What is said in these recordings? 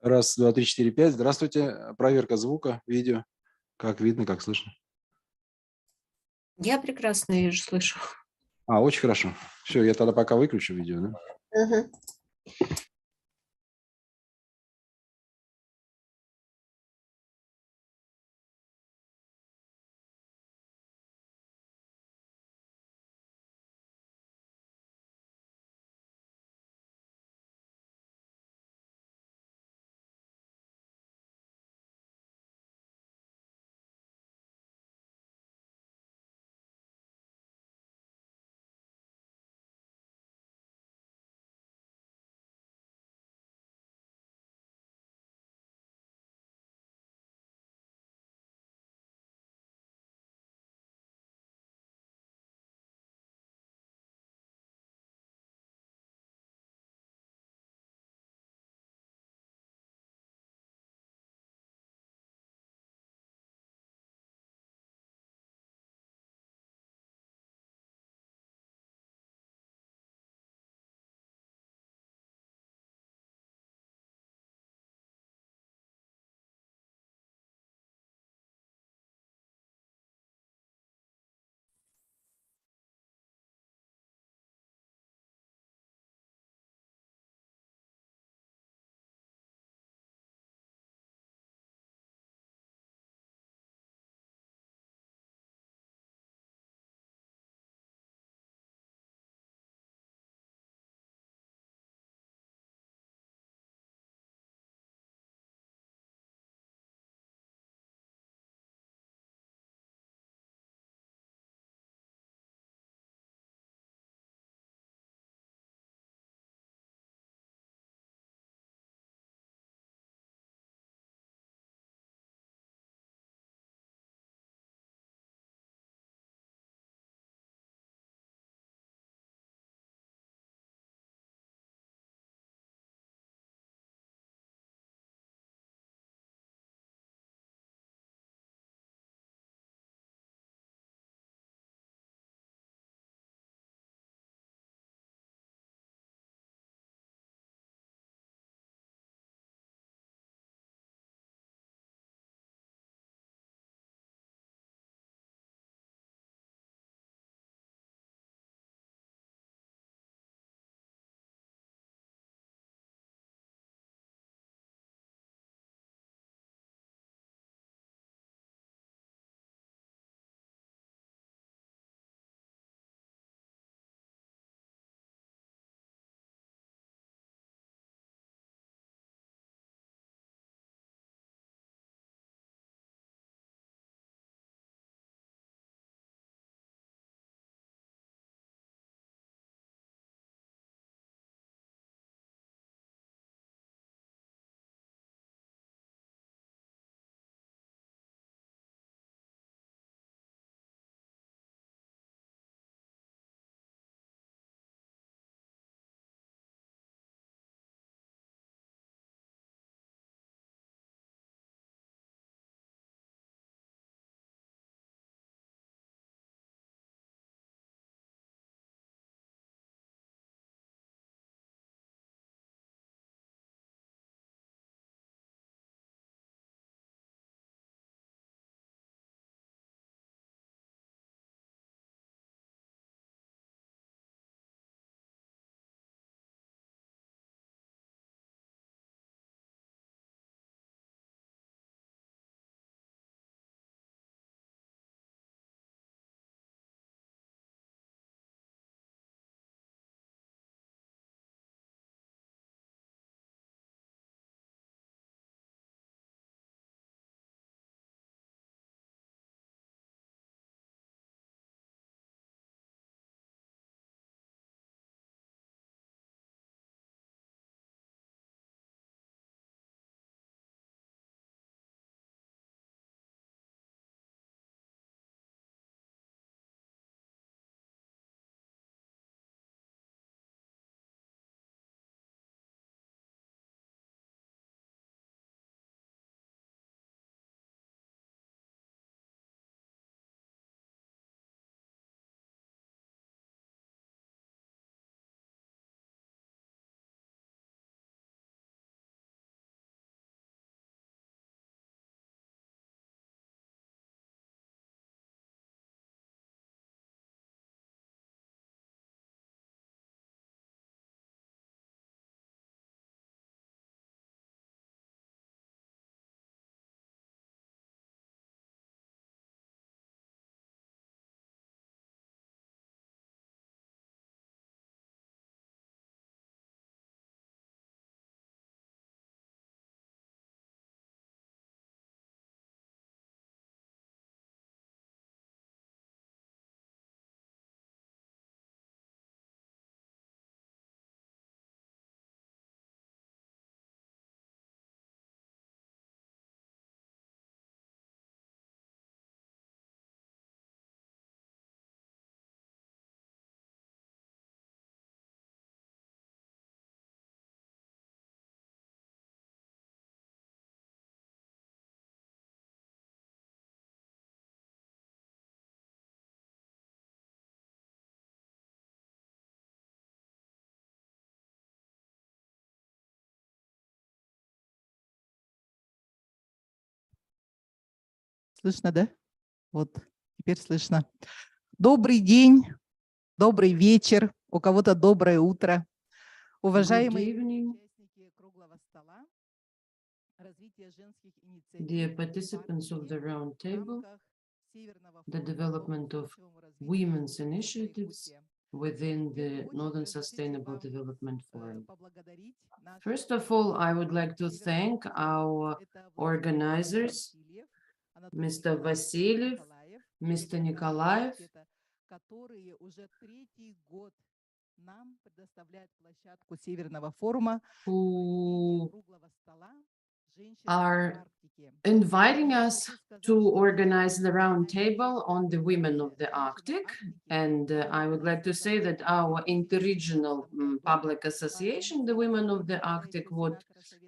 Раз, два, три, четыре, пять. Здравствуйте. Проверка звука, видео. Как видно, как слышно. Я прекрасно вижу, слышу. Очень хорошо. Все, я тогда пока выключу видео, да? Мгм. Слышно, да? Вот, теперь слышно. Добрый день, добрый вечер, у кого-то доброе утро. Уважаемые участники круглого стола, развитие женских инициатив, dear participants of the round table, the development of women's initiatives within the Northern Sustainable Development Forum. First of all, I would like to thank our organizers, Mr. Vasilyev, Mr. Nikolaev, которые уже третий год нам предоставляют площадку Северного форума who круглого стола женщин are Арктики. inviting us to organize the round table on the women of the Arctic. And I would like to say that our interregional public association, the Women of the Arctic,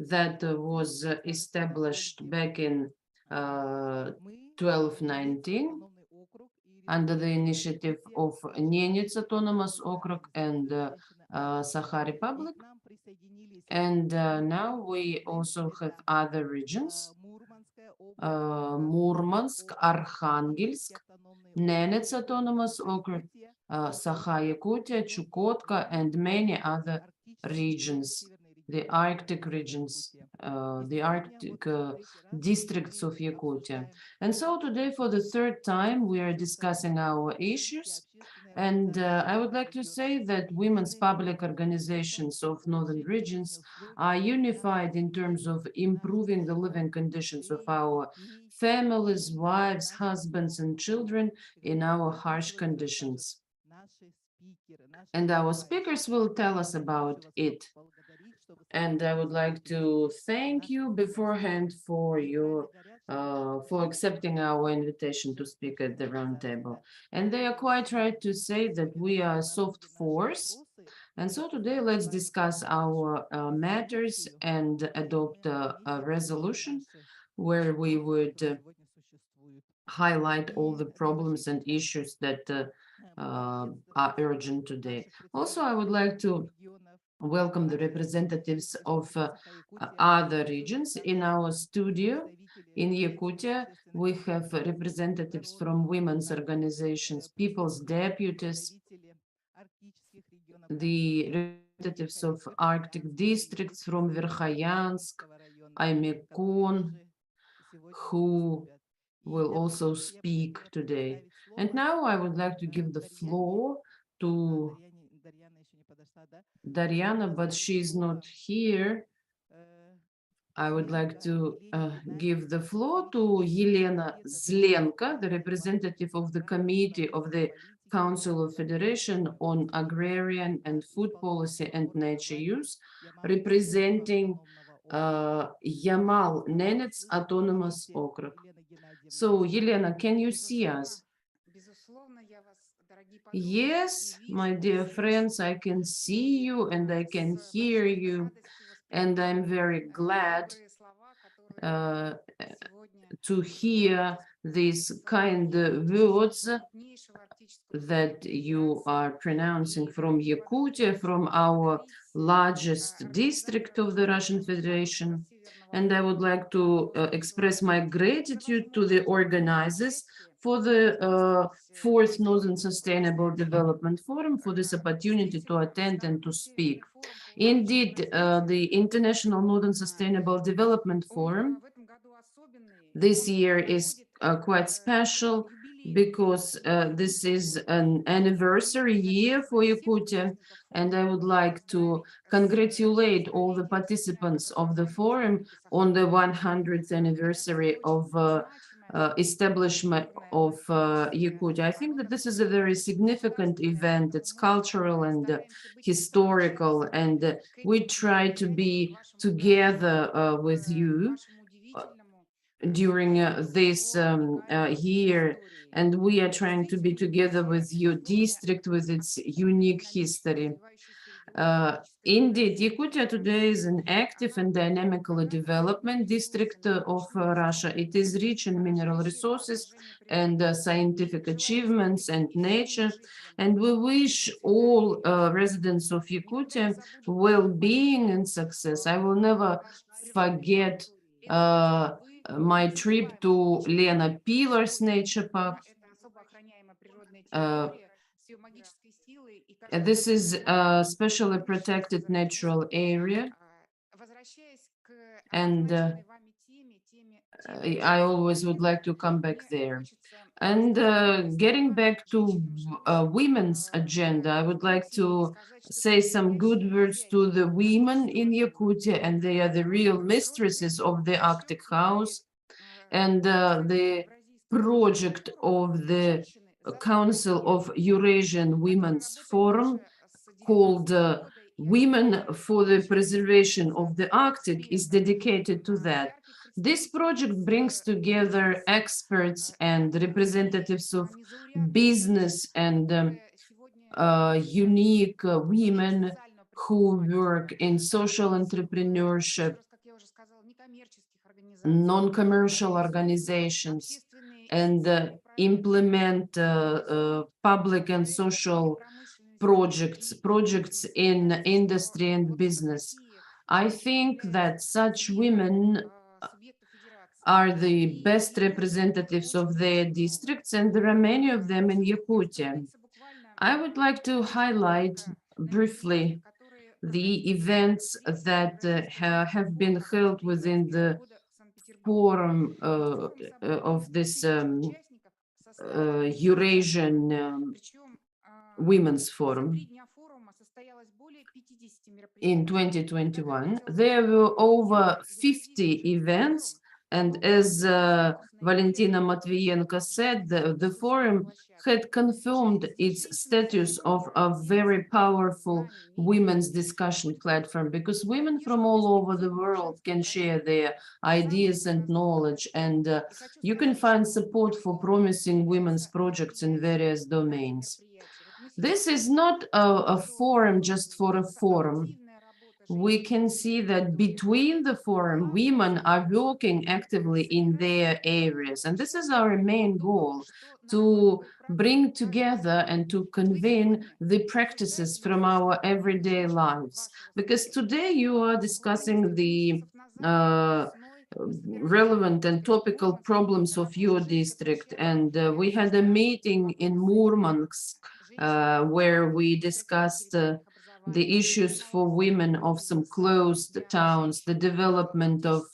that was established back in 1219 under the initiative of Nenets Autonomous Okrug and Sakha Republic. And now we also have other regions, Murmansk, Arkhangelsk, Nenets Autonomous Okrug, Sakha Yakutia, Chukotka, and many other regions, the Arctic regions, the Arctic districts of Yakutia. And so today, for the third time, we are discussing our issues. And I would like to say that women's public organizations of northern regions are unified in terms of improving the living conditions of our families, wives, husbands, and children in our harsh conditions. And our speakers will tell us about it. And I would like to thank you beforehand for your for accepting our invitation to speak at the roundtable. And they are quite right to say that we are a soft force. And so today let's discuss our matters and adopt a resolution where we would highlight all the problems and issues that are urgent today. Also, I would like to welcome the representatives of other regions in our studio. In Yakutia, we have representatives from women's organizations, people's deputies, the representatives of Arctic districts from Verkhoyansk, Aimekon, who will also speak today. And now I would like to give the floor to Dariana, but she's not here. I would like to give the floor to Elena Zlenko, the representative of the Committee of the Council of Federation on Agrarian and Food Policy and Nature Use, representing Yamal Nenets Autonomous Okrug. So, Elena, can you see us? Yes, my dear friends, I can see you and I can hear you, and I'm very glad to hear these kind words that you are pronouncing from Yakutia, from our largest district of the Russian Federation. And I would like to express my gratitude to the organizers for the fourth Northern Sustainable Development Forum for this opportunity to attend and to speak. Indeed, the International Northern Sustainable Development Forum this year is quite special because this is an anniversary year for Yakutia, and I would like to congratulate all the participants of the forum on the 100th anniversary of establishment of Yakutia. I think that this is a very significant event. It's cultural and historical, and we try to be together with you during this year, and we are trying to be together with your district with its unique history. Indeed, Yakutia today is an active and dynamically development district of Russia. It is rich in mineral resources and scientific achievements and nature, and we wish all residents of Yakutia well-being and success. I will never forget my trip to Lena Pilar's nature park. This is a specially protected natural area, and I always would like to come back there. And getting back to women's agenda, I would like to say some good words to the women in Yakutia, and they are the real mistresses of the Arctic House, and the project of the Council of Eurasian Women's Forum called Women for the Preservation of the Arctic is dedicated to that. This project brings together experts and representatives of business and unique women who work in social entrepreneurship, non-commercial organizations, and implement public and social projects in industry and business. I think that such women are the best representatives of their districts, and there are many of them in Yakutia. I would like to highlight briefly the events that have been held within the forum of this Eurasian Women's Forum in 2021. There were over 50 events, and as Valentina Matvienko said, the forum had confirmed its status of a very powerful women's discussion platform, because women from all over the world can share their ideas and knowledge, and you can find support for promising women's projects in various domains. This is not a forum just for a forum. We can see that between the forum, women are working actively in their areas. And this is our main goal, to bring together and to convene the practices from our everyday lives. Because today you are discussing the relevant and topical problems of your district. And we had a meeting in Murmansk where we discussed the issues for women of some closed towns, the development of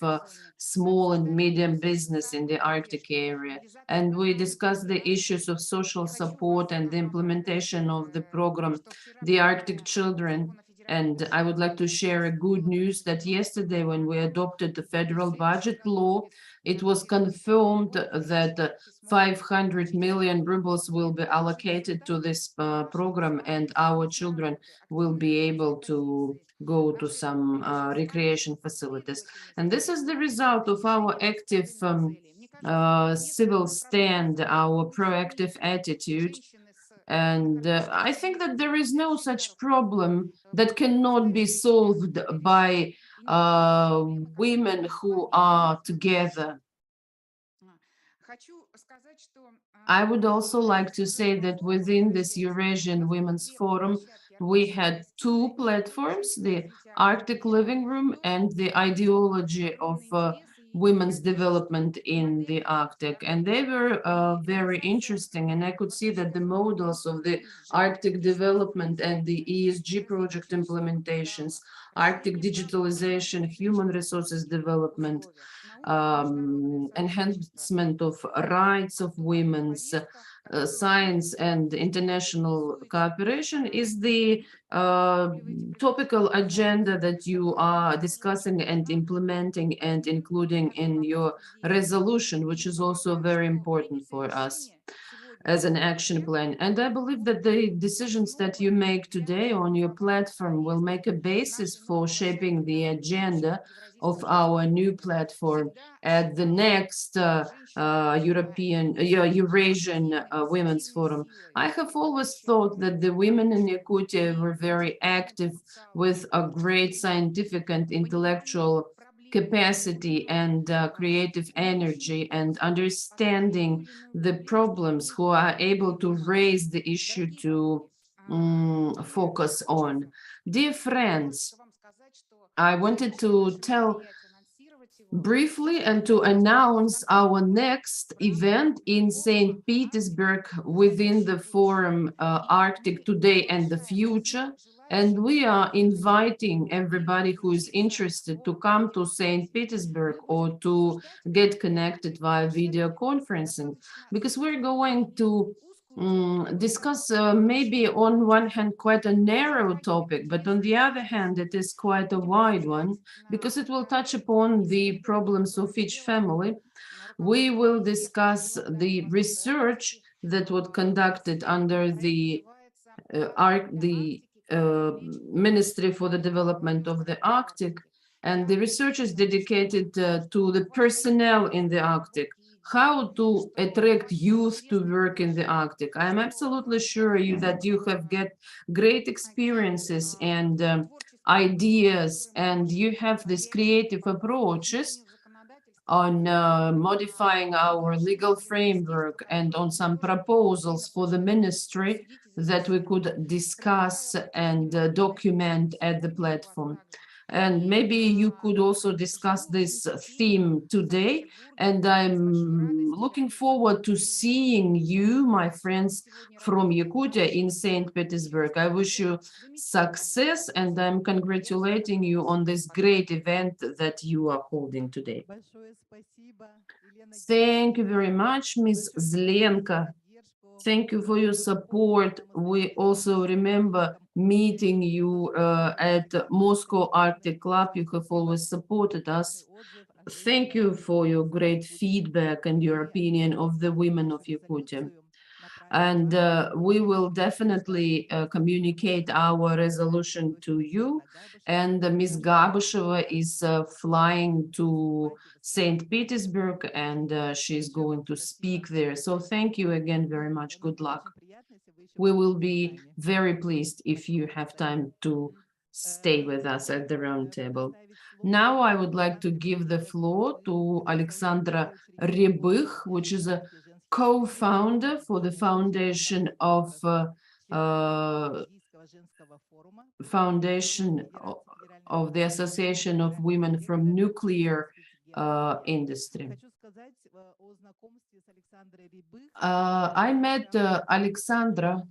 small and medium business in the Arctic area. And we discussed the issues of social support and the implementation of the program, the Arctic Children. And I would like to share a good news that yesterday, when we adopted the federal budget law, it was confirmed that 500 million rubles will be allocated to this program, and our children will be able to go to some recreation facilities. And this is the result of our active civil stand, our proactive attitude. And I think that there is no such problem that cannot be solved by women who are together. I would also like to say that within this Eurasian Women's Forum, we had two platforms, the Arctic Living Room and the ideology of women's development in the Arctic. And they were very interesting. And I could see that the models of the Arctic development and the ESG project implementations, Arctic digitalization, human resources development, enhancement of rights of women's science and international cooperation is the topical agenda that you are discussing and implementing and including in your resolution, which is also very important for us as an action plan. And I believe that the decisions that you make today on your platform will make a basis for shaping the agenda of our new platform at the next Eurasian Women's Forum. I have always thought that the women in Yakutia were very active with a great scientific and intellectual capacity and creative energy and understanding the problems, who are able to raise the issue to focus on. Dear friends, I wanted to tell briefly and to announce our next event in St. Petersburg within the forum Arctic Today and the Future. And we are inviting everybody who is interested to come to St. Petersburg or to get connected via video conferencing, because we're going to discuss maybe on one hand quite a narrow topic, but on the other hand it is quite a wide one, because it will touch upon the problems of each family. We will discuss the research that was conducted under the Ministry for the Development of the Arctic, and the research is dedicated to the personnel in the Arctic, how to attract youth to work in the Arctic. I am absolutely sure that you have get great experiences and ideas, and you have these creative approaches on modifying our legal framework and on some proposals for the ministry that we could discuss and document at the platform. And maybe you could also discuss this theme today. And I'm looking forward to seeing you, my friends from Yakutia in St. Petersburg. I wish you success, and I'm congratulating you on this great event that you are holding today. Thank you very much, Ms. Zlenka. Thank you for your support. We also remember meeting you at Moscow Arctic Club. You have always supported us. Thank you for your great feedback and your opinion of the women of Yakutia. And we will definitely communicate our resolution to you. And Ms. Gabusheva is flying to St. Petersburg, and she's going to speak there. So thank you again very much. Good luck. We will be very pleased if you have time to stay with us at the round table. Now I would like to give the floor to Alexandra Rybych, which is a co-founder for the foundation of the Association of Women from Nuclear Industry. I met Alexandra,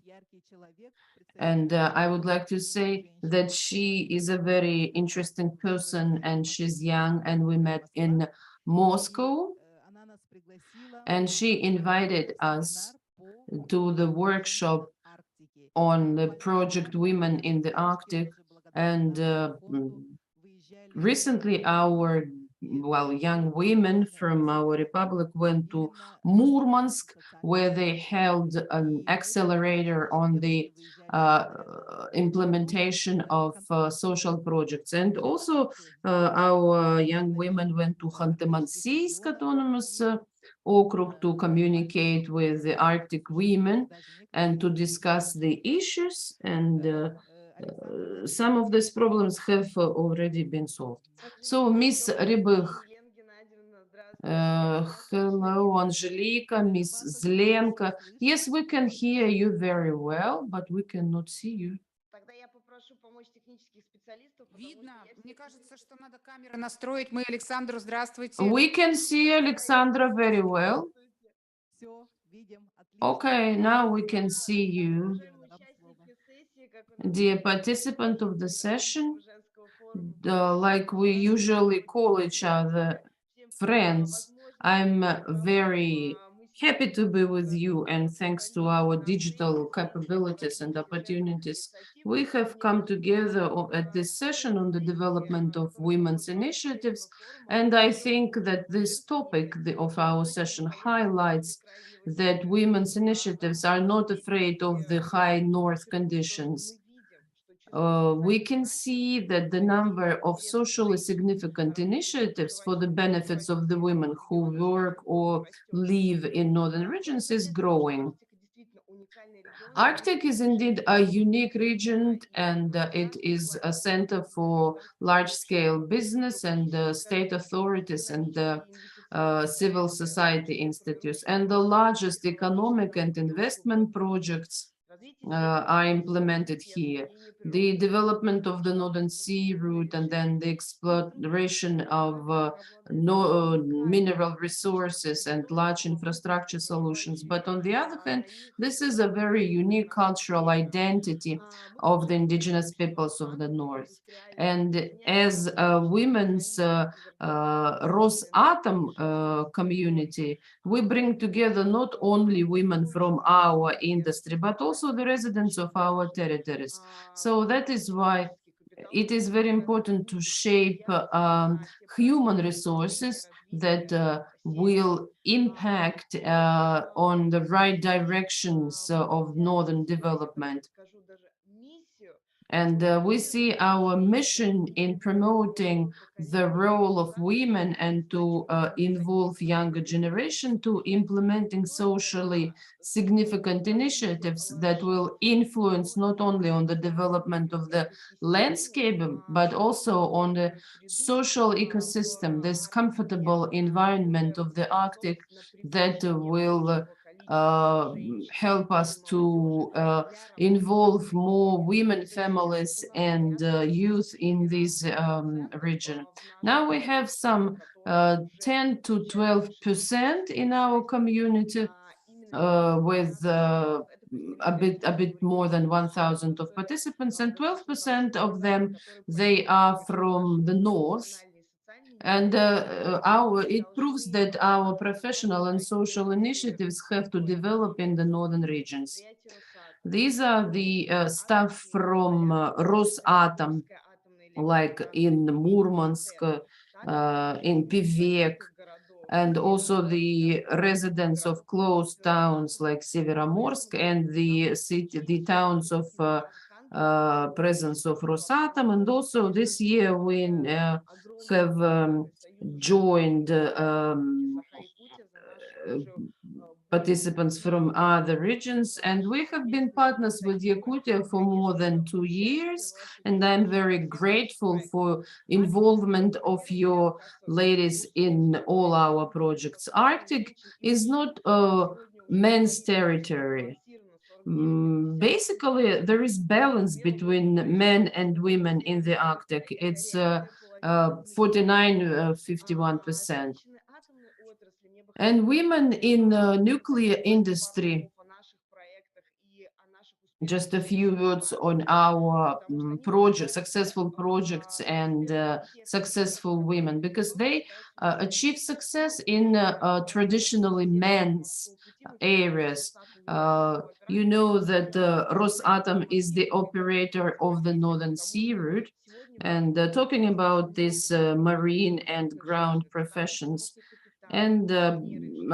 and I would like to say that she is a very interesting person, and she's young, and we met in Moscow, and she invited us to the workshop on the project Women in the Arctic. And recently our young women from our republic went to Murmansk, where they held an accelerator on the implementation of social projects. And also our young women went to Khanty-Mansiysk Autonomous Okrug to communicate with the Arctic women and to discuss the issues, and some of these problems have already been solved. So, Ms. Rybych, hello, Angelica, Ms. Zlenka. Yes, we can hear you very well, but we cannot see you. We can see Alexandra very well. Okay, now we can see you. Dear participant of the session, like we usually call each other friends, I'm very happy to be with you, and thanks to our digital capabilities and opportunities, we have come together at this session on the development of women's initiatives. And I think that this topic of our session highlights that women's initiatives are not afraid of the high north conditions. We can see that the number of socially significant initiatives for the benefits of the women who work or live in northern regions is growing. Arctic is indeed a unique region, and it is a center for large-scale business and state authorities and civil society institutes, and the largest economic and investment projects are implemented here. The development of the Northern Sea route and then the exploration of mineral resources and large infrastructure solutions. But on the other hand, this is a very unique cultural identity of the indigenous peoples of the North. And as women's Rosatom community, we bring together not only women from our industry, but also the residents of our territories. So that is why it is very important to shape human resources that will impact on the right directions of northern development. And we see our mission in promoting the role of women and to involve younger generation to implementing socially significant initiatives that will influence not only on the development of the landscape, but also on the social ecosystem, this comfortable environment of the Arctic that will help us to involve more women, families, and youth in this region. Now we have some 10 to 12% in our community with a bit more than 1,000 of participants, and 12% of them, they are from the north. And it proves that our professional and social initiatives have to develop in the northern regions. These are the staff from Rosatom, like in Murmansk, in Pivek, and also the residents of close towns like Severomorsk and the towns of presence of Rosatom. And also this year we have joined participants from other regions, and we have been partners with Yakutia for more than 2 years, and I'm very grateful for involvement of your ladies in all our projects. Arctic is not a men's territory. Basically, there is balance between men and women in the Arctic. It's 49-51%. And women in the nuclear industry, just a few words on our successful projects and successful women, because they achieve success in traditionally men's areas. You know that Rosatom is the operator of the Northern Sea route, and talking about this marine and ground professions. And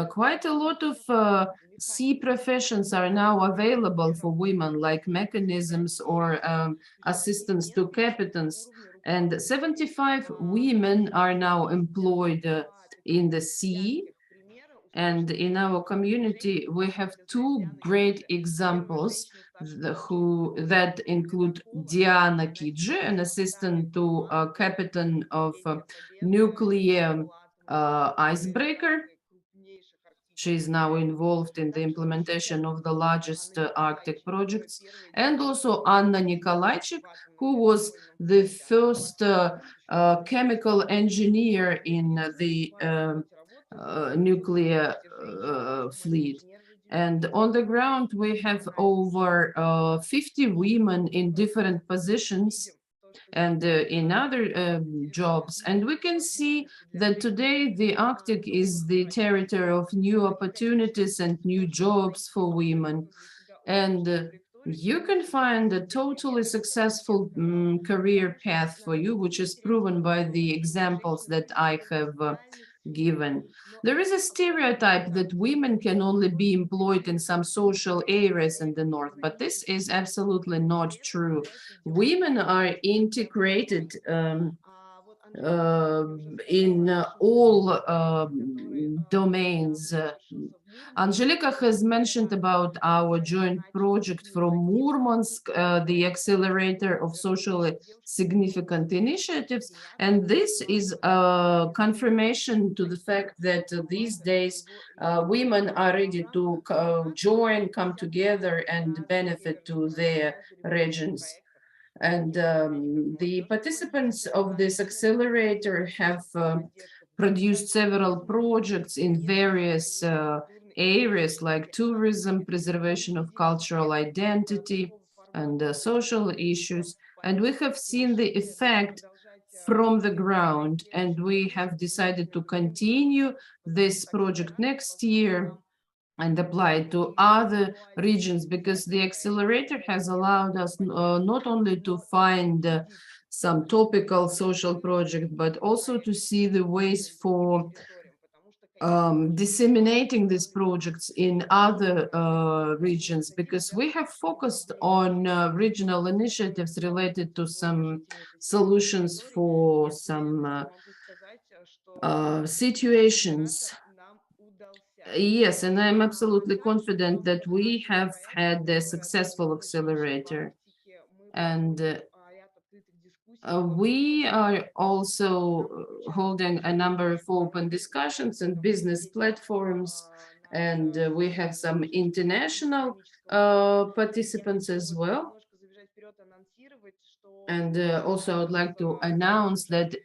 quite a lot of sea professions are now available for women, like mechanisms or assistance to captains. And 75 women are now employed in the sea. And in our community, we have 2 great examples that include Diana Kidji, an assistant to captain of nuclear icebreaker. She is now involved in the implementation of the largest Arctic projects, and also Anna Nikolaichik, who was the first chemical engineer in the nuclear fleet. And on the ground, we have over 50 women in different positions and in other jobs. And we can see that today the Arctic is the territory of new opportunities and new jobs for women. And you can find a totally successful career path for you, which is proven by the examples that I have given. There is a stereotype that women can only be employed in some social areas in the north, but this is absolutely not true. Women are integrated in all domains. Angelika has mentioned about our joint project from Murmansk, the accelerator of socially significant initiatives. And this is a confirmation to the fact that these days women are ready to join, come together and benefit to their regions. And the participants of this accelerator have produced several projects in various areas like tourism, preservation of cultural identity, and social issues. And we have seen the effect from the ground, and we have decided to continue this project next year and apply it to other regions, because the accelerator has allowed us not only to find some topical social project, but also to see the ways for disseminating these projects in other regions, because we have focused on regional initiatives related to some solutions for some situations. Yes, and I'm absolutely confident that we have had a successful accelerator. And we are also holding a number of open discussions and business platforms, and we have some international participants as well. And also, I would like to announce that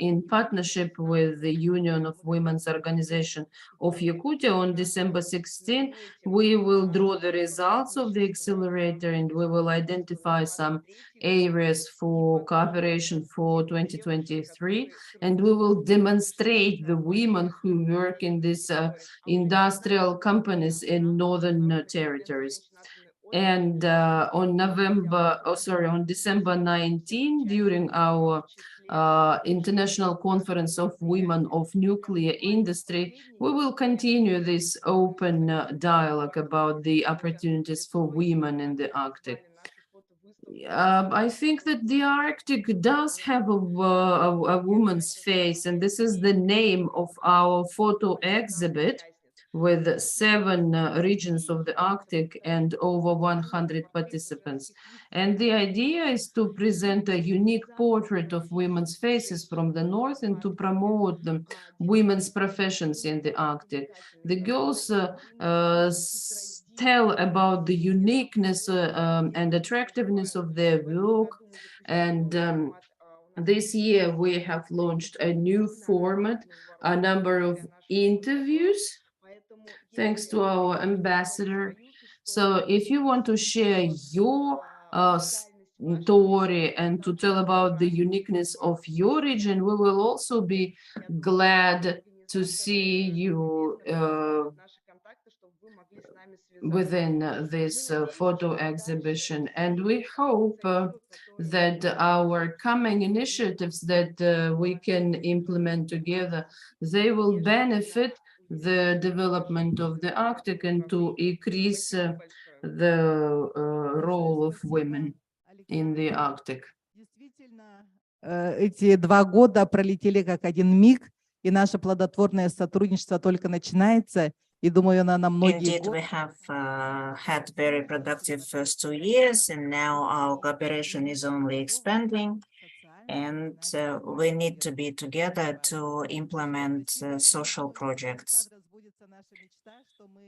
in partnership with the Union of Women's Organization of Yakutia on December 16, we will draw the results of the accelerator, and we will identify some areas for cooperation for 2023. And we will demonstrate the women who work in these industrial companies in northern territories. And on December 19, during our International Conference of Women of Nuclear Industry, we will continue this open dialogue about the opportunities for women in the Arctic. I think that the Arctic does have a woman's face, and this is the name of our photo exhibit, with 7 regions of the Arctic and over 100 participants. And the idea is to present a unique portrait of women's faces from the north and to promote the women's professions in the Arctic. The girls tell about the uniqueness and attractiveness of their work. And this year we have launched a new format, a number of interviews, thanks to our ambassador. So if you want to share your story and to tell about the uniqueness of your region, we will also be glad to see you within this photo exhibition. And we hope that our coming initiatives that we can implement together, they will benefit the development of the Arctic and to increase the role of women in the Arctic. Эти 2 года пролетели как один миг, и наше плодотворное сотрудничество только начинается. И думаю, она на многие Indeed, we have had very productive first 2 years, and now our cooperation is only expanding. And we need to be together to implement social projects.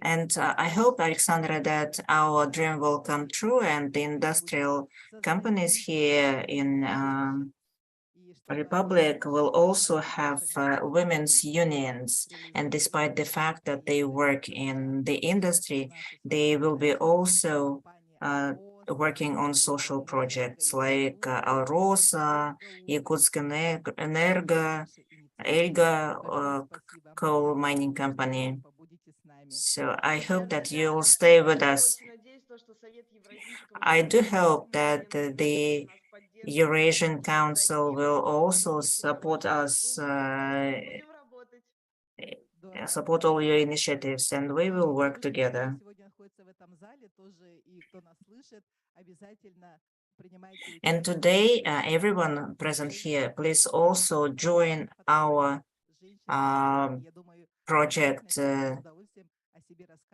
And I hope, Alexandra, that our dream will come true, and the industrial companies here in Republic will also have women's unions, and despite the fact that they work in the industry, they will be also working on social projects like Alrosa, Yakutsk Energo, Elga coal mining company. So I hope that you will stay with us. I do hope that the Eurasian Council will also support us, support all your initiatives, and we will work together. And today, everyone present here, please also join our project,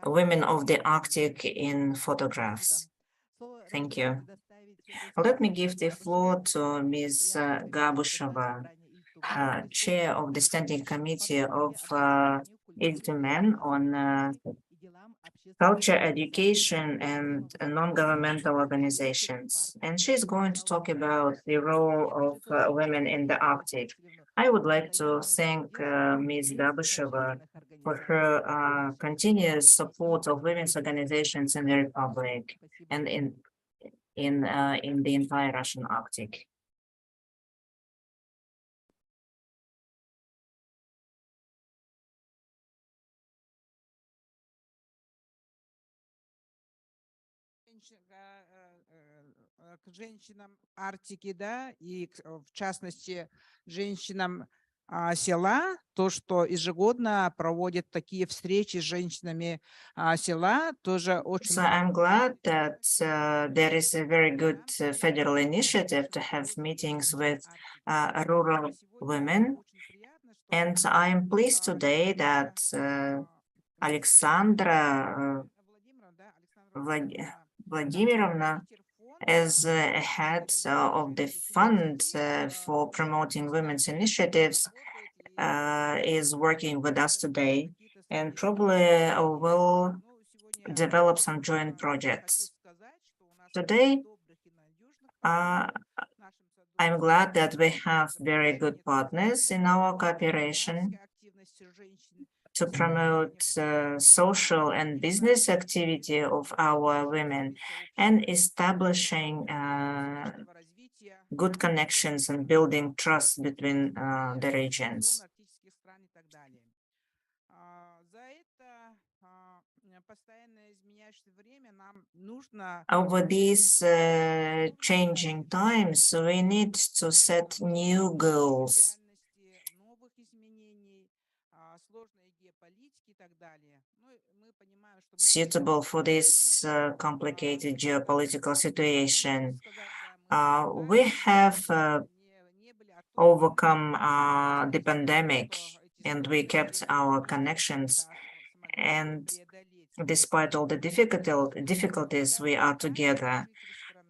Women of the Arctic in Photographs. Thank you. Let me give the floor to Ms. Gabusheva, Chair of the Standing Committee of Wom-en on Culture, Education, and Non-Governmental Organizations. And she's going to talk about the role of women in the Arctic. I would like to thank Ms. Gabusheva for her continuous support of women's organizations in the Republic and in the entire Russian Arctic. К женщинам Арктики, да, и в частности женщинам села, то, что ежегодно проводят такие встречи с женщинами села, тоже очень. So I'm glad that there is a very good federal initiative to have meetings with rural women. And I'm pleased today that Alexandra Vladimirovna, as a head of the fund for promoting women's initiatives, is working with us today, and probably will develop some joint projects. Today, I'm glad that we have very good partners in our cooperation to promote social and business activity of our women and establishing good connections and building trust between the regions. Over these changing times, we need to set new goals. Suitable for this complicated geopolitical situation. We have overcome the pandemic and we kept our connections, and despite all the difficulties, we are together.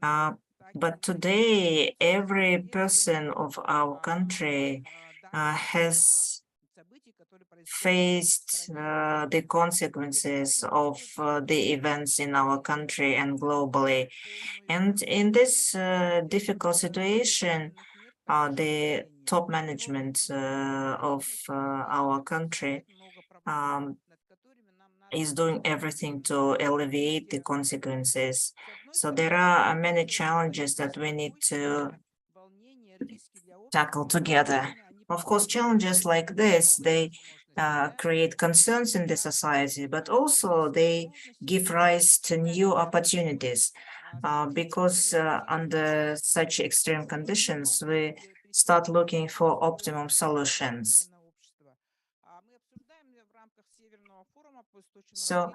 But today, every person of our country has faced the consequences of the events in our country and globally. And in this difficult situation, the top management of our country is doing everything to alleviate the consequences. So there are many challenges that we need to tackle together. Of course, challenges like this, they create concerns in the society, but also they give rise to new opportunities because under such extreme conditions, we start looking for optimum solutions. So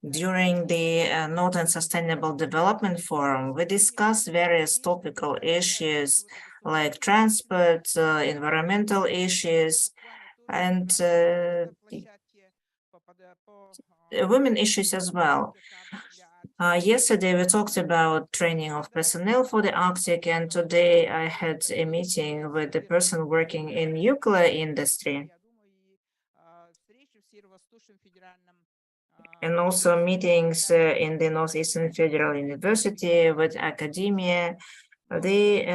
during the Northern Sustainable Development Forum, we discussed various topical issues like transport, environmental issues, and women issues as well. Yesterday, we talked about training of personnel for the Arctic, and today I had a meeting with the person working in nuclear industry. And also meetings in the Northeastern Federal University with academia. They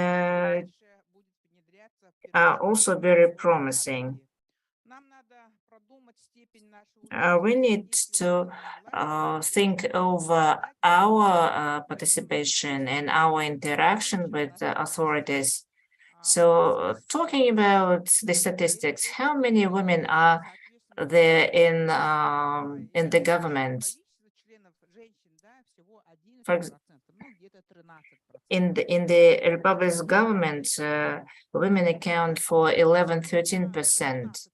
are also very promising. We need to think over our participation and our interaction with the authorities. So talking about the statistics, how many women are there in the government? For example, in the Republic's government, women account for 11–13%.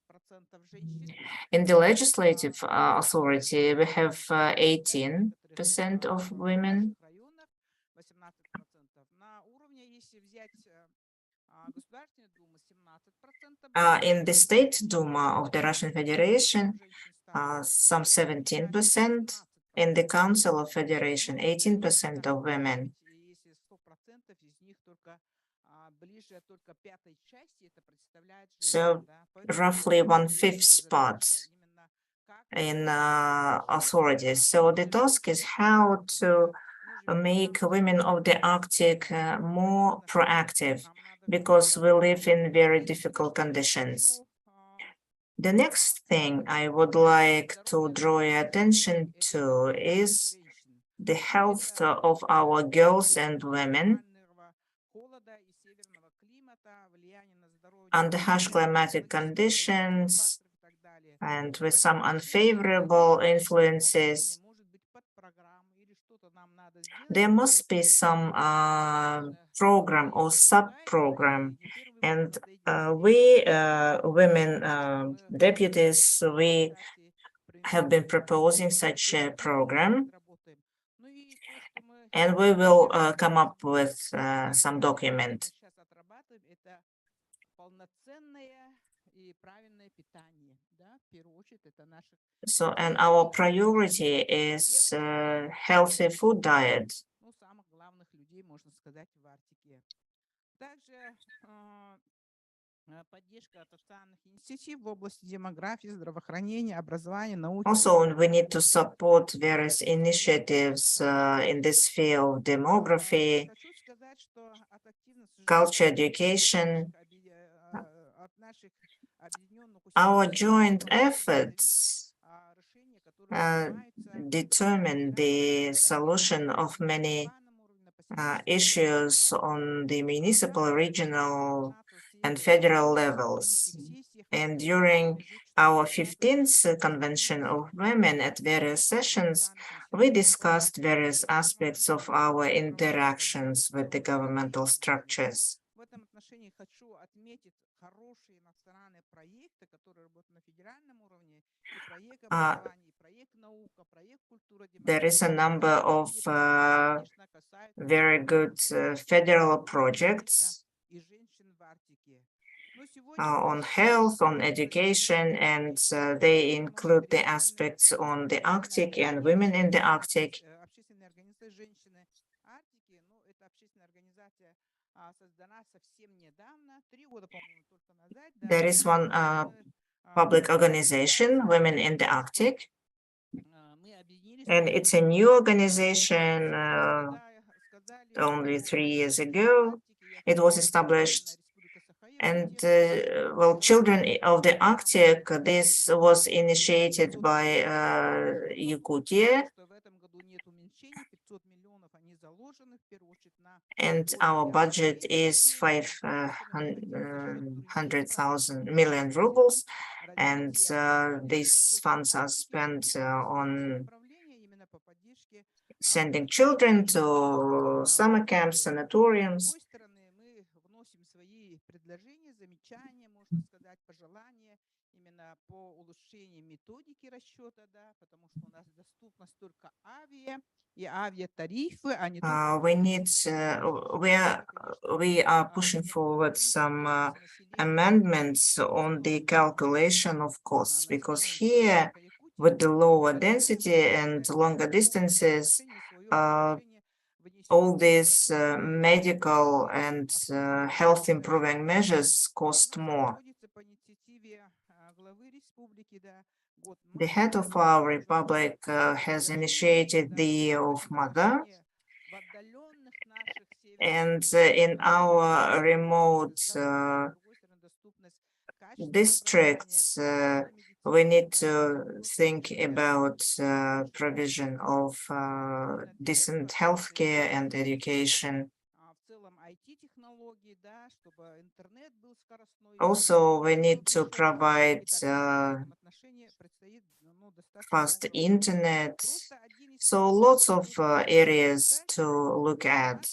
In the legislative authority, we have 18% of women. In the state Duma of the Russian Federation, some 17%, in the Council of Federation, 18% of women. So roughly 1/5 spot in authorities. So the task is how to make women of the Arctic more proactive, because we live in very difficult conditions. The next thing I would like to draw your attention to is the health of our girls and women. Under harsh climatic conditions and with some unfavorable influences, there must be some program or sub-program. And we, women deputies, we have been proposing such a program, and we will come up with some document. So, and our priority is healthy food diet. Also, we need to support various initiatives in this field: demography, culture, education. Our joint efforts determine the solution of many issues on the municipal, regional, and federal levels. And during our 15th Convention of Women at various sessions, we discussed various aspects of our interactions with the governmental structures. There is a number of very good federal projects on health, on education, and they include the aspects on the Arctic and women in the Arctic. There is one public organization, Women in the Arctic, and it's a new organization. Only 3 years ago it was established. And well, Children of the Arctic, this was initiated by Yakutia, and our budget is 500 million rubles, and these funds are spent on sending children to summer camps, sanatoriums. We are pushing forward some amendments on the calculation of costs, because here, with the lower density and longer distances, all these medical and health improving measures cost more. The head of our republic has initiated the Year of Mother, and in our remote districts, we need to think about provision of decent healthcare and education. Also, we need to provide fast internet. So lots of areas to look at.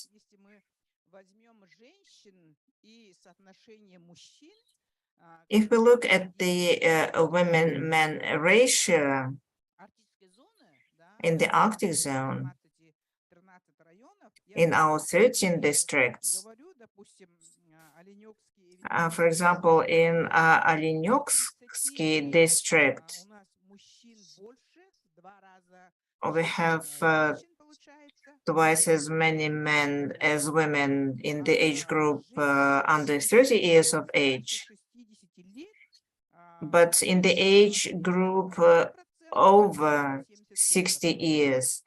If we look at the women-men ratio in the Arctic zone, in our 13 districts, For example, in Olenioksky district, we have twice as many men as women in the age group under 30 years of age. But in the age group over 60 years,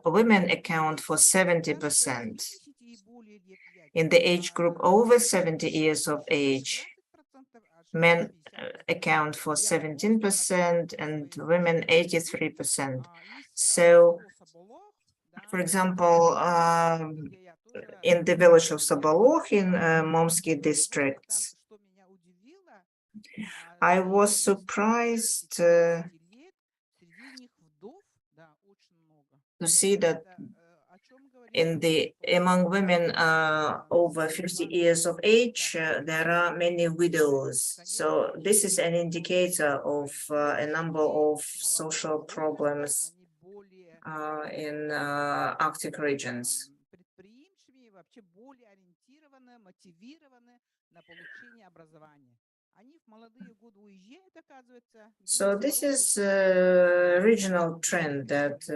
women account for 70%. In the age group over 70 years of age, men account for 17% and women 83%. So, for example, in the village of Sobolokh in Momsky districts, I was surprised to see that among women over 50 years of age, there are many widows. So this is an indicator of a number of social problems in Arctic regions. So this is a regional trend that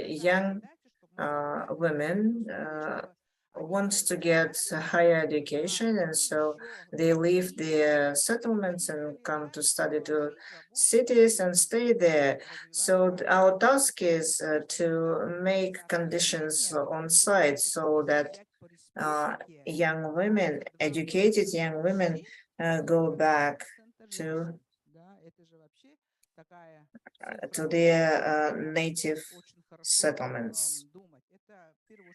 young women want to get higher education, and so they leave their settlements and come to study to cities and stay there. So our task is to make conditions on site so that young women, educated young women, go back to their native settlements.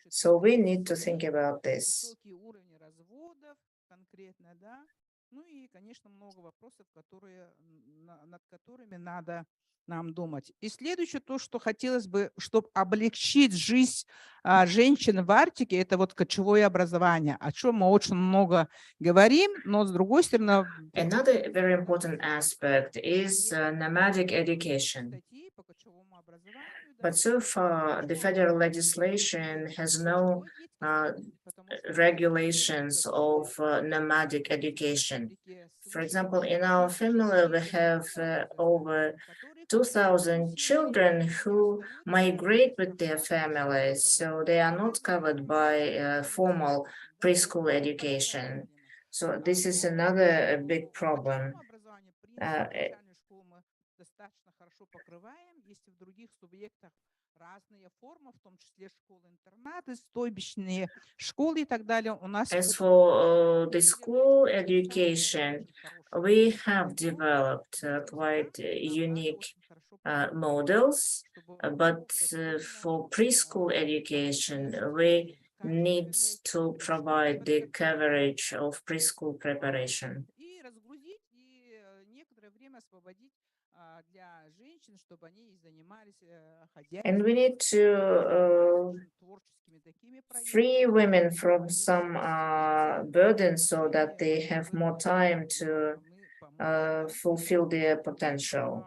So we need to think about this. Нам думать. И следующее, то, что хотелось бы, чтобы облегчить жизнь женщин в Арктике, это вот кочевое образование, о чем мы очень много говорим, но с другой стороны... Another very important aspect is nomadic education. But so far, the federal legislation has no regulations of nomadic education. For example, in our family, we have over 2,000 children who migrate with their families, so they are not covered by formal preschool education. So this is another big problem. As for the school education, we have developed quite unique models, but for preschool education, we need to provide the coverage of preschool preparation. And we need to free women from some burdens so that they have more time to fulfill their potential.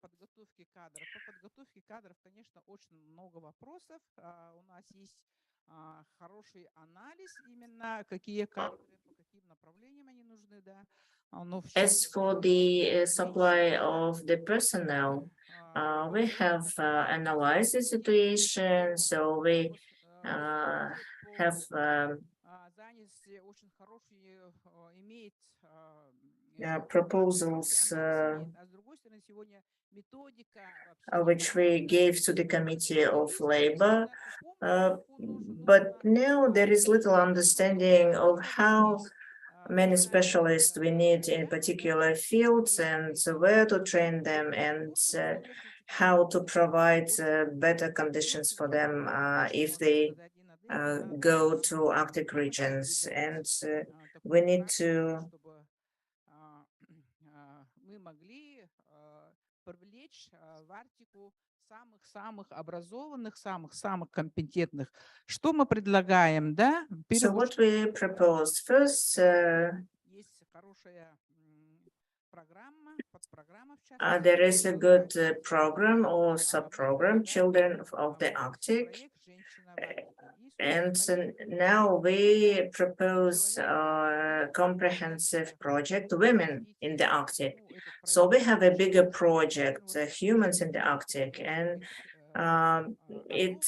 Подготовки кадров. По подготовке кадров, конечно, очень много вопросов. У нас есть хороший анализ именно, какие кадры, по каким направлениям они нужны, да. As for the supply of the personnel, we have analyzed the situation, so we have proposals which we gave to the Committee of Labor, but now there is little understanding of how many specialists we need in particular fields and where to train them and how to provide better conditions for them if they go to Arctic regions. And we need to самых образованных, самых компетентных. Что мы предлагаем, да? So what we propose first, there is a good program or sub-program, Children of the Arctic. And so now we propose a comprehensive project, Women in the Arctic. So we have a bigger project, Humans in the Arctic, and it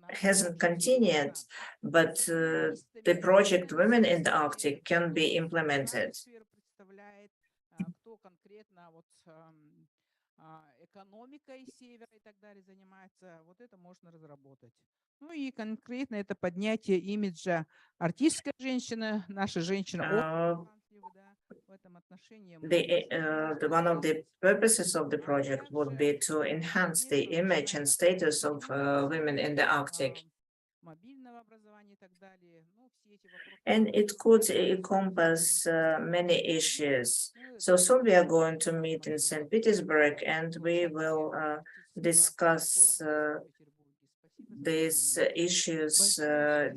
hasn't continued, but the project Women in the Arctic can be implemented. Кто конкретно вот экономикой севера и так далее занимается, вот это можно разработать. Ну и конкретно это поднятие имиджа арктической женщины, нашей женщины. В этом отношении One of the purposes of the project would be to enhance the image and status of women in the Arctic. мобильного образования и так далее. Ну, все эти вопросы. And it could encompass many issues. So soon we are going to meet in St. Petersburg, and we will discuss these issues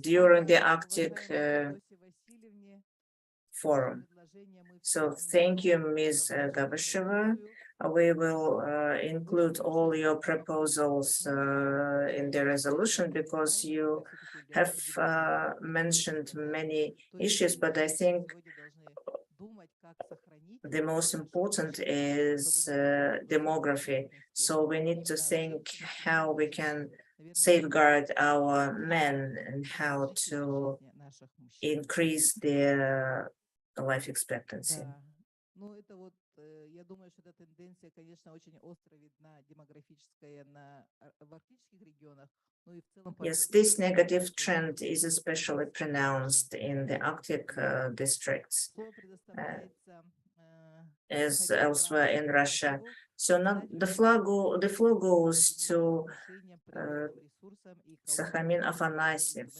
during the Arctic Forum. So thank you, Ms. Gabasheva. We will include all your proposals in the resolution because you have mentioned many issues, but I think the most important is demography. So we need to think how we can safeguard our men and how to increase their life expectancy. Ну, это вот, я думаю, что эта тенденция, конечно, очень остро видна демографическая в арктических регионах, ну и в целом. Yes, this negative trend is especially pronounced in the Arctic districts, as elsewhere in Russia. So now the floor goes to Sakha Afanasyev,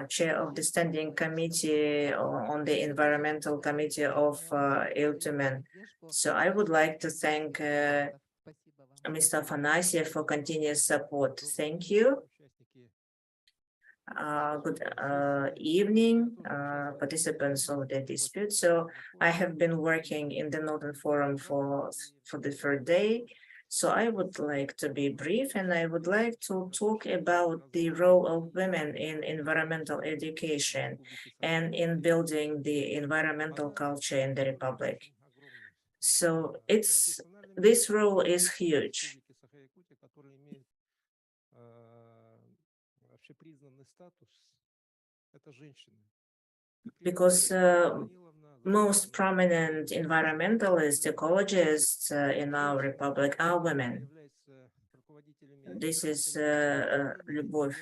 chair of the Standing Committee on the Environmental Committee of Yakutia. So I would like to thank Mr. Afanasyev for continuous support. Thank you. Good evening, participants of the dispute. So I have been working in the Northern Forum for the third day. So I would like to be brief, and I would like to talk about the role of women in environmental education and in building the environmental culture in the Republic. So this role is huge. Because most prominent environmentalists, ecologists in our republic are women. This is Любовь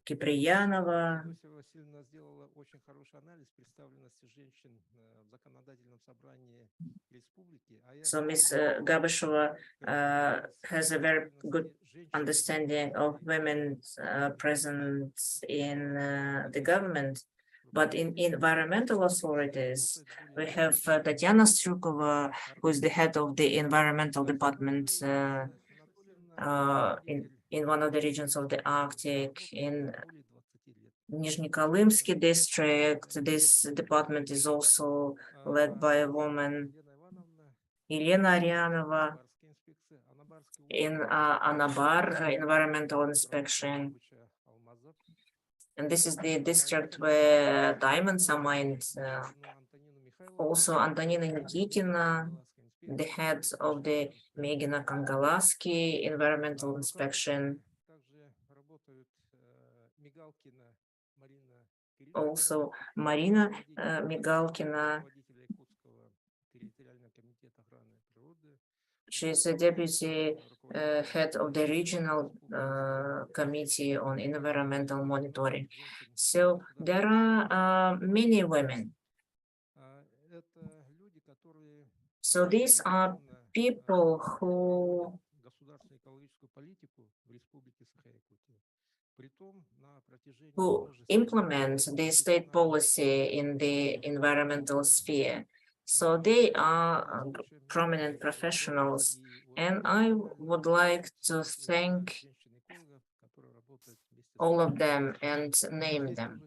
Киприянова. So Ms. Gabasheva has a very good understanding of women's presence in the government. But in environmental authorities, we have Tatiana Strukova, who is the head of the environmental department in one of the regions of the Arctic. In Nizhny district, this department is also led by a woman, Elena Arianova, in Anabar environmental inspection. And this is the district where diamonds are mined. Also, Antonina Nikitina, the head of the Megina Kangalaski environmental inspection. Also, Marina Migalkina. She is a deputy head of the regional committee on environmental monitoring. So there are many women. So these are people who implement the state policy in the environmental sphere. So they are prominent professionals, and I would like to thank all of them and name them.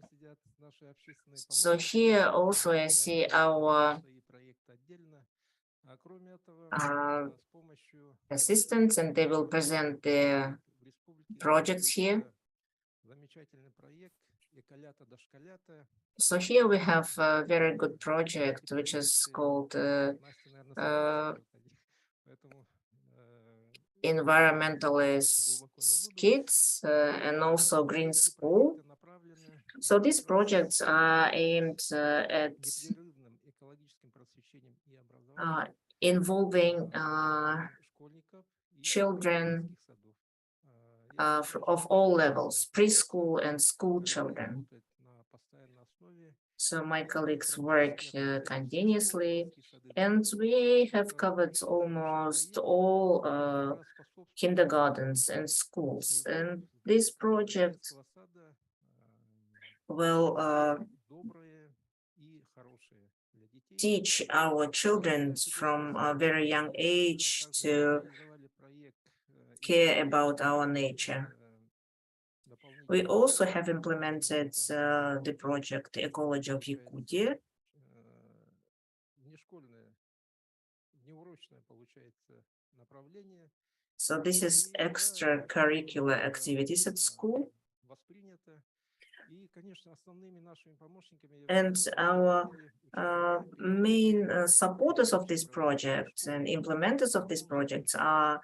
So here also I see our assistants, and they will present their projects here. So here we have a very good project, which is called Environmentalists Kids and also Green School. So these projects are aimed at involving children of all levels, preschool and school children. So my colleagues work continuously, and we have covered almost all kindergartens and schools. And this project will teach our children from a very young age to care about our nature. We also have implemented the project Ecology of Yakutia. So this is extracurricular activities at school. And our main supporters of this project and implementers of this project are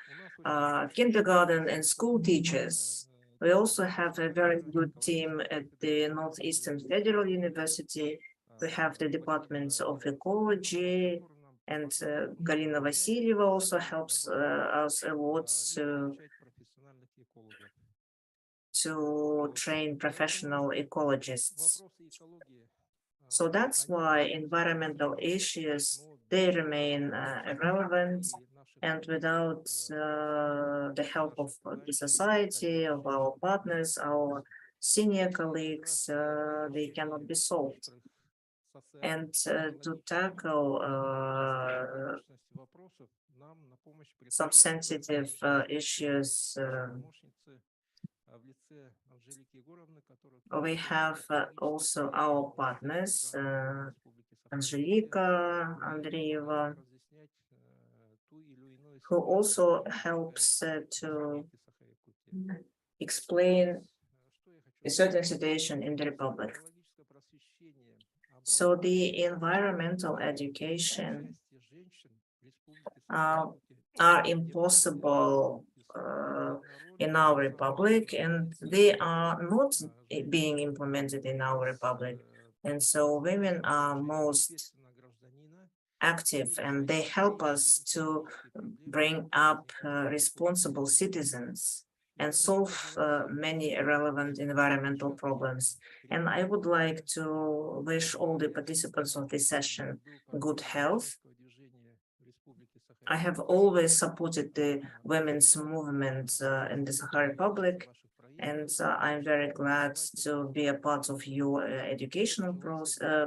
kindergarten and school teachers. We also have a very good team at the Northeastern Federal University. We have the departments of ecology, and Galina Vasilyeva also helps us a lot to train professional ecologists. So that's why environmental issues, they remain relevant, and without the help of the society, of our partners, our senior colleagues, they cannot be solved. And to tackle some sensitive issues, we have also our partners, Angelika Andreeva, who also helps to explain a certain situation in the Republic. So the environmental education are impossible in our Republic, and they are not being implemented in our Republic. And so women are most active, and they help us to bring up responsible citizens and solve many relevant environmental problems. And I would like to wish all the participants of this session good health. I have always supported the women's movement in the Sakha Republic, and I'm very glad to be a part of your educational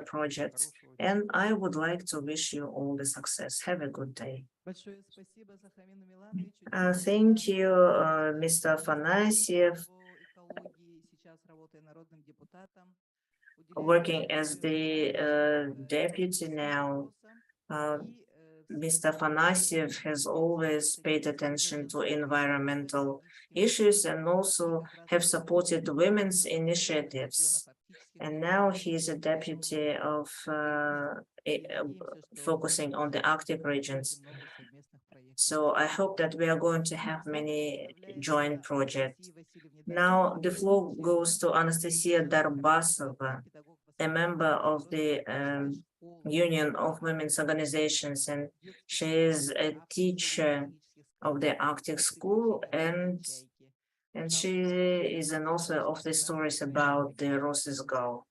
projects. And I would like to wish you all the success. Have a good day. Thank you, Mr. Afanasyev, working as the deputy now. Mr. Afanasyev has always paid attention to environmental issues and also have supported women's initiatives. And now he is a deputy of focusing on the Arctic regions. So I hope that we are going to have many joint projects. Now the floor goes to Anastasia Darbasova, a member of the Union of Women's Organizations, and she is a teacher of the Arctic School, and she is an author of the stories about the Ross's Gull.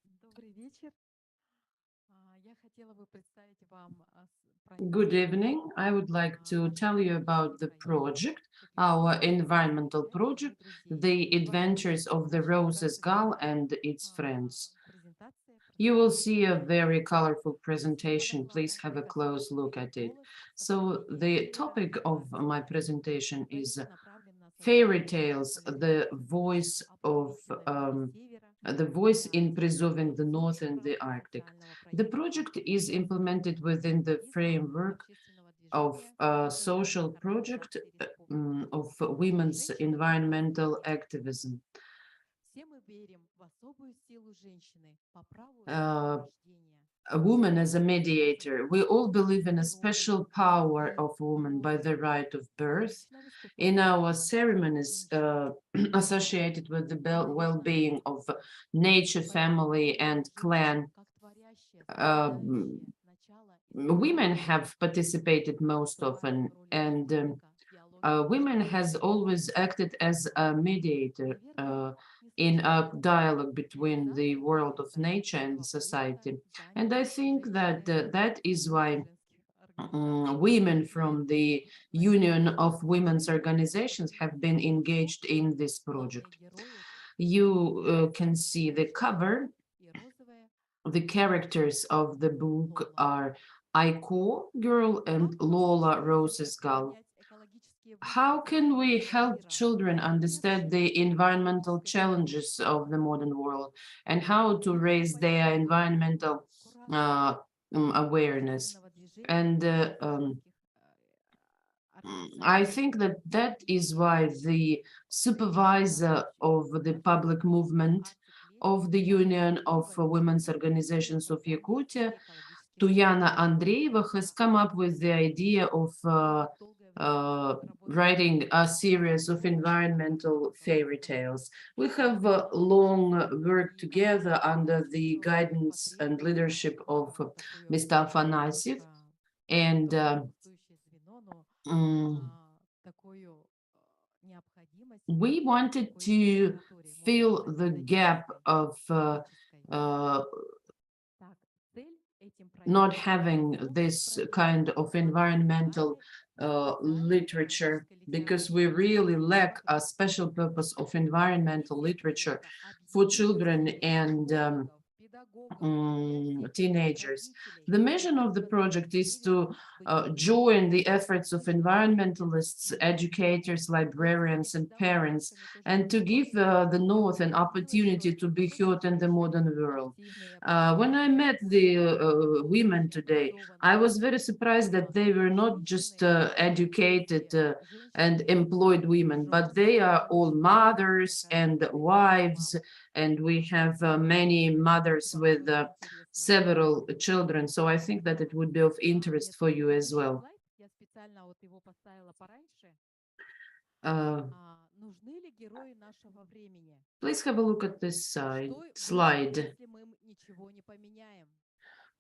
Good evening. I would like to tell you about the project, our environmental project, the adventures of the Rose's Gull and its friends. You will see a very colorful presentation. Please have a close look at it. So the topic of my presentation is fairy tales, the voice in preserving the North and the Arctic. The project is implemented within the framework of a social project of women's environmental activism. A woman as a mediator. We all believe in a special power of woman by the right of birth. In our ceremonies associated with the well-being of nature, family, and clan, women have participated most often, and women has always acted as a mediator in a dialogue between the world of nature and society. And I think that that is why women from the Union of Women's Organizations have been engaged in this project. You can see the cover. The characters of the book are Aiko girl and Lola Rose's gull. How can we help children understand the environmental challenges of the modern world and how to raise their environmental awareness? And I think that that is why the supervisor of the public movement of the Union of Women's Organizations of Yakutia, Tuyana Andreeva, has come up with the idea of writing a series of environmental fairy tales. We have long worked together under the guidance and leadership of Mr. Afanasyev, and we wanted to fill the gap of not having this kind of environmental literature, because we really lack a special purpose of environmental literature for children and teenagers. The mission of the project is to join the efforts of environmentalists, educators, librarians, and parents, and to give the North an opportunity to be heard in the modern world. When I met the women today, I was very surprised that they were not just educated and employed women, but they are all mothers and wives, and we have many mothers with several children, so I think that it would be of interest for you as well. Please have a look at this slide.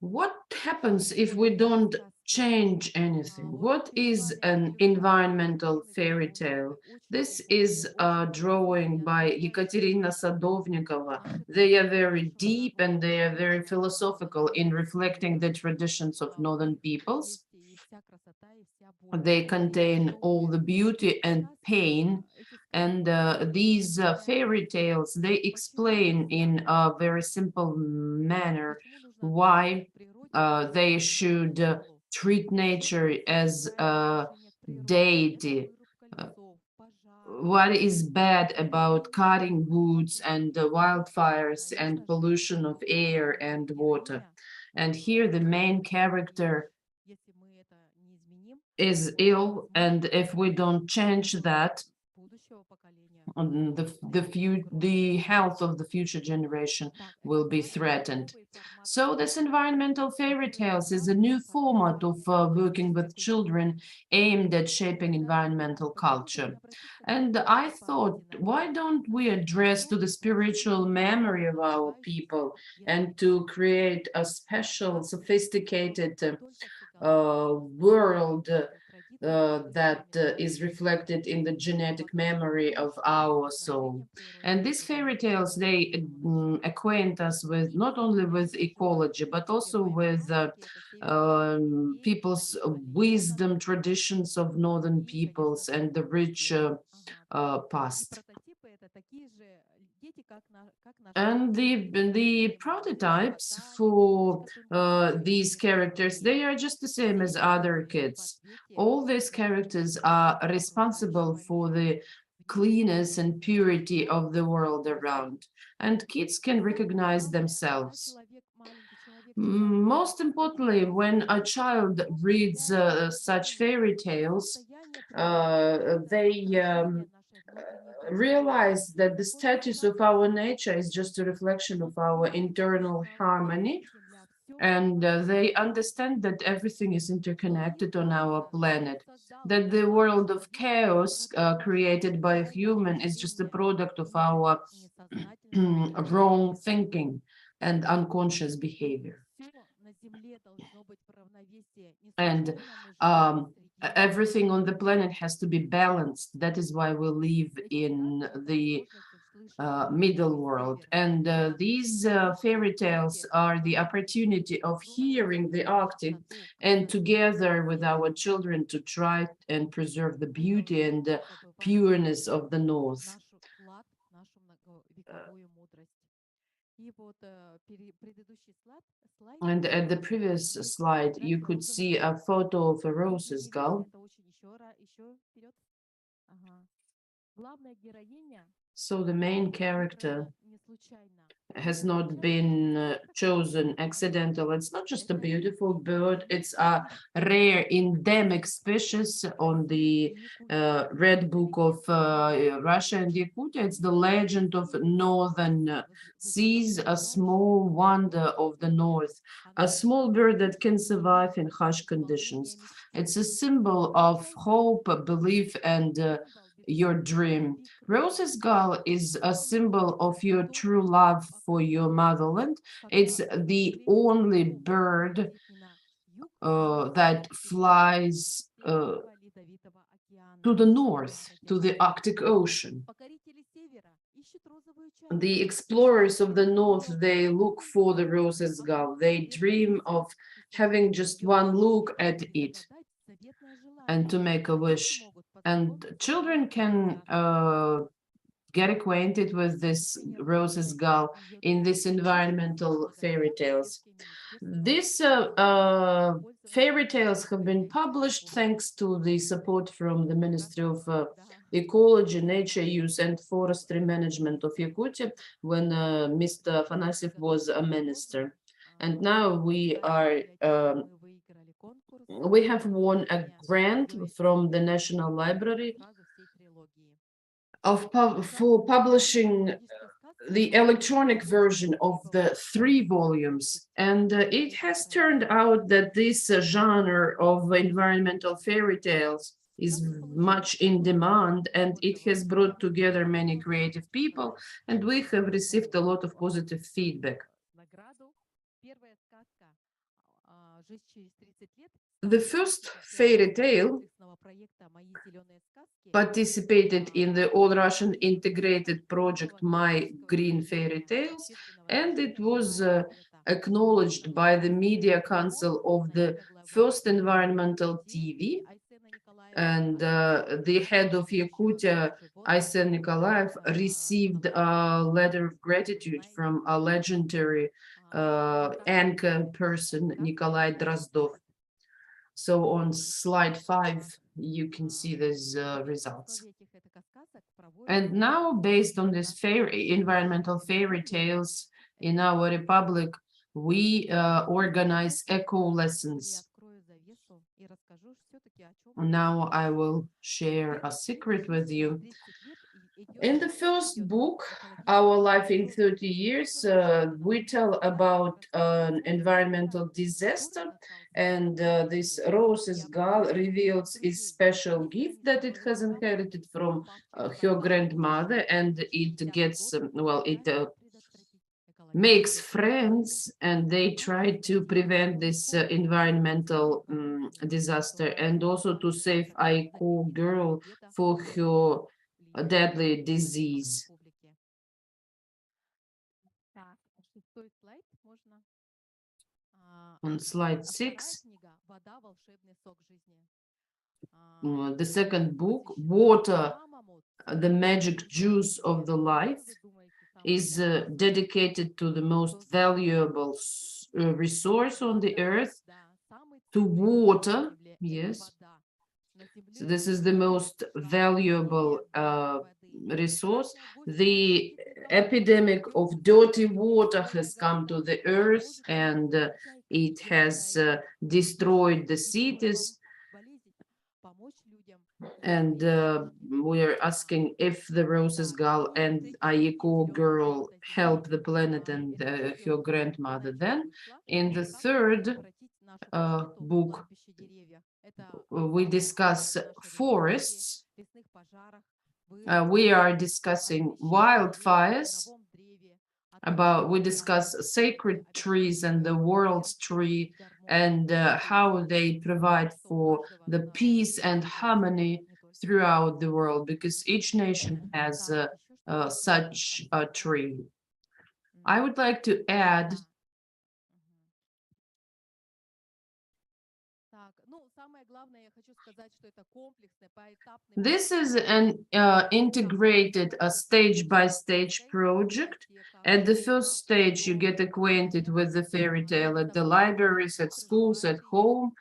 What happens if we don't change anything? What is an environmental fairy tale? This is a drawing by Ekaterina Sadovnikova. They are very deep and they are very philosophical in reflecting the traditions of northern peoples. They contain all the beauty and pain, and these fairy tales, they explain in a very simple manner why they should treat nature as a deity. What is bad about cutting woods and wildfires and pollution of air and water. And here the main character is ill, and if we don't change that, the health of the future generation will be threatened. So this environmental fairy tales is a new format of working with children aimed at shaping environmental culture. And I thought, why don't we address to the spiritual memory of our people and to create a special, sophisticated world that is reflected in the genetic memory of our soul. And these fairy tales, they acquaint us with not only with ecology, but also with people's wisdom, traditions of northern peoples, and the rich past. And the prototypes for these characters, they are just the same as other kids. All these characters are responsible for the cleanness and purity of the world around, and kids can recognize themselves. Most importantly, when a child reads such fairy tales, they realize that the status of our nature is just a reflection of our internal harmony, and they understand that everything is interconnected on our planet, that the world of chaos created by a human is just a product of our wrong thinking and unconscious behavior. And everything on the planet has to be balanced. That is why we live in the middle world. And these fairy tales are the opportunity of hearing the Arctic and together with our children to try and preserve the beauty and the pureness of the North. And at the previous slide, you could see a photo of a rose's gull. So the main character has not been chosen accidental. It's not just a beautiful bird, it's a rare endemic species on the Red Book of Russia and Yakutia. It's the legend of northern seas, a small wonder of the north, a small bird that can survive in harsh conditions. It's a symbol of hope, belief, and your dream. Rose's gull is a symbol of your true love for your motherland. It's the only bird that flies to the north, to the Arctic Ocean. The explorers of the north, they look for the rose's gull. They dream of having just one look at it and to make a wish. And children can get acquainted with this rose's gull in these environmental fairy tales. These fairy tales have been published thanks to the support from the Ministry of Ecology, Nature Use and Forestry Management of Yakutia when Mr. Afanasyev was a minister. And now we have won a grant from the National Library for publishing the electronic version of the 3 volumes. And it has turned out that this genre of environmental fairy tales is much in demand, and it has brought together many creative people, and we have received a lot of positive feedback. The first fairy tale participated in the all-Russian integrated project My Green Fairy Tales, and it was acknowledged by the Media Council of the First Environmental TV. And the head of Yakutia, Arsen Nikolaev, received a letter of gratitude from a legendary anchor person, Nikolai Drozdov. So on slide 5, you can see these results. And now, based on these environmental fairy tales in our republic, we organize eco lessons. Now I will share a secret with you. In the first book, Our Life in 30 Years, we tell about an environmental disaster, and this rose's gull reveals its special gift that it has inherited from her grandmother, and it gets, makes friends, and they try to prevent this environmental disaster, and also to save a cool girl for her deadly disease. On slide 6, the second book, Water, the Magic Juice of the Life, is dedicated to the most valuable resource on the earth, to water, yes. So this is the most valuable resource. The epidemic of dirty water has come to the earth, and it has destroyed the cities. And we're asking if the Roses Gull and Ayeko girl help the planet and her grandmother. Then in the third book, we discuss forests. We are discussing wildfires. We discuss sacred trees and the world's tree, and how they provide for the peace and harmony throughout the world, because each nation has such a tree. I would like to add this is an integrated stage-by-stage project. At the first stage, you get acquainted with the fairy tale at the libraries, at schools, at home.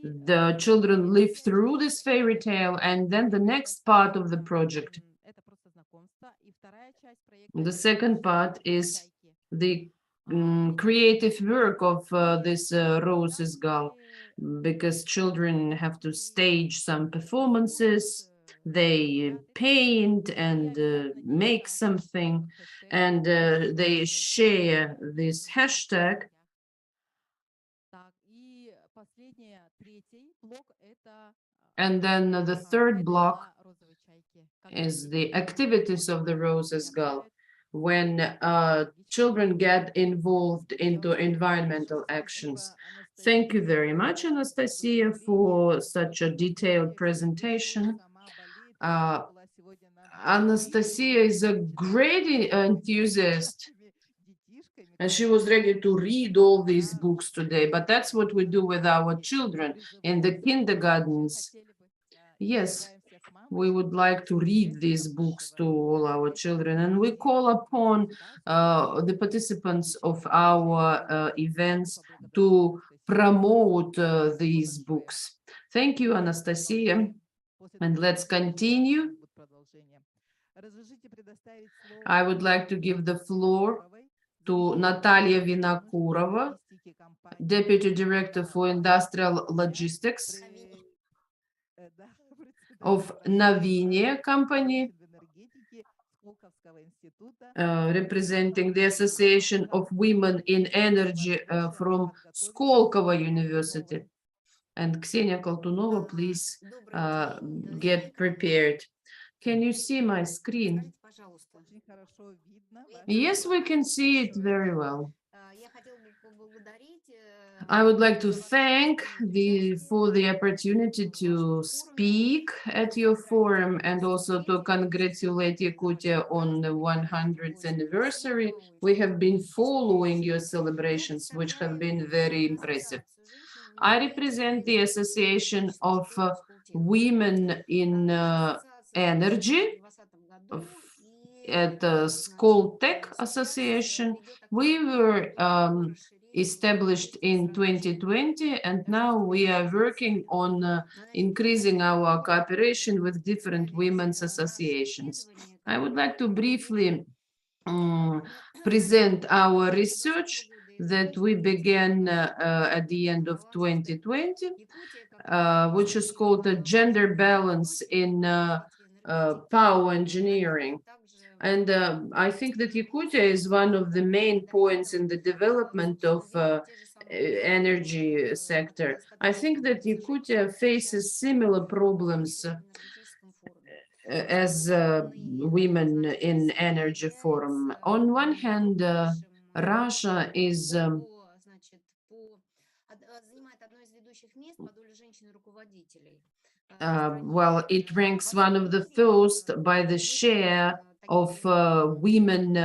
The children live through this fairy tale, and then the next part of the project, the second part, is the creative work of this Roses Gull, because children have to stage some performances, they paint and make something, and they share this hashtag. And then the third block is the activities of the Roses Gull, when children get involved into environmental actions. Thank you very much, Anastasia, for such a detailed presentation. Anastasia is a great enthusiast, and she was ready to read all these books today, but that's what we do with our children in the kindergartens. Yes, we would like to read these books to all our children, and we call upon the participants of our events to promote these books. Thank you, Anastasia, and let's continue. I would like to give the floor to Natalia Vinokurova, Deputy Director for Industrial Logistics of Navinia company, representing the Association of Women in Energy from Skolkovo University. And Ksenia Koltunova, please get prepared. Can you see my screen? Yes, we can see it very well. I would like to thank for the opportunity to speak at your forum, and also to congratulate Yakutia on the 100th anniversary. We have been following your celebrations, which have been very impressive. I represent the Association of Women in Energy at the Skoltech Association. We were established in 2020, and now we are working on increasing our cooperation with different women's associations. I would like to briefly present our research that we began at the end of 2020, which is called a gender balance in power engineering. And I think that Yakutia is one of the main points in the development of energy sector. I think that Yakutia faces similar problems as women in energy forum. On one hand, Russia is well, it ranks one of the first by the share of women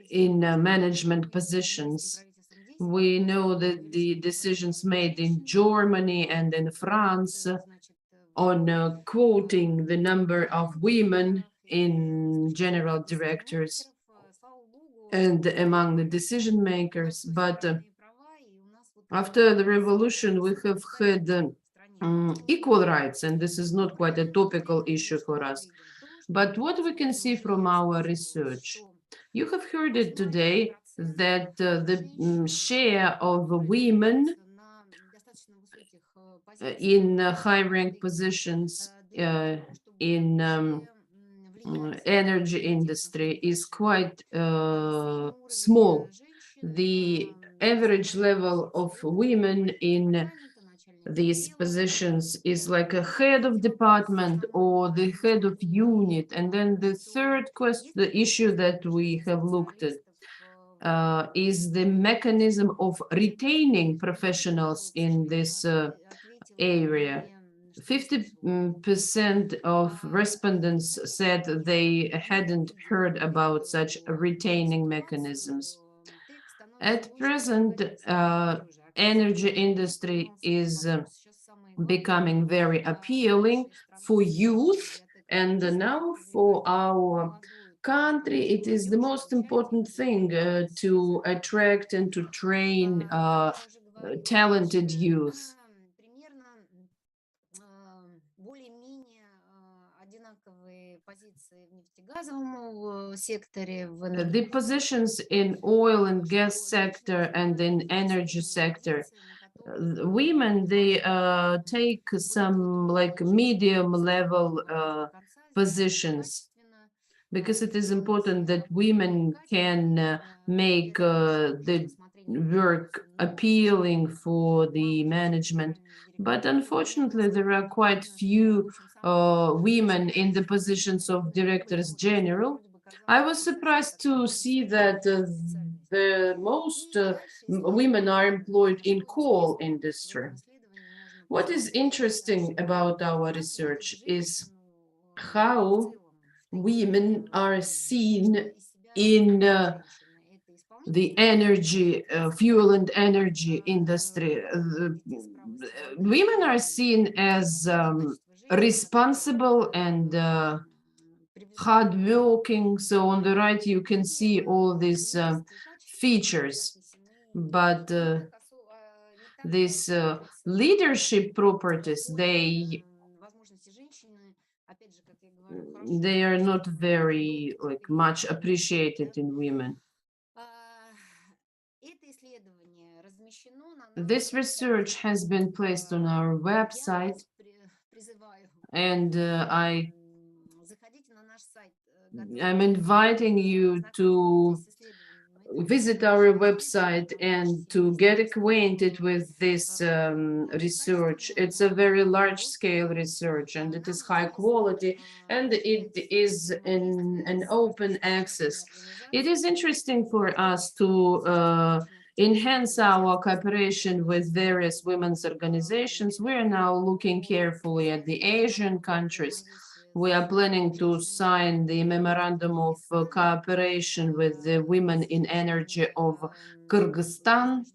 in management positions. We know that the decisions made in Germany and in France on quoting the number of women in general directors and among the decision makers, but After the revolution, we have had equal rights, and this is not quite a topical issue for us. But what we can see from our research, you have heard it today that the share of women in high-rank positions in energy industry is quite small. The average level of women in these positions is like a head of department or the head of unit. And then the third question, the issue that we have looked at is the mechanism of retaining professionals in this area. 50% of respondents said they hadn't heard about such retaining mechanisms. At present, energy industry is becoming very appealing for youth, and now for our country, it is the most important thing to attract and to train talented youth. The positions in oil and gas sector and in energy sector, women, they take some like medium level positions, because it is important that women can make the work appealing for the management. But unfortunately, there are quite few women in the positions of directors general. I was surprised to see that the most women are employed in coal industry. What is interesting about our research is how women are seen in the energy, fuel and energy industry. Women are seen as responsible and hardworking. So on the right, you can see all these features, but these leadership properties, they are not very like much appreciated in women. This research has been placed on our website, and I'm inviting you to visit our website and to get acquainted with this research. It's a very large-scale research, and it is high quality, and it is in an open access. It is interesting for us to enhance our cooperation with various women's organizations. We are now looking carefully at the Asian countries. We are planning to sign the memorandum of cooperation with the women in energy of Kyrgyzstan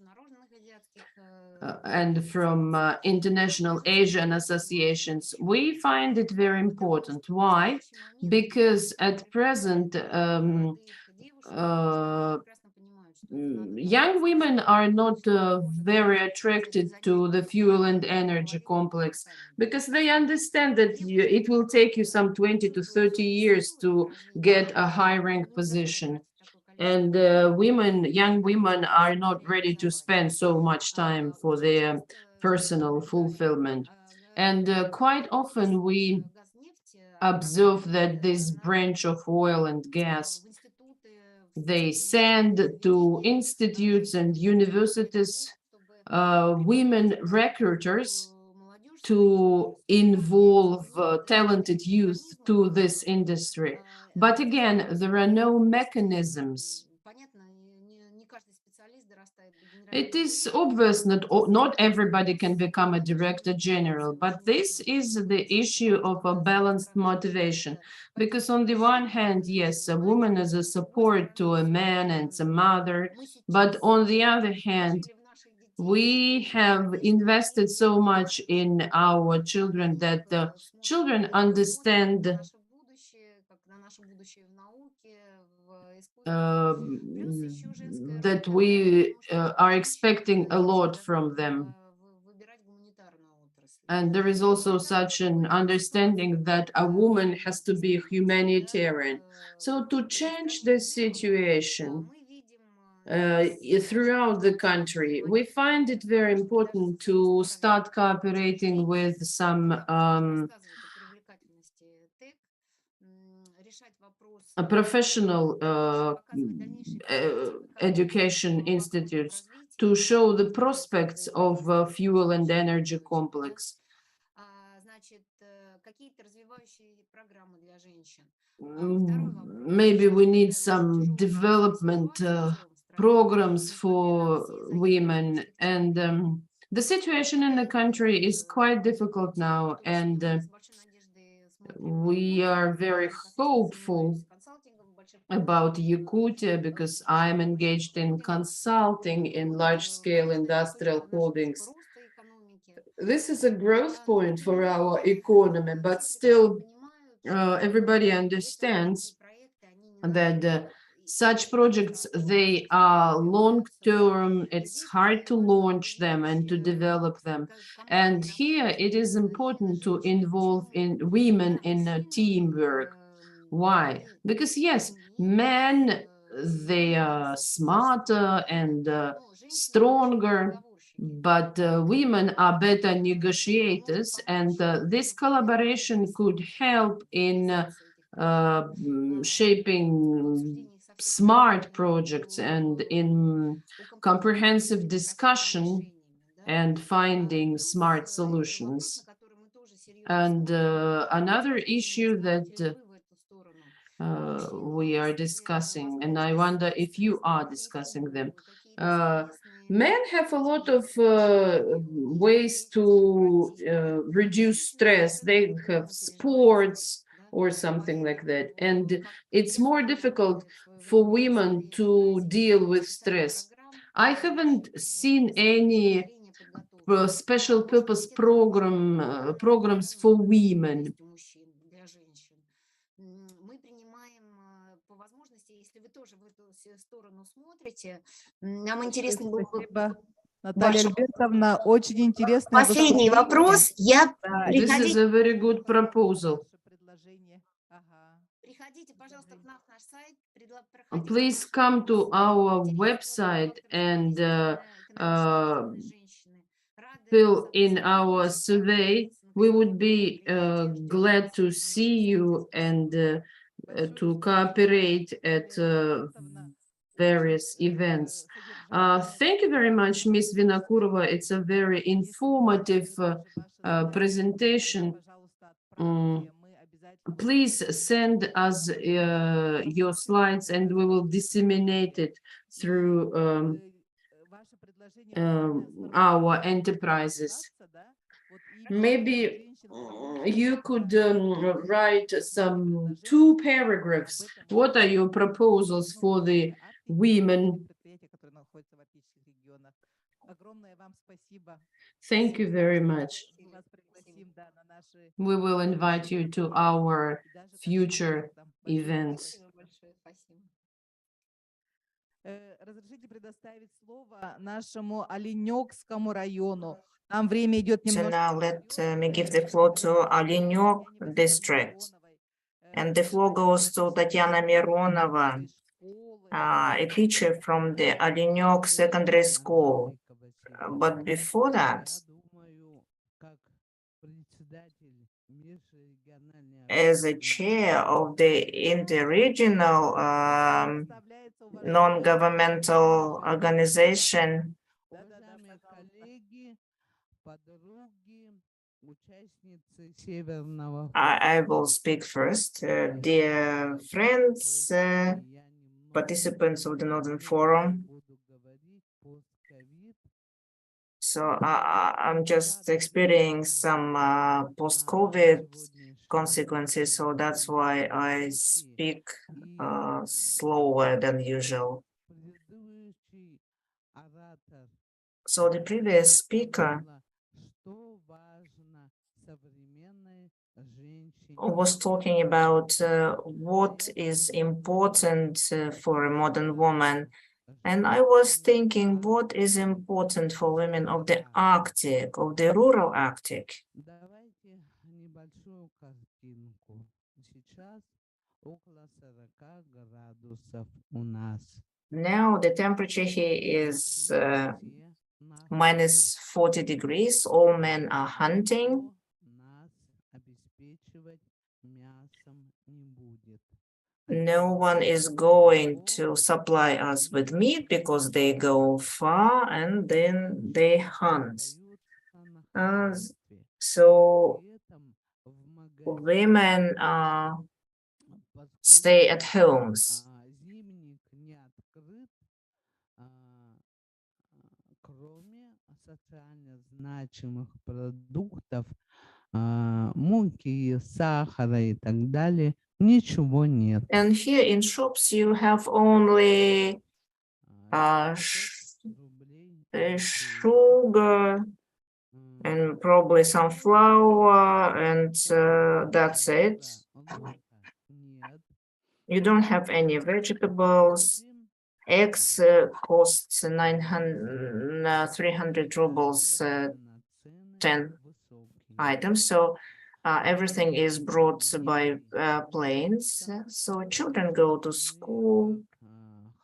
and from international Asian associations. We find it very important. Why? Because at present, young women are not very attracted to the fuel and energy complex, because they understand that it will take you some 20 to 30 years to get a high rank position. And young women are not ready to spend so much time for their personal fulfillment. And quite often we observe that this branch of oil and gas, they send to institutes and universities women recruiters to involve talented youth to this industry. But again, there are no mechanisms. It is obvious that not everybody can become a director general, but this is the issue of a balanced motivation. Because on the one hand, yes, a woman is a support to a man and a mother, but on the other hand, we have invested so much in our children that the children understand that we are expecting a lot from them. And there is also such an understanding that a woman has to be humanitarian. So to change this situation throughout the country, we find it very important to start cooperating with some professional education institutes to show the prospects of fuel and energy complex. Maybe we need some development programs for women, and the situation in the country is quite difficult now, and we are very hopeful about Yakutia because I'm engaged in consulting in large-scale industrial holdings. This is a growth point for our economy, but still everybody understands that such projects, they are long-term, it's hard to launch them and to develop them. And here it is important to involve women in teamwork. Why? Because yes, men, they are smarter and stronger, but women are better negotiators, and this collaboration could help in shaping smart projects and in comprehensive discussion and finding smart solutions. And another issue that we are discussing, and I wonder if you are discussing them. Men have a lot of ways to reduce stress. They have sports or something like that. And it's more difficult for women to deal with stress. I haven't seen any special purpose programs for women. Нам интересно было бы... Спасибо, Наталья Альбертовна. Очень интересно. Последний вопрос. This is a very good proposal. Please come to our website and fill in our survey. We would be glad to see you and to cooperate at various events. Thank you very much, Ms. Vinokurova. It's a very informative presentation. Please send us your slides and we will disseminate it through our enterprises. Maybe you could write some 2 paragraphs. What are your proposals for the women? Thank you very much. We will invite you to our future events. Разрешите предоставить слово нашему Оленёкскому району. Нам время идет немножко. So now let me give the floor to Alenyok district. And the floor goes to Tatiana Mironova, a teacher from the Alenyok Secondary School. But before that, as a chair of the Interregional non-governmental organization, I will speak first. Dear friends, participants of the Northern Forum, so I'm just experiencing some post-COVID consequences, so that's why I speak slower than usual. So the previous speaker was talking about what is important for a modern woman. And I was thinking, what is important for women of the Arctic, of the rural Arctic? Давайте небольшую картинку. Сейчас около 40 градусов у нас. Now the temperature here is minus 40 degrees. All men are hunting. Нас обеспечивать мясом не будет. No one is going to supply us with meat because they go far and then they hunt. So women stay at homes. Зимник не открыт, кроме социально значимых продуктов, муки, сахара и так далее, ничего нет. And here in shops you have only sugar and probably some flour, and that's it. You don't have any vegetables. Eggs cost 300 rubles, 10 items. So everything is brought by planes. So children go to school.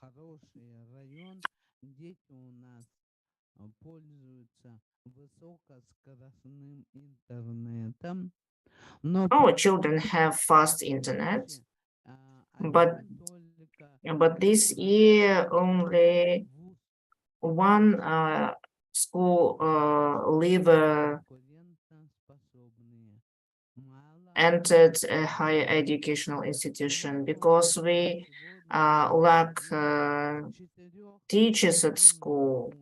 Хороший район, дети у нас пользуются высокоскоростным интернетом. Our children have fast internet, but this year only one school leaver entered a higher educational institution because we lack teachers at school.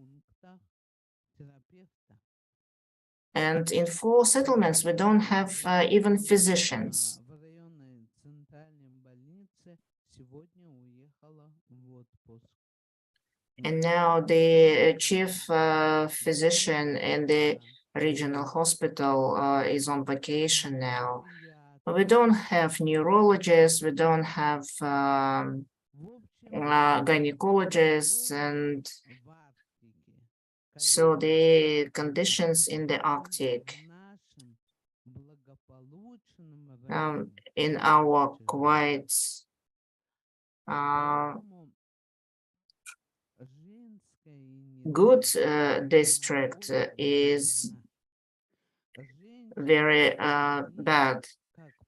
And in 4 settlements, we don't have even physicians. And now the chief physician in the regional hospital is on vacation now. We don't have neurologists, we don't have gynecologists, and so the conditions in the Arctic, in our quite good district is very bad.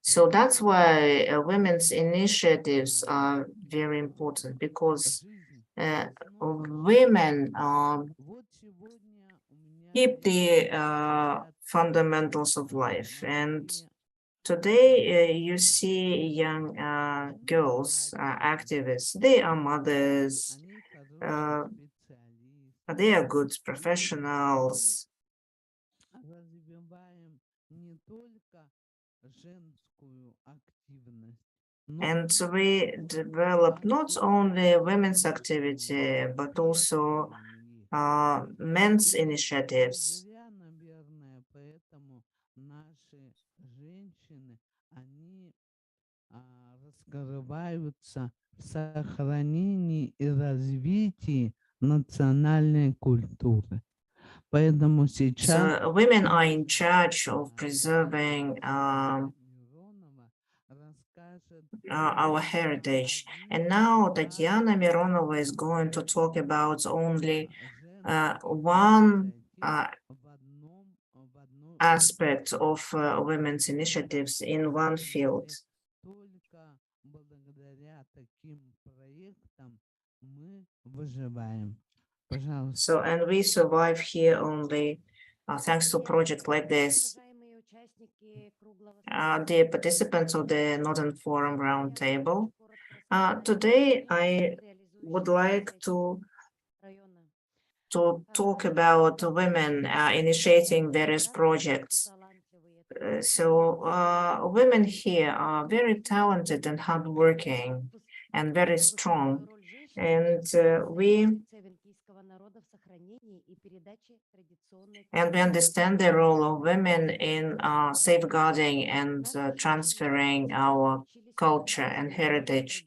So that's why women's initiatives are very important, because women keep the fundamentals of life. And today you see young girls, activists, they are mothers, they are good professionals. And so we develop not only women's activity, but also men's initiatives. Раскрываются в сохранении и развитии национальной культуры. Поэтому сейчас So women are in charge of preserving our heritage. And now Tatiana Mironova is going to talk about only one aspect of women's initiatives in one field. So, and we survive here only thanks to projects like this. Dear participants of the Northern Forum Roundtable, today I would like to talk about women initiating various projects. So women here are very talented and hardworking and very strong. And we And we understand the role of women in safeguarding and transferring our culture and heritage.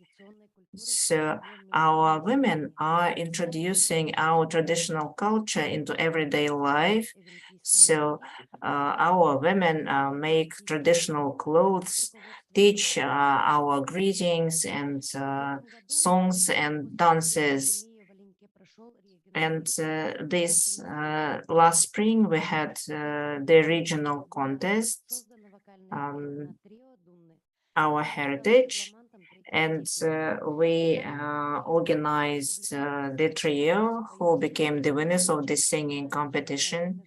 So our women are introducing our traditional culture into everyday life. So our women make traditional clothes, teach our greetings and songs and dances. And this last spring, we had the regional contests, our heritage, and we organized the trio who became the winners of the singing competition.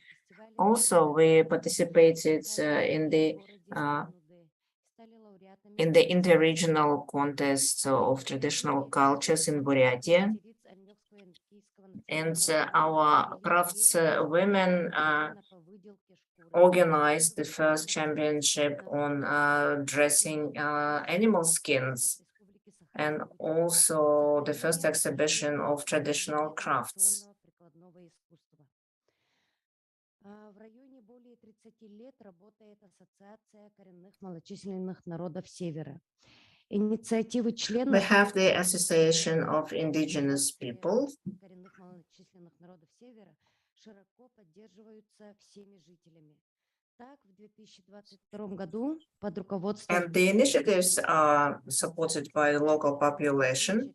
Also, we participated in the interregional contest of traditional cultures in Buryatia. And our crafts women organized the first championship on dressing animal skins, and also the first exhibition of traditional crafts. We have the Association of Indigenous People. And the initiatives are supported by the local population.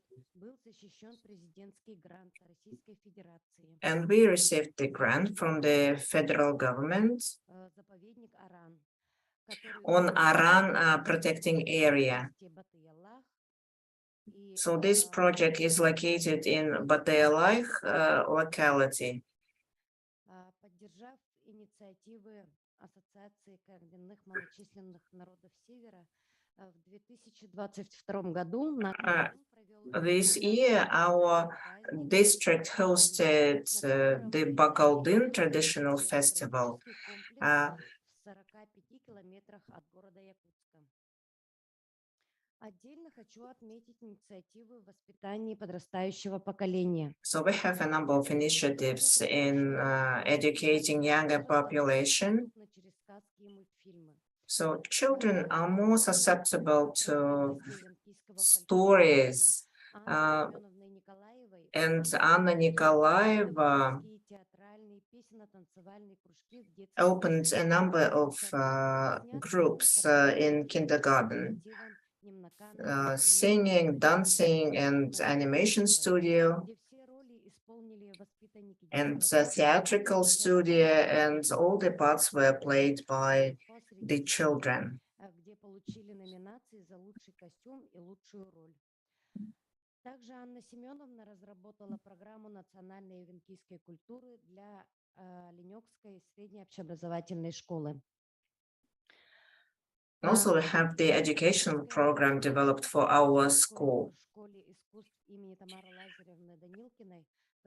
And we received the grant from the federal government on Aran protecting area. So this project is located in Batayalach locality. This year, our district hosted the Bakaldin traditional festival. So we have a number of initiatives in educating younger population. So children are more susceptible to stories. And Anna Nikolaeva opened a number of groups in kindergarten, singing, dancing, and animation studio, and theatrical studio, and all the parts were played by the children. Also, we have the educational program developed for our school.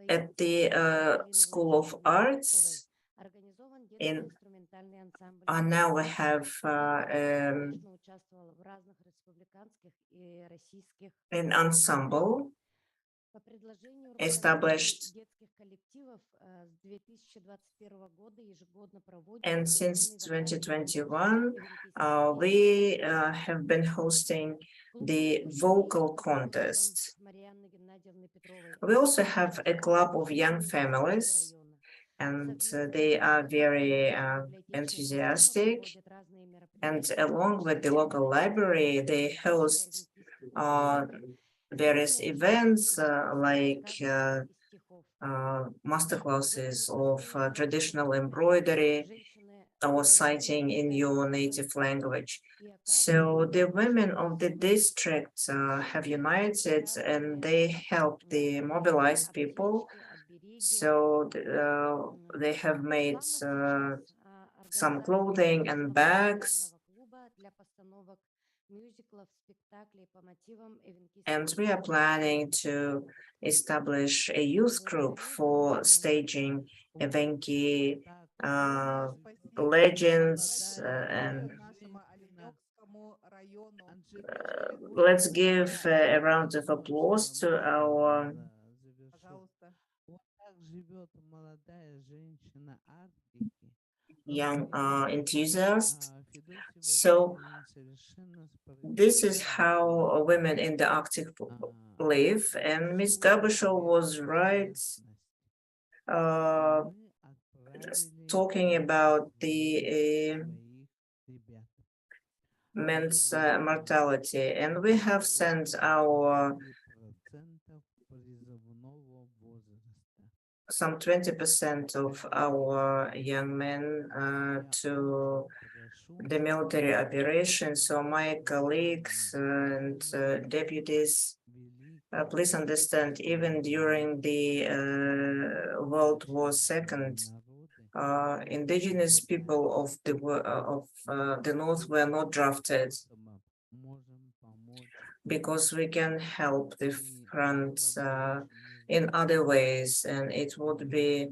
At the School of Arts, now we have an ensemble established, and since 2021 we have been hosting the vocal contest. We also have a club of young families, and they are very enthusiastic, and along with the local library they host various events like masterclasses of traditional embroidery or citing in your native language. So the women of the district have united, and they help the mobilized people. So they have made some clothing and bags. And we are planning to establish a youth group for staging Evenki legends and let's give a round of applause to our young enthusiasts. So this is how women in the Arctic live, and Ms. Gabashov was right talking about the men's mortality, and we have sent our some 20% of our young men to the military operations. So my colleagues and deputies, please understand, even during the World War II, indigenous people of the North were not drafted because we can help the front in other ways, and it would be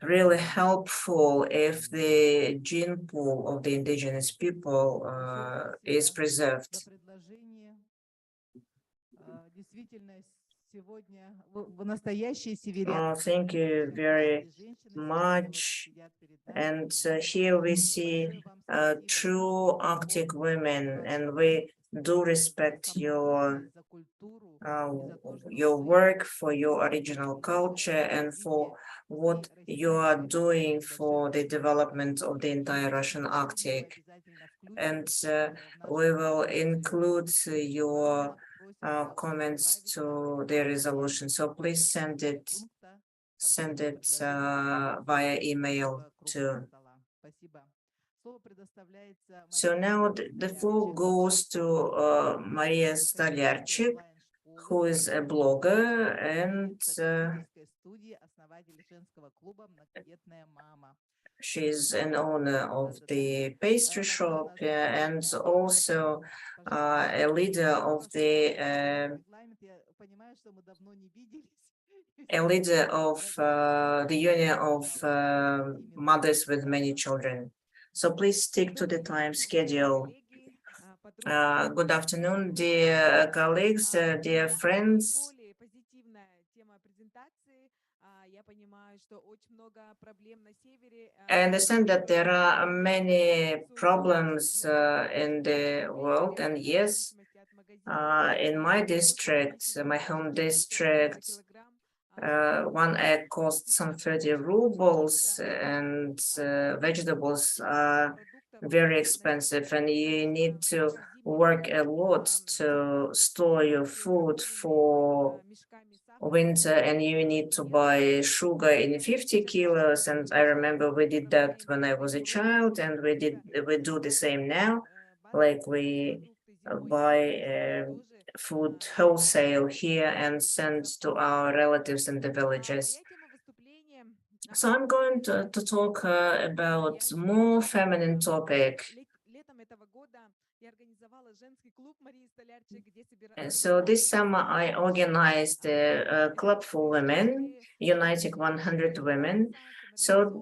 really helpful if the gene pool of the indigenous people is preserved. Thank you very much. And here we see true Arctic women, and we do respect your work, for your original culture, and for what you are doing for the development of the entire Russian Arctic. And we will include your comments to the resolution. So please send it via email too. So now the floor goes to Maria Stolyarchik, who is a blogger and she's an owner of the pastry shop and also a leader of the Union of Mothers with Many Children. So please stick to the time schedule. Good afternoon, dear colleagues, dear friends. I understand that there are many problems in the world, and yes, in my district, my home district, one egg costs some 30 rubles, and vegetables are very expensive, and you need to work a lot to store your food for winter, and you need to buy sugar in 50 kilos. And I remember we did that when I was a child, and we do the same now, like we buy food wholesale here and send to our relatives in the villages. So I'm going to talk about more feminine topic. So this summer I organized a club for women, uniting 100 women. So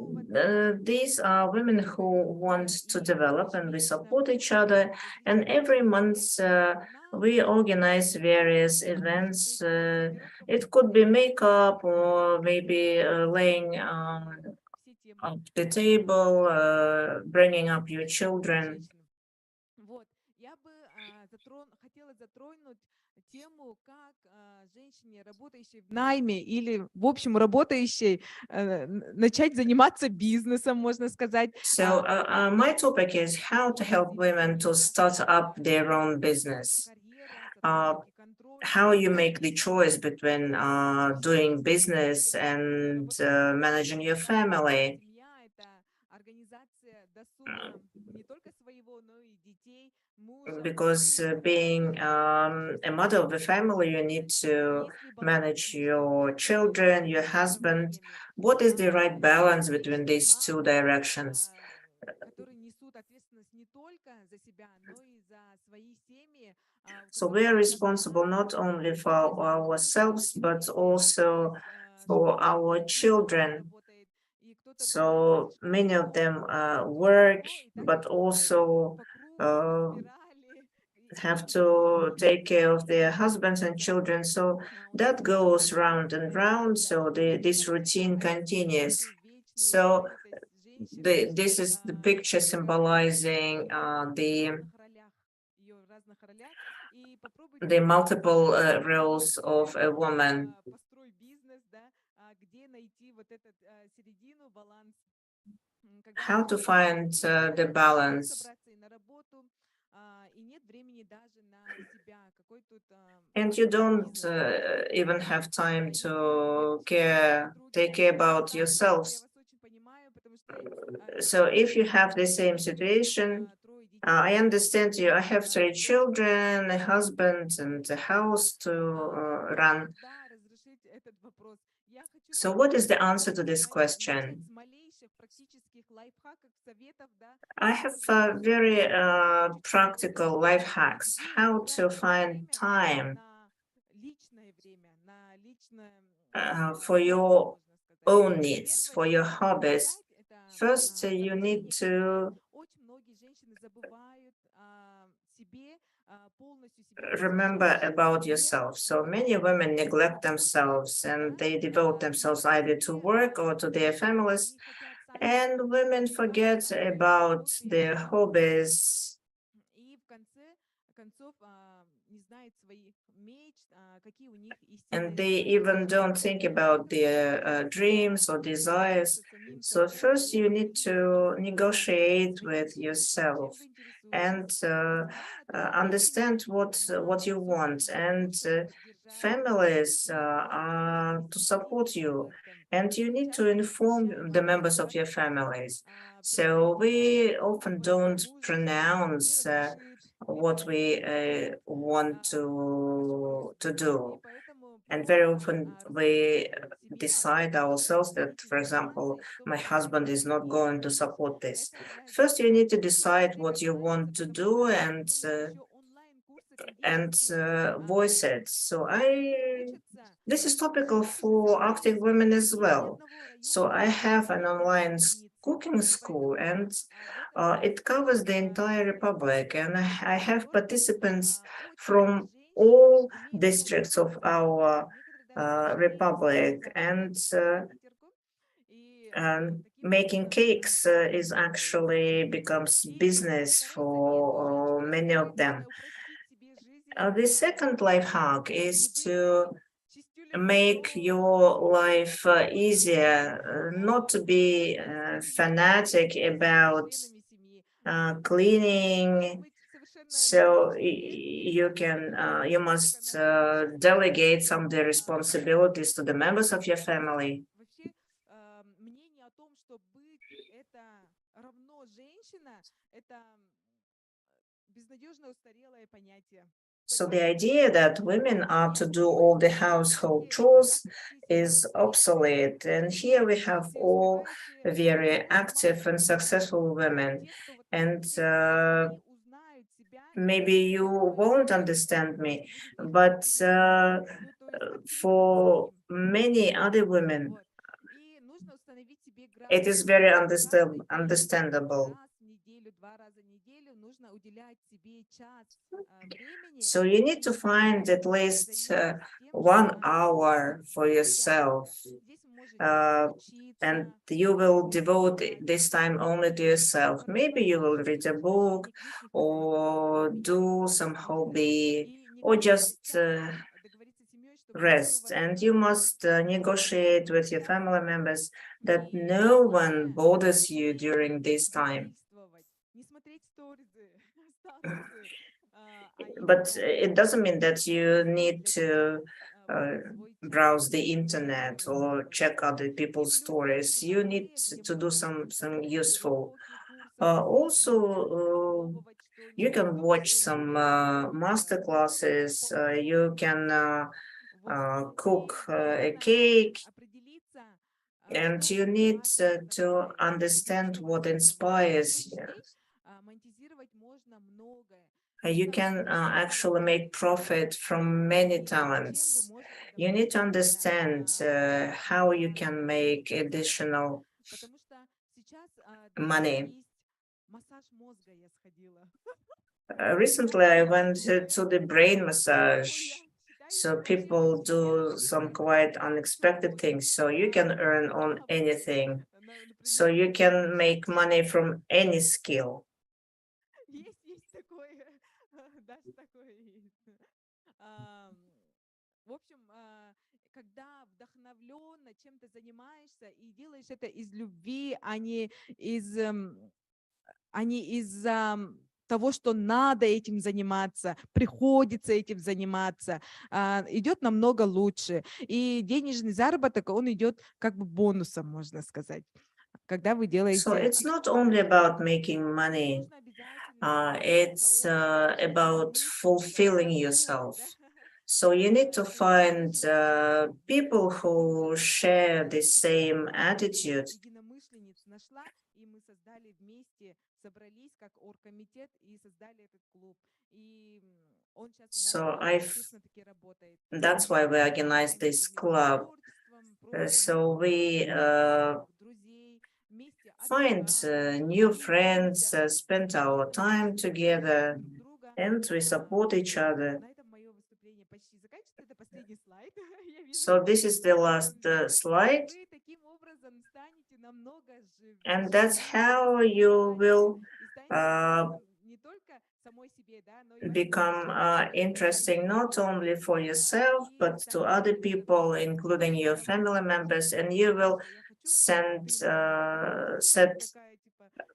these are women who want to develop, and we support each other. And every month we organize various events. It could be makeup or maybe laying up the table, bringing up your children. Тему, как женщине, работающей в найме или, в общем, работающей, начать заниматься бизнесом, можно сказать. So my topic is how to help women to start up their own business. How you make the choice between doing business and managing your family. Because being a mother of a family, you need to manage your children, your husband. What is the right balance between these two directions? So we are responsible not only for ourselves, but also for our children. So many of them work, but also have to take care of their husbands and children. So that goes round and round. So this routine continues. So this is the picture symbolizing the multiple roles of a woman. How to find the balance. And you don't even have time to take care about yourselves. So if you have the same situation, I understand you. I have 3 children, a husband, and a house to run. So what is the answer to this question? I have very practical life hacks, how to find time for your own needs, for your hobbies. First, you need to remember about yourself. So many women neglect themselves and they devote themselves either to work or to their families. And women forget about their hobbies. And they even don't think about their dreams or desires. So first you need to negotiate with yourself and understand what you want. And families are to support you. And you need to inform the members of your families. So we often don't pronounce what we want to do. And very often we decide ourselves that, for example, my husband is not going to support this. First, you need to decide what you want to do and voice it. So this is topical for Arctic women as well. So I have an online cooking school and it covers the entire Republic, and I have participants from all districts of our Republic, and making cakes is actually becomes business for many of them. The second life hack is to make your life easier, not to be fanatic about cleaning. So you must delegate some of the responsibilities to the members of your family. So the idea that women are to do all the household chores is obsolete. And here we have all very active and successful women. And maybe you won't understand me, but for many other women, it is very understandable. So you need to find at least 1 hour for yourself, and you will devote this time only to yourself. Maybe you will read a book or do some hobby or just rest. And you must negotiate with your family members that no one bothers you during this time. But it doesn't mean that you need to browse the internet or check other people's stories. You need to do some useful. Also, you can watch some master classes. You can cook a cake, and you need to understand what inspires you. You can actually make profit from many talents. You need to understand how you can make additional money. массаж мозга я сходила. Recently, I went to the brain massage. So people do some quite unexpected things. So you can earn on anything. So you can make money from any skill. Есть такое, даже такое есть. В общем, когда вдохновленно чем-то занимаешься и делаешь это из любви, а не из-за того, что надо этим заниматься, приходится этим заниматься, идет намного лучше. И денежный заработок, он идет как бы бонусом, можно сказать. Когда вы делаете... So it's not only about making money. It's about fulfilling yourself. So you need to find people who share the same attitude. Единомышленниц нашла, и мы создали вместе, собрались как оргкомитет и создали этот клуб. И он сейчас So таки работает. that's why we organized this club. So we Друзей, вместе find new friends, spend our time together, and we support each other. На этом мое выступление почти заканчивается. Это последний слайд. Я вижу, So this is the last slide, вы таким образом станете намного and that's how you will не только самой себе, да, но и become interesting not only for yourself, but to other people, including your family members, and you will set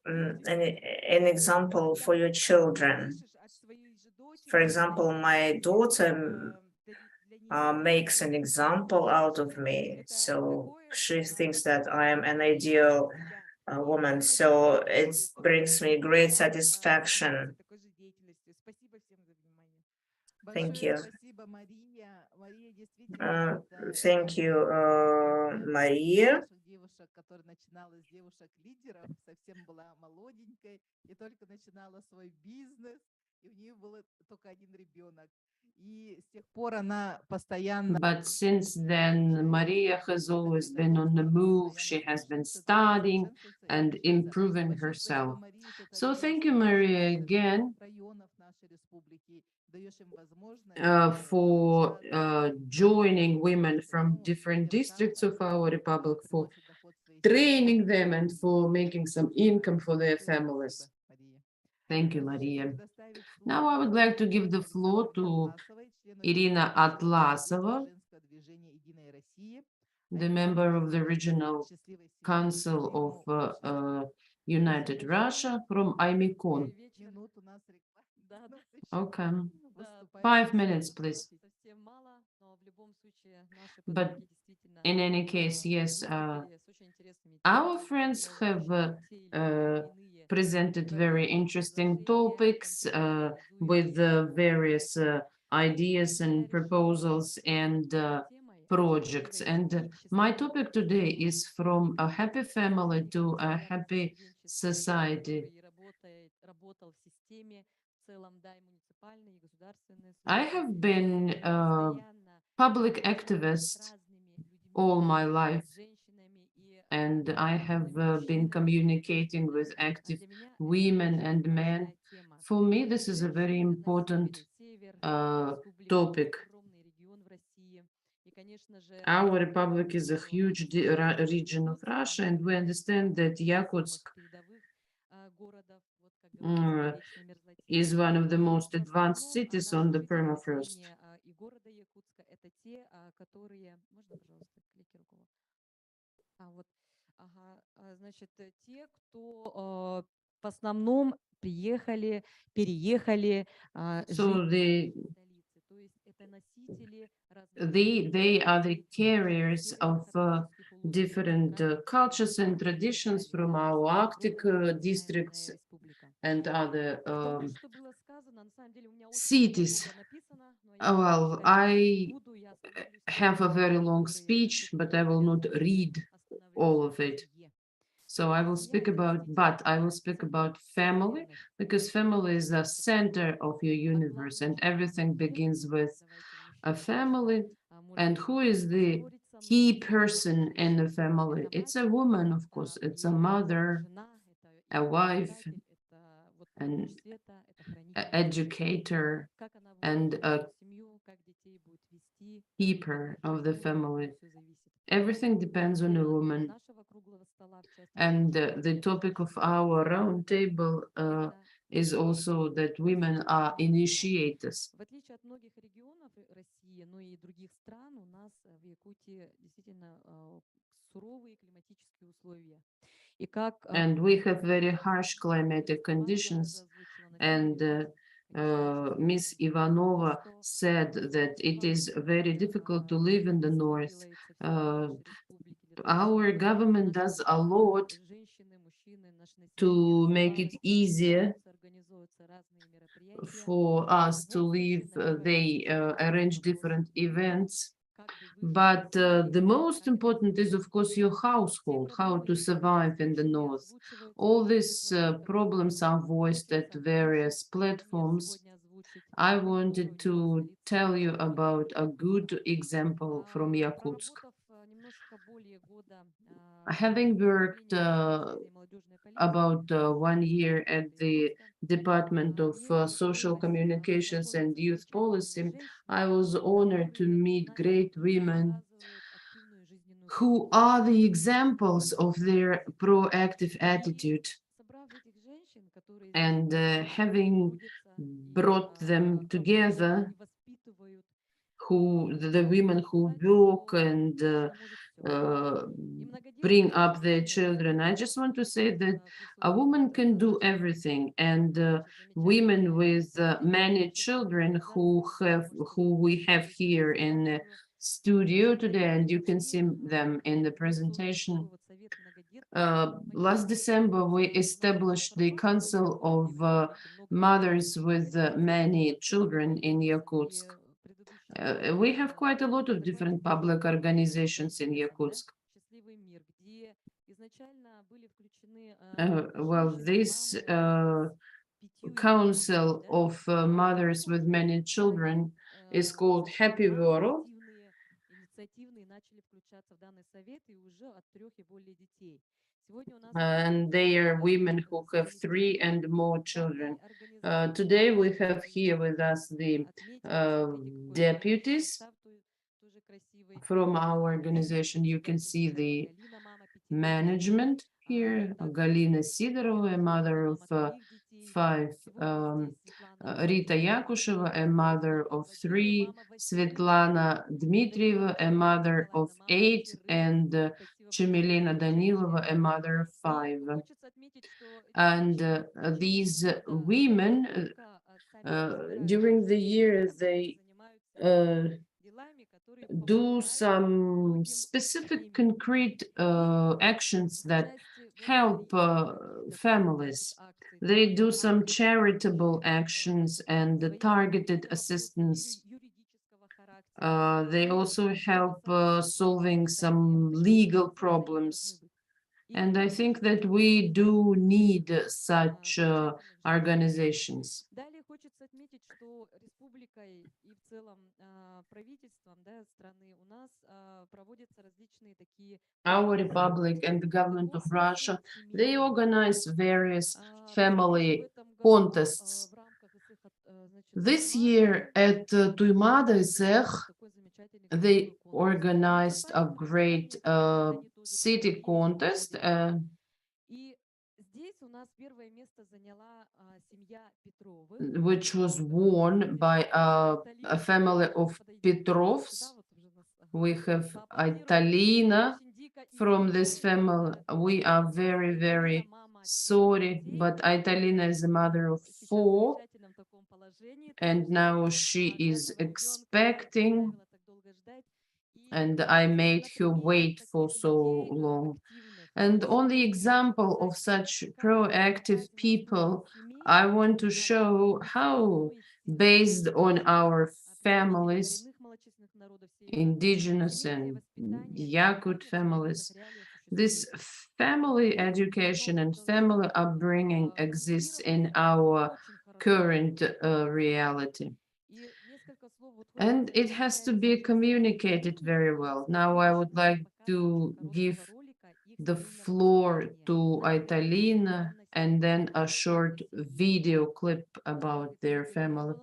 an example for your children. For example, my daughter makes an example out of me. So she thinks that I am an ideal woman. So it brings me great satisfaction. Thank you. Thank you, Maria. Девушек, которая начинала с девушек-лидеров, совсем была молоденькой и только начинала свой бизнес, и у нее был только один ребенок. И с тех пор она постоянно... But since then, Maria has always been on the move. She has been studying and improving herself. So thank you, Maria, again for joining women from different districts of our republic, for training them and for making some income for their families. Thank you, Maria. Now I would like to give the floor to Irina Atlasova, the member of the Regional Council of United Russia from Aymykon. Okay. 5 minutes, please. But in any case, yes, our friends have presented very interesting topics with various ideas and proposals and projects. And my topic today is from a happy family to a happy society. I have been a public activist all my life, and I have been communicating with active women and men. For me, this is a very important topic. Our republic is a huge region of Russia, and we understand that Yakutsk is one of the most advanced cities on the permafrost. Значит, те, кто в основном приехали, переехали, So they are the carriers of different cultures and traditions from our Arctic districts and other cities. Well, I have a very long speech, but I will not read all of it. So I will speak about family, because family is the center of your universe and everything begins with a family. And who is the key person in the family? It's a woman, of course. It's a mother, a wife, an educator and a keeper of the family. Everything depends on a woman. And the topic of our roundtable is also that women are initiators. В отличие от многих регионов России, но и других стран, у нас в Якутии действительно суровые климатические условия. И как And we have very harsh climatic conditions. And Miss Ivanova said that it is very difficult to live in the north. Our government does a lot to make it easier for us to live. They arrange different events. But the most important is, of course, your household, how to survive in the north. All these problems are voiced at various platforms. I wanted to tell you about a good example from Yakutsk. Having worked about 1 year at the Department of Social Communications and Youth Policy, I was honored to meet great women who are the examples of their proactive attitude. And having brought them together, the women who work and bring up their children, I just want to say that a woman can do everything, and women with many children who we have here in the studio today, and you can see them in the presentation. Last December, we established the Council of Mothers with Many Children in Yakutsk. We have quite a lot of different public organizations in Yakutsk. Well, this Council of Mothers with Many Children is called Happy World. And they are women who have 3 and more children. Today we have here with us the deputies from our organization. You can see the management here. Galina Sidorova, a mother of 5, Rita Yakusheva, a mother of 3, Svetlana Dmitrieva, a mother of 8, and Chemilina Danilova, a mother of 5. And these women, during the year, they do some specific concrete actions that help families. They do some charitable actions and the targeted assistance. They also help solving some legal problems. And I think that we do need such organizations. Our republic and the government of Russia, they organize various family contests. This year at Tuymada they organized a great city contest. Which was won by a family of Petrovs. We have Italina from this family. We are very, very sorry, but Italina is a mother of 4, and now she is expecting, and I made her wait for so long. And on the example of such proactive people, I want to show how, based on our families, indigenous and Yakut families, this family education and family upbringing exists in our current reality. And it has to be communicated very well. Now I would like to give the floor to Italina and then a short video clip about their family.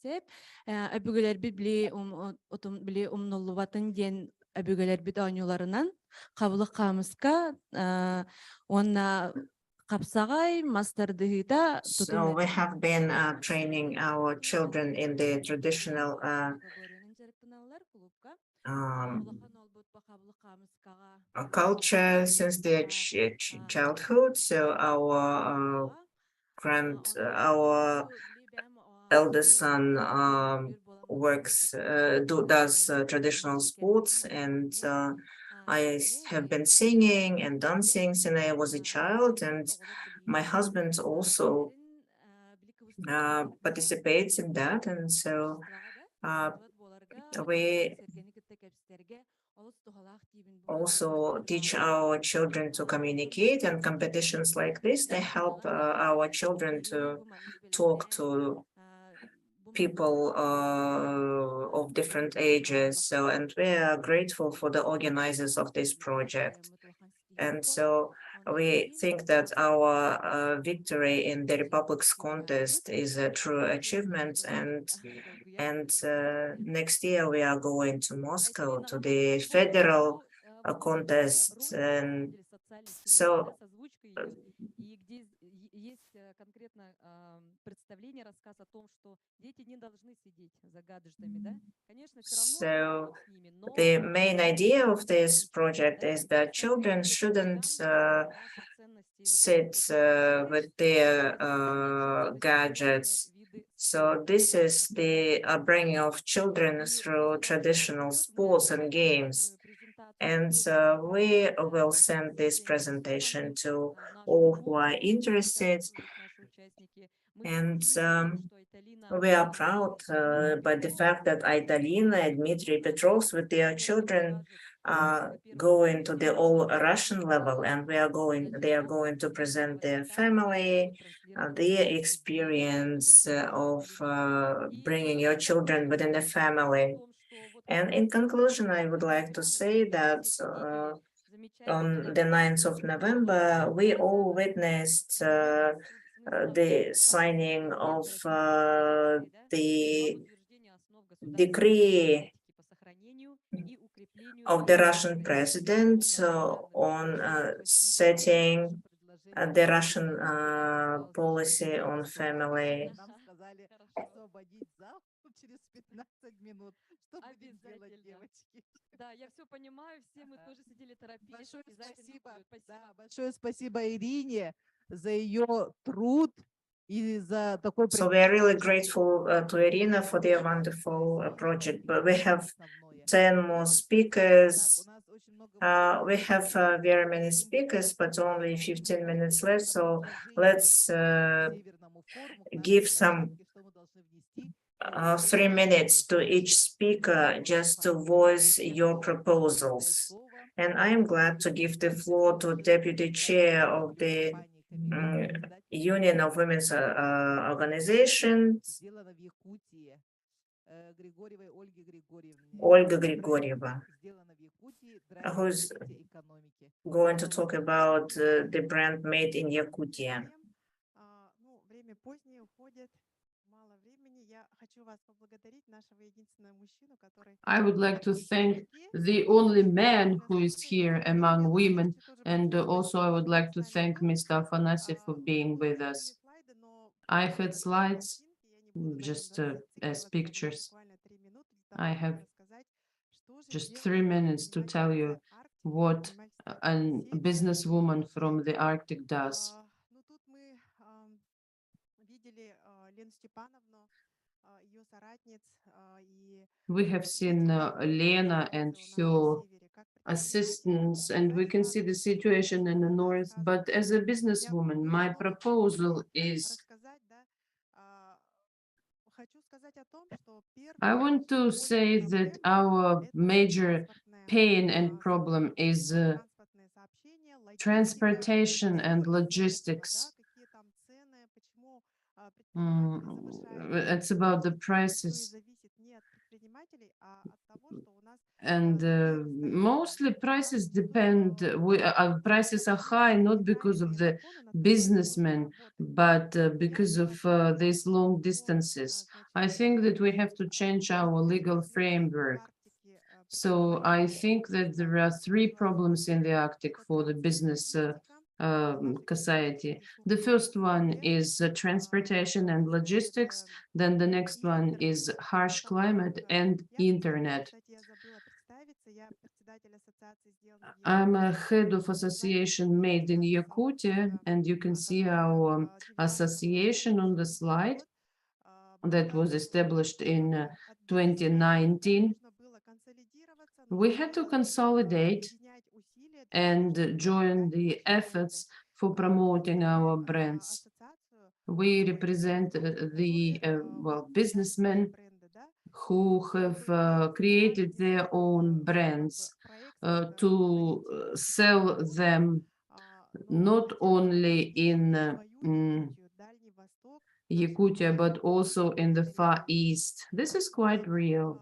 Sep, öbügeler bibli otum bili umnulluvatın diyen öbügeler bit oynularından kabılık kamıska onna kapsagay masterdıhıda So we have been training our children in the traditional culture since their childhood. So our our eldest son does traditional sports, and I have been singing and dancing since I was a child, and my husband also participates in that, and so we also teach our children to communicate, and competitions like this, they help our children to talk to people of different ages. So, and we are grateful for the organizers of this project. And so we think that our victory in the Republic's contest is a true achievement, and next year we are going to Moscow to the federal contest, and so so the main idea of this project is that children shouldn't sit with their gadgets. So this is the upbringing of children through traditional sports and games. And we will send this presentation to all who are interested. And we are proud by the fact that Aitalina and Dmitry Petrovs with their children go into the all Russian level, and they are going to present their family, their experience of bringing your children within the family. And in conclusion, I would like to say that on the 9th of November, we all witnessed the signing of the decree of the Russian president on setting the Russian policy on family. Большое спасибо Ирине за ее труд и за такой. So we are really grateful to Irina for their wonderful project, but we have 10 more speakers. We have very many speakers, but only 15 minutes left. So let's give some 3 minutes to each speaker just to voice your proposals. And I am glad to give the floor to Deputy Chair of the Union of Women's Organizations, Olga Grigorieva, who's going to talk about the brand made in Yakutia. I would like to thank the only man who is here among women, and also I would like to thank Mr. Afanasyev for being with us. I had slides just as pictures. I have just 3 minutes to tell you what a businesswoman from the Arctic does. We have seen Lena and her assistants, and we can see the situation in the north. But as a businesswoman, my proposal is I want to say that our major pain and problem is transportation and logistics. It's about the prices. And mostly prices depend, prices are high not because of the businessmen, but because of these long distances. I think that we have to change our legal framework. So I think that there are three problems in the Arctic for the business society. The first one is transportation and logistics. Then the next one is harsh climate and internet. I'm a head of association made in Yakutia, and you can see our association on the slide that was established in 2019. We had to consolidate and join the efforts for promoting our brands. We represent the businessmen who have created their own brands to sell them not only in Yakutia, but also in the Far East. This is quite real.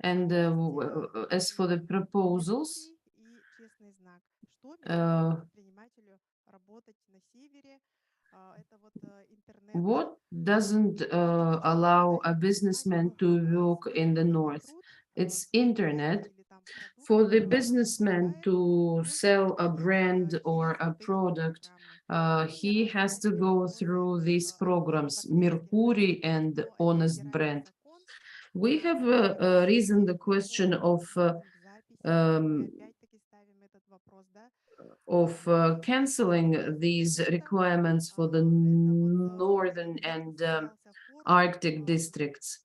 And as for the proposals, what doesn't allow a businessman to work in the north? It's internet. For the businessman to sell a brand or a product, he has to go through these programs, Mercury and Honest Brand. We have raised the question of canceling these requirements for the northern and Arctic districts.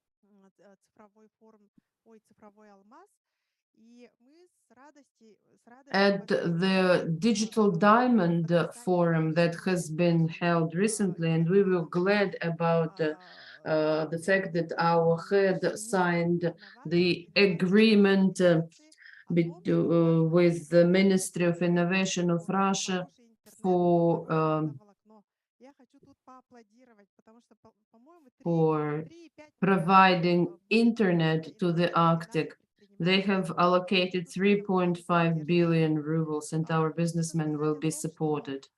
At the Digital Diamond Forum that has been held recently, and we were glad about the fact that our head signed the agreement with the Ministry of Innovation of Russia for providing internet to the Arctic. They have allocated 3.5 billion rubles, and our businessmen will be supported.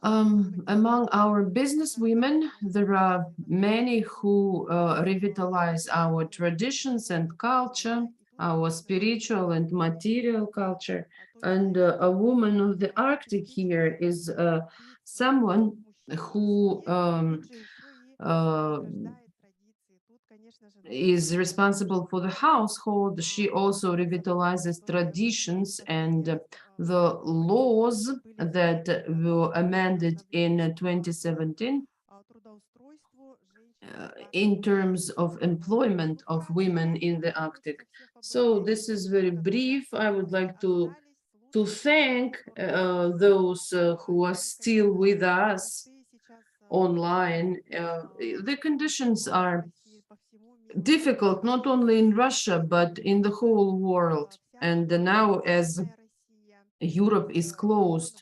Among our businesswomen, there are many who revitalize our traditions and culture, our spiritual and material culture. And a woman of the Arctic here is someone who is responsible for the household. She also revitalizes traditions and the laws that were amended in 2017 in terms of employment of women in the Arctic. So this is very brief. I would like to thank those who are still with us online. The conditions are difficult, not only in Russia, but in the whole world. And now, as Europe is closed,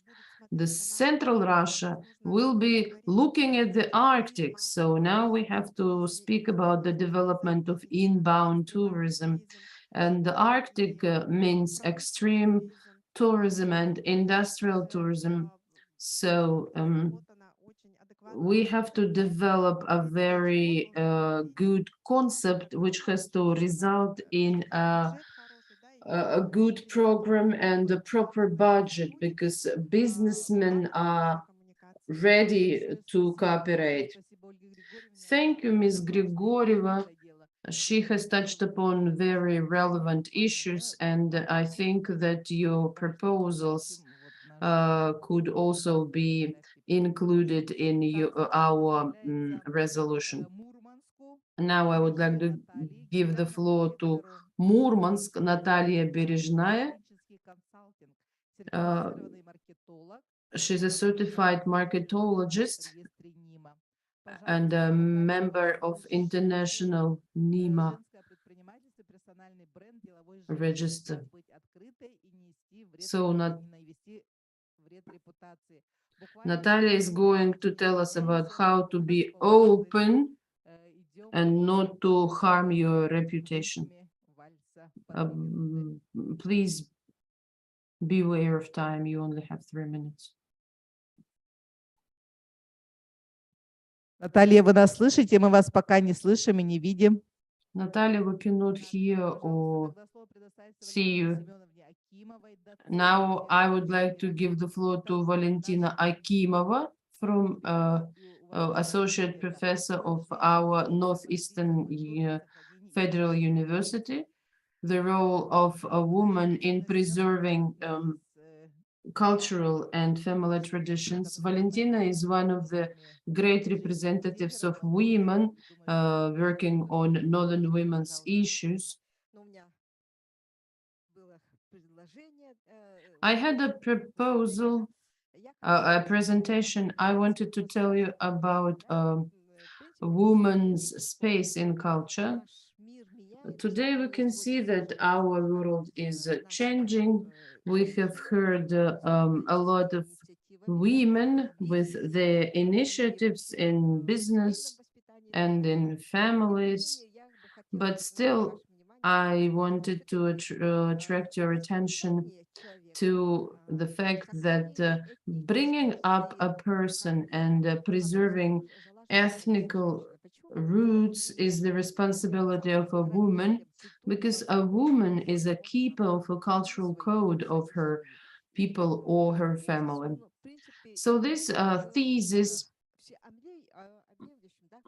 the central Russia will be looking at the Arctic. So now we have to speak about the development of inbound tourism. And the Arctic means extreme tourism and industrial tourism. So we have to develop a very good concept which has to result in a good program and a proper budget, because businessmen are ready to cooperate. Thank you, Ms. Grigorieva. She has touched upon very relevant issues, and I think that your proposals could also be included in our resolution. Now I would like to give the floor to Murmansk, Natalia Berezhnaya. She's a certified marketologist and a member of International NEMA register. So Natalia is going to tell us about how to be open and not to harm your reputation. Please be aware of time. You only have 3 minutes. Наталья, вы нас слышите? Мы вас пока не слышим и не видим. Natalia, we cannot hear or see you. Now I would like to give the floor to Valentina Akimova from Associate Professor of our Northeastern Federal University, the role of a woman in preserving cultural and family traditions. Valentina is one of the great representatives of women working on Northern women's issues. I had a proposal, a presentation. I wanted to tell you about women's space in culture. Today we can see that our world is changing. We have heard a lot of women with their initiatives in business and in families, but still I wanted to attract your attention to the fact that bringing up a person and preserving ethnical roots is the responsibility of a woman, because a woman is a keeper of a cultural code of her people or her family. So this thesis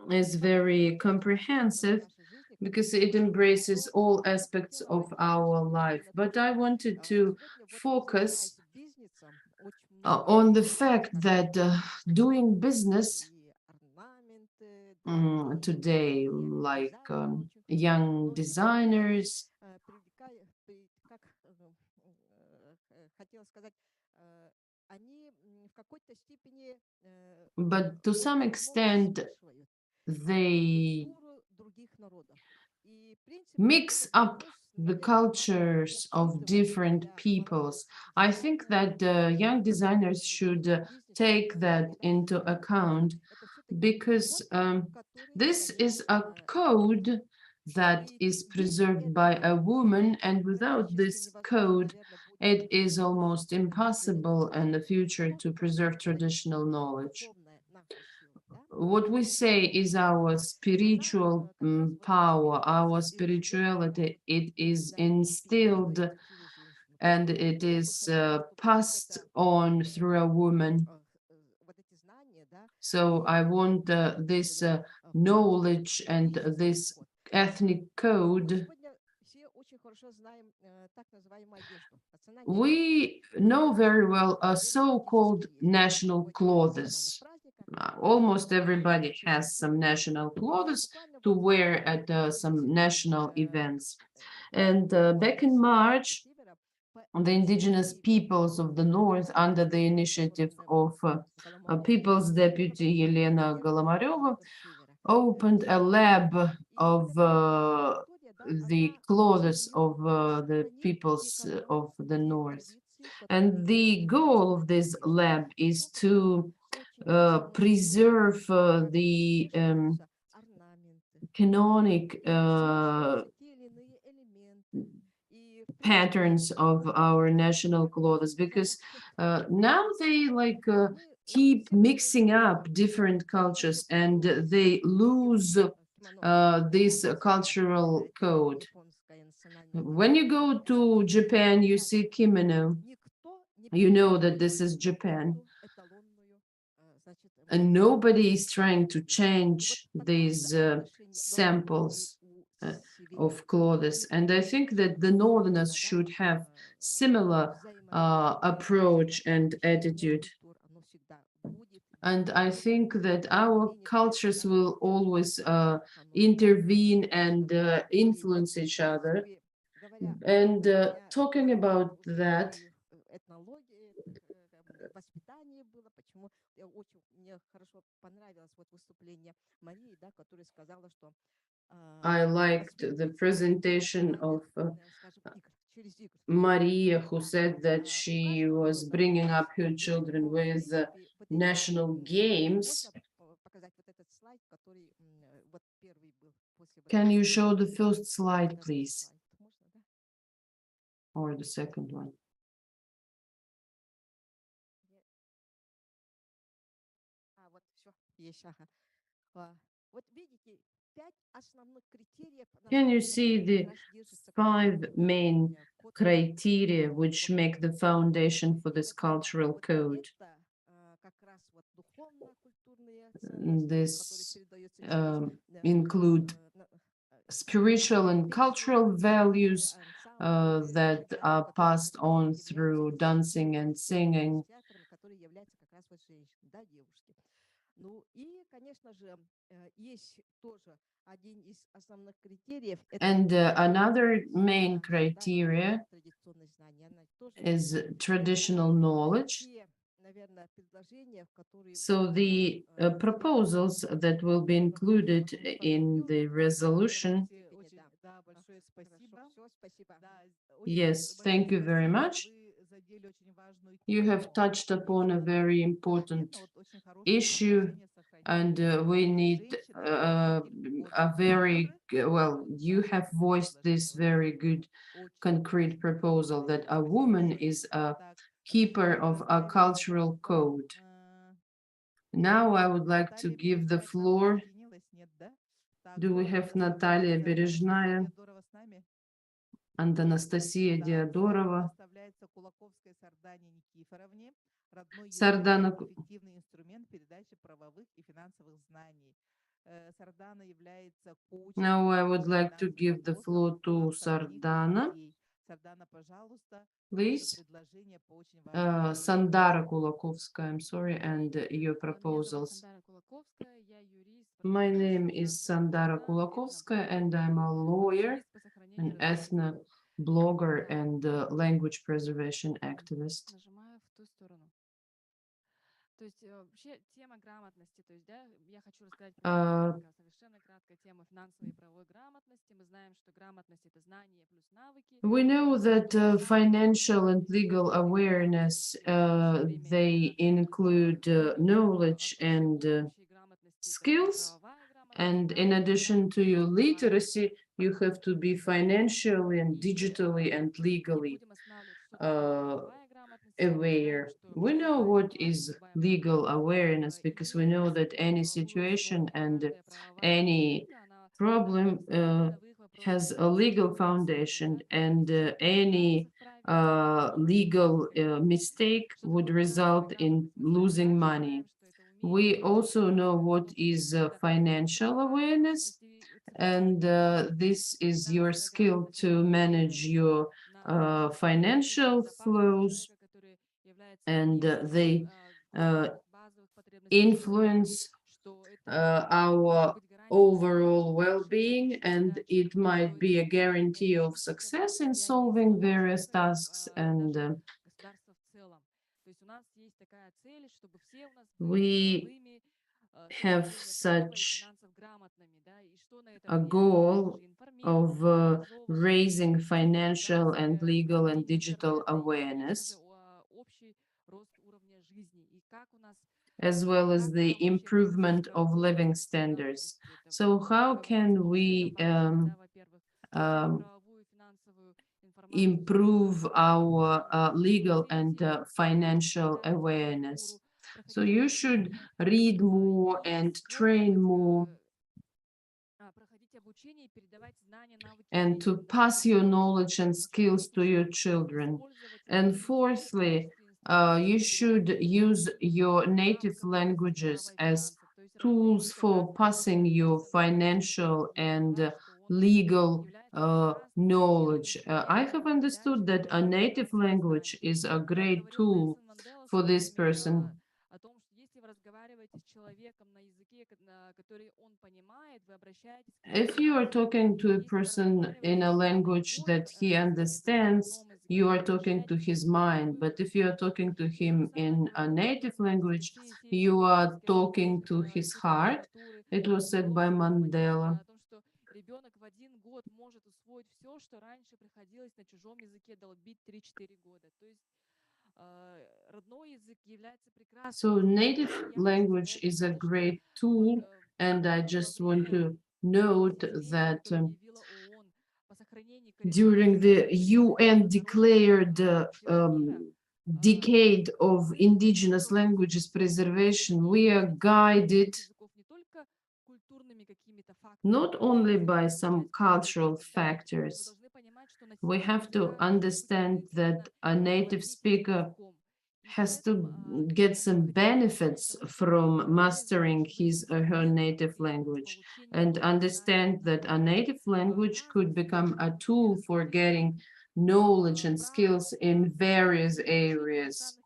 is very comprehensive because it embraces all aspects of our life. But I wanted to focus on the fact that doing business today, like young designers, but to some extent they mix up the cultures of different peoples. I think that young designers should take that into account, because this is a code that is preserved by a woman, and without this code, it is almost impossible in the future to preserve traditional knowledge. What we say is our spiritual power, our spirituality. It is instilled and it is passed on through a woman. So I want this knowledge and this ethnic code. We know very well a so-called national clothes. Almost everybody has some national clothes to wear at some national events. And back in March, the indigenous peoples of the North, under the initiative of People's Deputy Elena Golomareva, opened a lab of the clothes of the peoples of the North. And the goal of this lab is to preserve the canonic patterns of our national clothes, because now they keep mixing up different cultures and they lose this cultural code. When you go to Japan, you see kimono, you know that this is Japan. And nobody is trying to change these samples of clothes. And I think that the Northerners should have similar approach and attitude. And I think that our cultures will always intervene and influence each other. And talking about that, I liked the presentation of Maria, who said that she was bringing up her children with national games. Can you show the first slide, please? Or the second one? Can you see the 5 main criteria which make the foundation for this cultural code? This include spiritual and cultural values that are passed on through dancing and singing. And another main criteria is traditional knowledge. So the proposals that will be included in the resolution. Yes, thank you very much. You have touched upon a very important issue, and we need a very, well, you have voiced this very good concrete proposal that a woman is a keeper of a cultural code. Now I would like to give the floor. Do we have Natalia Berezhnaya and Anastasia Diadorova? Sardana. Now I would like to give the floor to Sardana. Please. Sandara Kulakovskaya, I'm sorry, and your proposals. My name is Sandara Kulakovskaya, and I'm a lawyer, an ethno-blogger, and language preservation activist. We know that financial and legal awareness, they include knowledge and skills, and in addition to your literacy, you have to be financially and digitally and legally aware. We know what is legal awareness because we know that any situation and any problem has a legal foundation, and any legal mistake would result in losing money. We also know what is financial awareness, and this is your skill to manage your financial flows, and they influence our overall well-being, and it might be a guarantee of success in solving various tasks. And we have such a goal of raising financial and legal and digital awareness, as well as the improvement of living standards. So how can we improve our legal and financial awareness? So you should read more and train more, and to pass your knowledge and skills to your children. And fourthly, you should use your native languages as tools for passing your financial and legal knowledge. I have understood that a native language is a great tool for this person. If you are talking to a person in a language that he understands, you are talking to his mind. But if you are talking to him in a native language, you are talking to his heart. It was said by Mandela. ребенок в 1 год может усвоить все, что раньше приходилось на чужом языке долбить 3-4 года. То есть родной язык является прекрасным. So native language is a great tool, and I just want to note that during the UN declared decade of indigenous languages preservation, we are guided not only by some cultural factors. We have to understand that a native speaker has to get some benefits from mastering his or her native language, and understand that a native language could become a tool for getting knowledge and skills in various areas,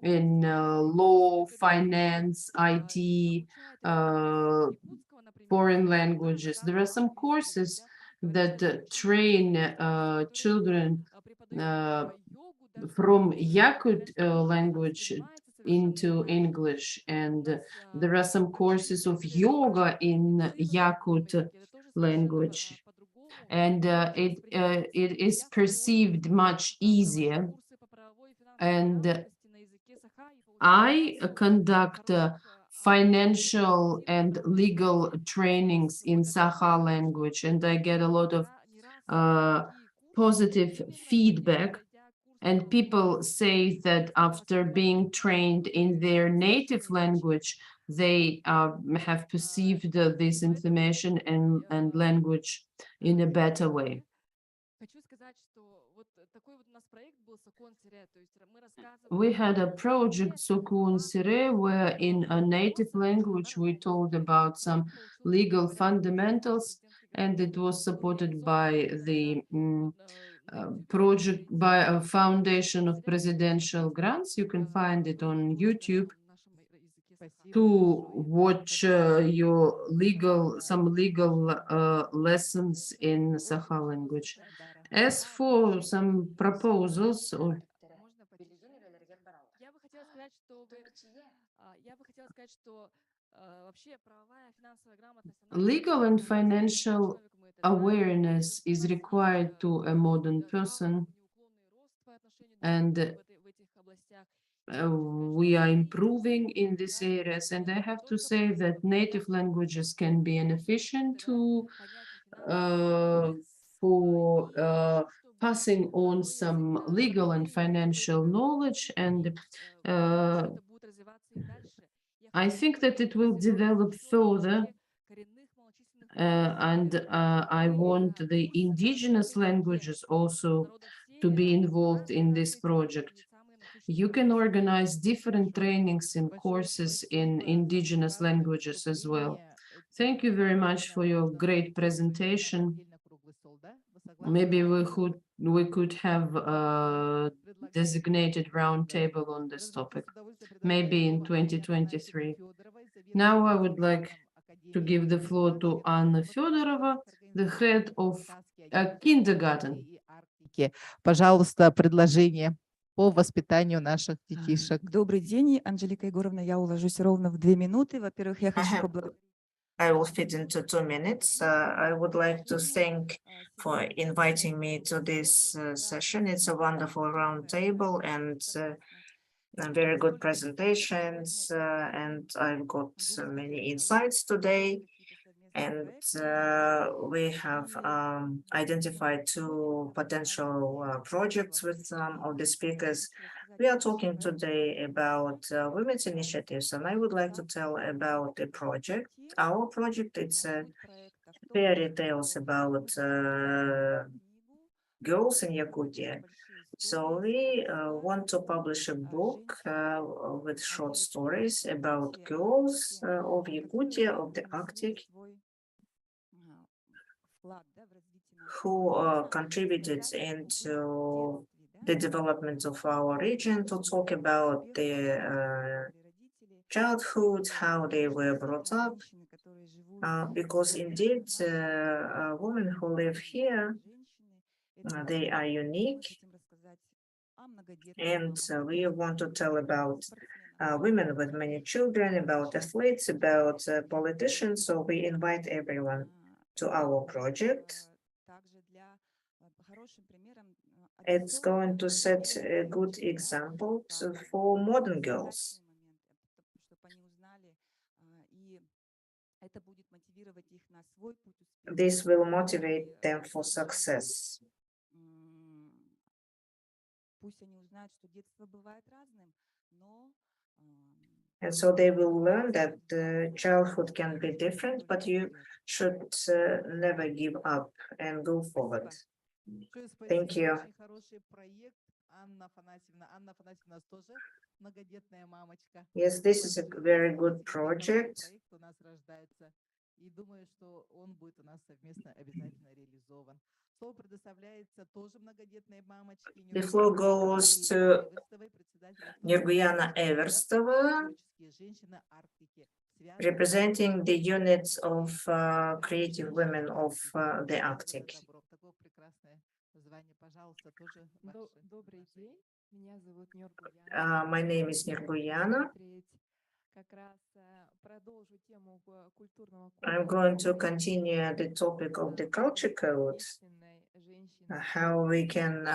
in law, finance, IT, foreign languages. There are some courses that train children from Yakut language into English, and there are some courses of yoga in Yakut language, and it is perceived much easier. And I conduct financial and legal trainings in Sakha language, and I get a lot of positive feedback. And people say that after being trained in their native language, they have perceived this information and language in a better way. We had a project, Sokun Sire, where in a native language we told about some legal fundamentals, and it was supported by the project by a foundation of presidential grants. You can find it on YouTube to watch some legal lessons in Sakha language. As for some proposals, or legal and financial awareness is required to a modern person, and we are improving in these areas. And I have to say that native languages can be an efficient tool for passing on some legal and financial knowledge, and I think that it will develop further, and I want the indigenous languages also to be involved in this project. You can organize different trainings and courses in indigenous languages as well. Thank you very much for your great presentation. Maybe we could have a designated roundtable on this topic, maybe in 2023. Now I would like to give the floor to Anna Fedorova, the head of a kindergarten. Пожалуйста, предложение по воспитанию наших детишек. Добрый день, Анжелика Егоровна. Я уложусь ровно в 2 минуты. Во-первых, я хочу поблагодарить. I will fit into 2 minutes. I would like to thank for inviting me to this session. It's a wonderful roundtable and very good presentations, and I've got many insights today. And we have identified 2 potential projects with some of the speakers. We are talking today about women's initiatives, and I would like to tell about the project. Our project, it's fairy tales about girls in Yakutia. So we want to publish a book with short stories about girls of Yakutia, of the Arctic, who contributed into the development of our region, to talk about their childhood, how they were brought up, because indeed women who live here, they are unique, and we want to tell about women with many children, about athletes, about politicians, so we invite everyone. to our project. It's going to set a good example for modern girls. This will motivate them for success. And so they will learn that childhood can be different, but you should never give up and go forward. Thank you. Yes, this is a very good project. The floor goes to Nirguyana Everstova, representing the units of creative women of the Arctic. My name is Nirguyana. I'm going to continue the topic of the culture code, how we can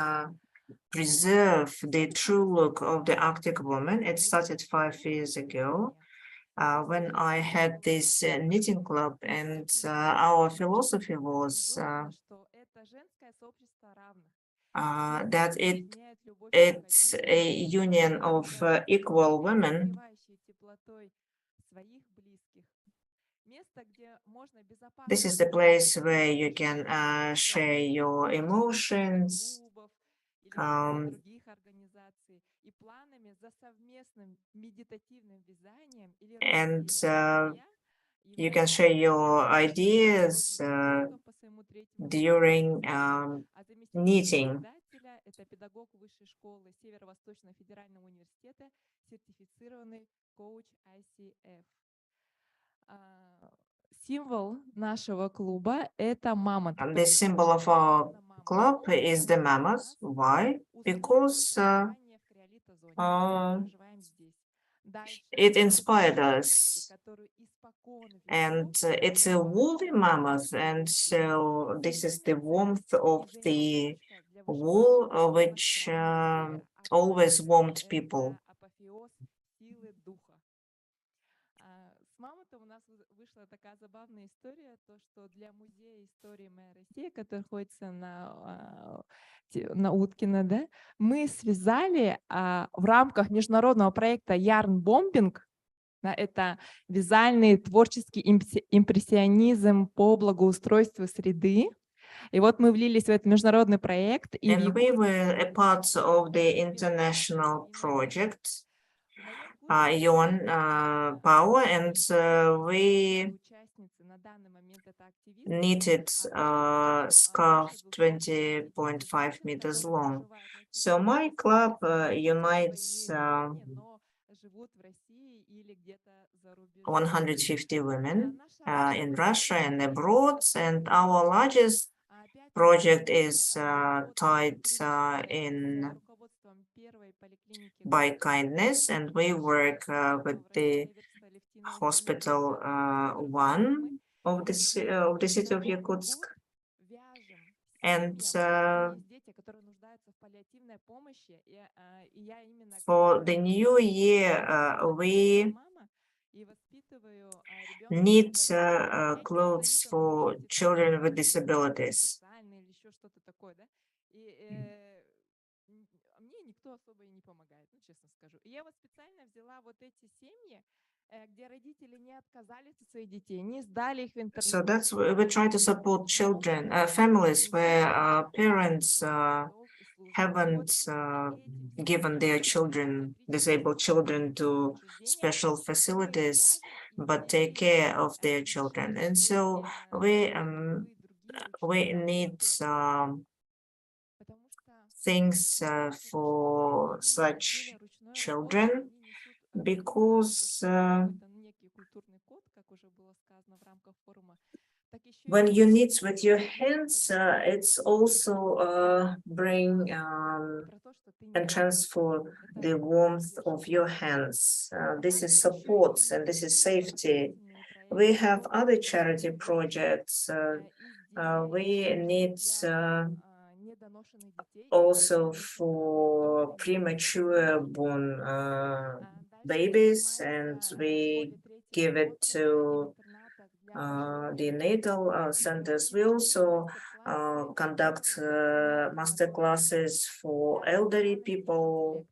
preserve the true look of the Arctic woman. It started 5 years ago when I had this knitting club, and our philosophy was that it's a union of equal women. This is the place where you can share your emotions, and you can share your ideas during knitting. And the symbol of our club is the mammoth. Why? Because it inspired us, and it's a woolly mammoth, and so this is the warmth of the wool, which always warmed people. У нас вышла такая забавная история, то, что для музея истории моей России, который находится на Уткино, да, мы связали в рамках международного проекта Yarn-bombing, да, это визуальный творческий импрессионизм по благоустройству среды. И вот мы влились в этот международный проект. And we were a part of the international project. Ion power, and we knitted scarf 20.5 meters long. So my club unites 150 women in Russia and abroad, and our largest project is tied in by kindness, and we work with the hospital 1 of the city of Yakutsk, and for the new year we knit clothes for children with disabilities. Никто особо и не помогает, честно скажу. И я вот специально взяла вот эти семьи, где родители не отказались от своих детей, не сдали их в интернет. So that's why we try to support children, families where parents haven't given their children, disabled children, to special facilities, but take care of their children. And so we need things for such children, because when you knit with your hands, it's also bring and transfer the warmth of your hands. This is support and this is safety. We have other charity projects. We need also for premature born babies, and we give it to the natal centers. We also conduct master classes for elderly people.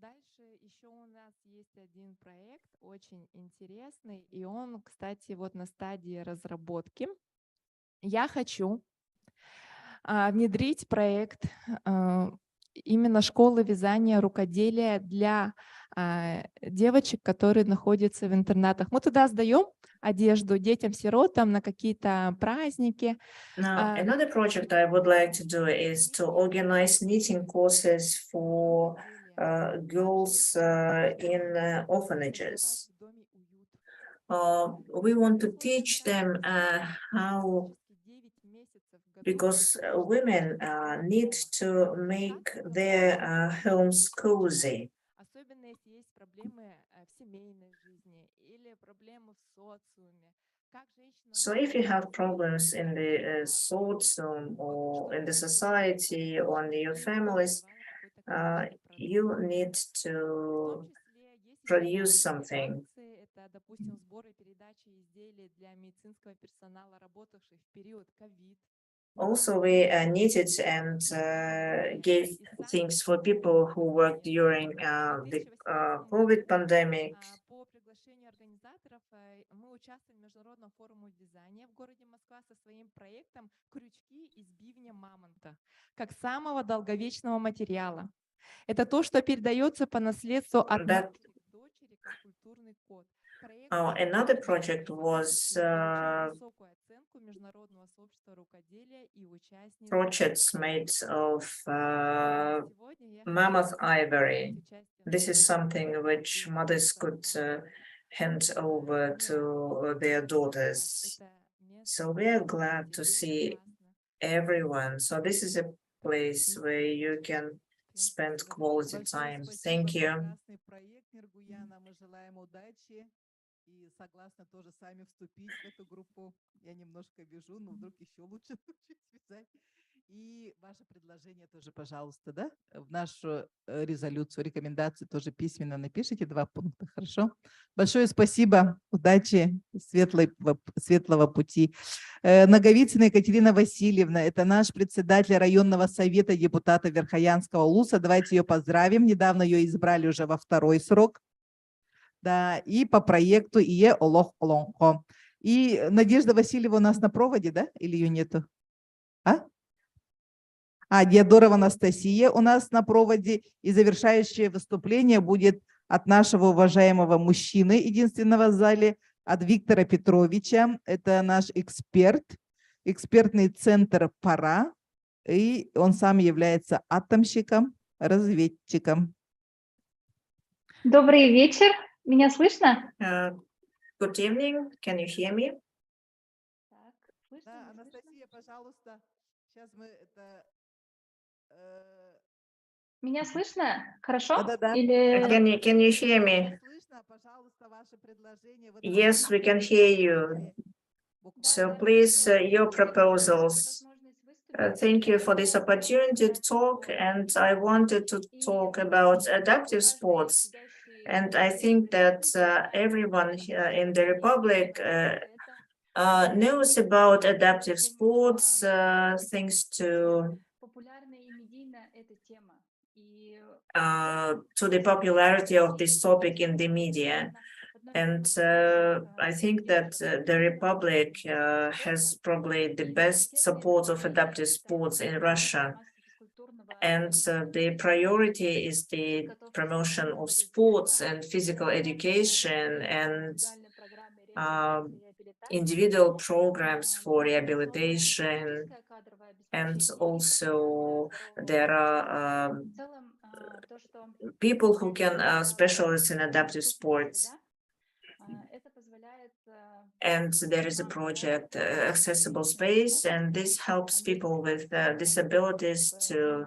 Дальше еще у нас есть один проект очень интересный, и он, кстати, вот на стадии разработки. Я хочу внедрить проект именно школы вязания рукоделия для девочек, которые находятся в интернатах. Мы туда сдаем одежду детям-сиротам на какие-то праздники. Now, another project I would like to do is to organize knitting courses for girls in orphanages. We want to teach them how, because women need to make their homes cozy. Особенно если есть проблемы в семейной жизни или проблемы в социуме. So if you have problems in the social or in the society or in your families, you need to produce something. Это, допустим, сборы, передачи изделий для медицинского персонала, работавших в период ковид. Also, we knitted and gave things for people who worked during the COVID pandemic. По приглашению организаторов мы участвовали в Международном форуме вязания в городе Москва со своим проектом «Крючки из бивня мамонта» как самого долговечного материала. Это то, что передается по наследству от матери к дочери как культурный код. Another project was projects made of mammoth ivory. This is something which mothers could hand over to their daughters. So we are glad to see everyone. So this is a place where you can spend quality time. Thank you. И согласна тоже сами вступить в эту группу. Я немножко вяжу, но вдруг еще лучше научусь вязать. И ваше предложение тоже, пожалуйста, да, в нашу резолюцию, рекомендации тоже письменно напишите 2 пункта, хорошо? Большое спасибо, удачи, светлого пути. Наговицына Екатерина Васильевна, это наш председатель районного совета депутата Верхоянского УЛУСа. Давайте ее поздравим. Недавно ее избрали уже во 2-й срок. Да, и по проекту ИЕ Олох Олонхо. И Надежда Васильева у нас на проводе, да? Или ее нету? Диадорова Анастасия у нас на проводе. И завершающее выступление будет от нашего уважаемого мужчины, единственного в зале, от Виктора Петровича. Это наш эксперт, экспертный центр ПАРА. И он сам является атомщиком, разведчиком. Добрый вечер. Меня слышно? Good evening. Can you hear me? Да, Анастасия, пожалуйста. Сейчас мы это... Меня слышно? Хорошо? Да-да-да. Или... Can you hear me? Yes, we can hear you. So please, your proposals. Thank you for this opportunity to talk, and I wanted to talk about adaptive sports. And I think that everyone here in the Republic knows about adaptive sports, thanks to the popularity of this topic in the media. And I think that the Republic has probably the best support of adaptive sports in Russia. And the priority is the promotion of sports and physical education and individual programs for rehabilitation. And also there are people who can specialize in adaptive sports. And there is a project, Accessible Space, and this helps people with disabilities to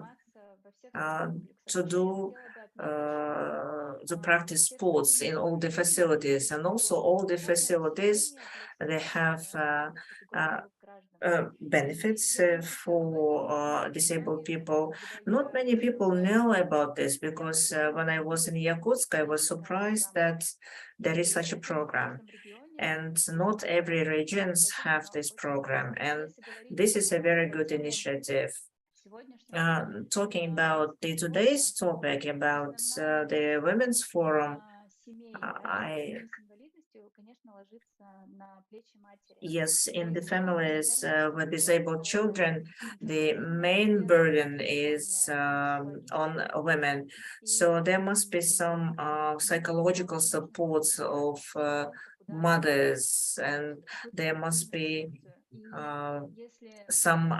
do to practice sports in all the facilities, and also all the facilities, they have benefits for disabled people. Not many people know about this, because when I was in Yakutsk, I was surprised that there is such a program, and not every regions have this program, and this is a very good initiative. Talking about today's topic about the Women's Forum, yes, in the families with disabled children, the main burden is on women. So there must be some psychological support of mothers, and there must be some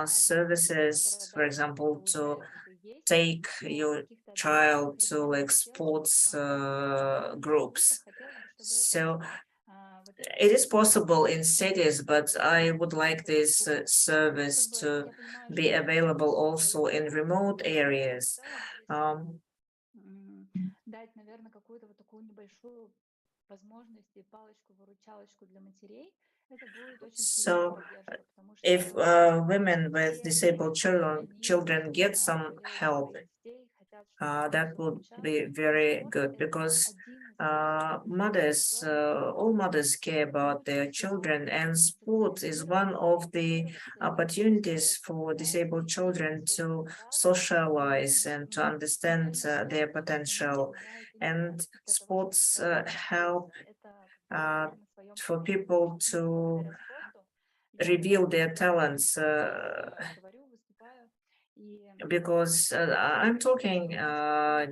services, for example, to take your child to like sports groups. So it is possible in cities, but I would like this service to be available also in remote areas. So if women with disabled children get some help, that would be very good, because mothers, all mothers care about their children, and sport is one of the opportunities for disabled children to socialize and to understand their potential. And sports help for people to reveal their talents, because I'm talking,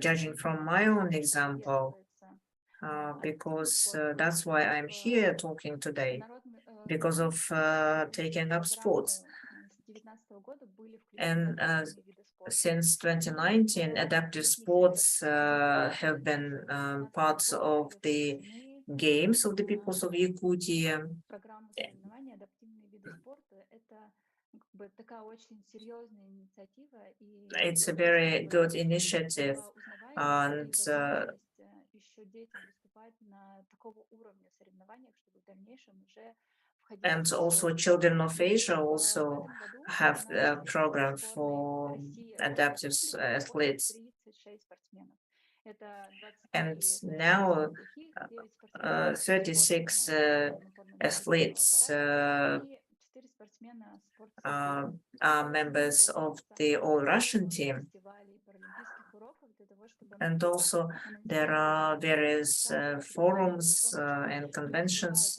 judging from my own example, because that's why I'm here talking today, because of taking up sports. And since 2019, adaptive sports have been parts of the games of the peoples of Yakutia. It's a very good initiative, and also children of Asia also have a program for adaptive athletes. And now 36 athletes are members of the all-Russian team. And also there are various forums and conventions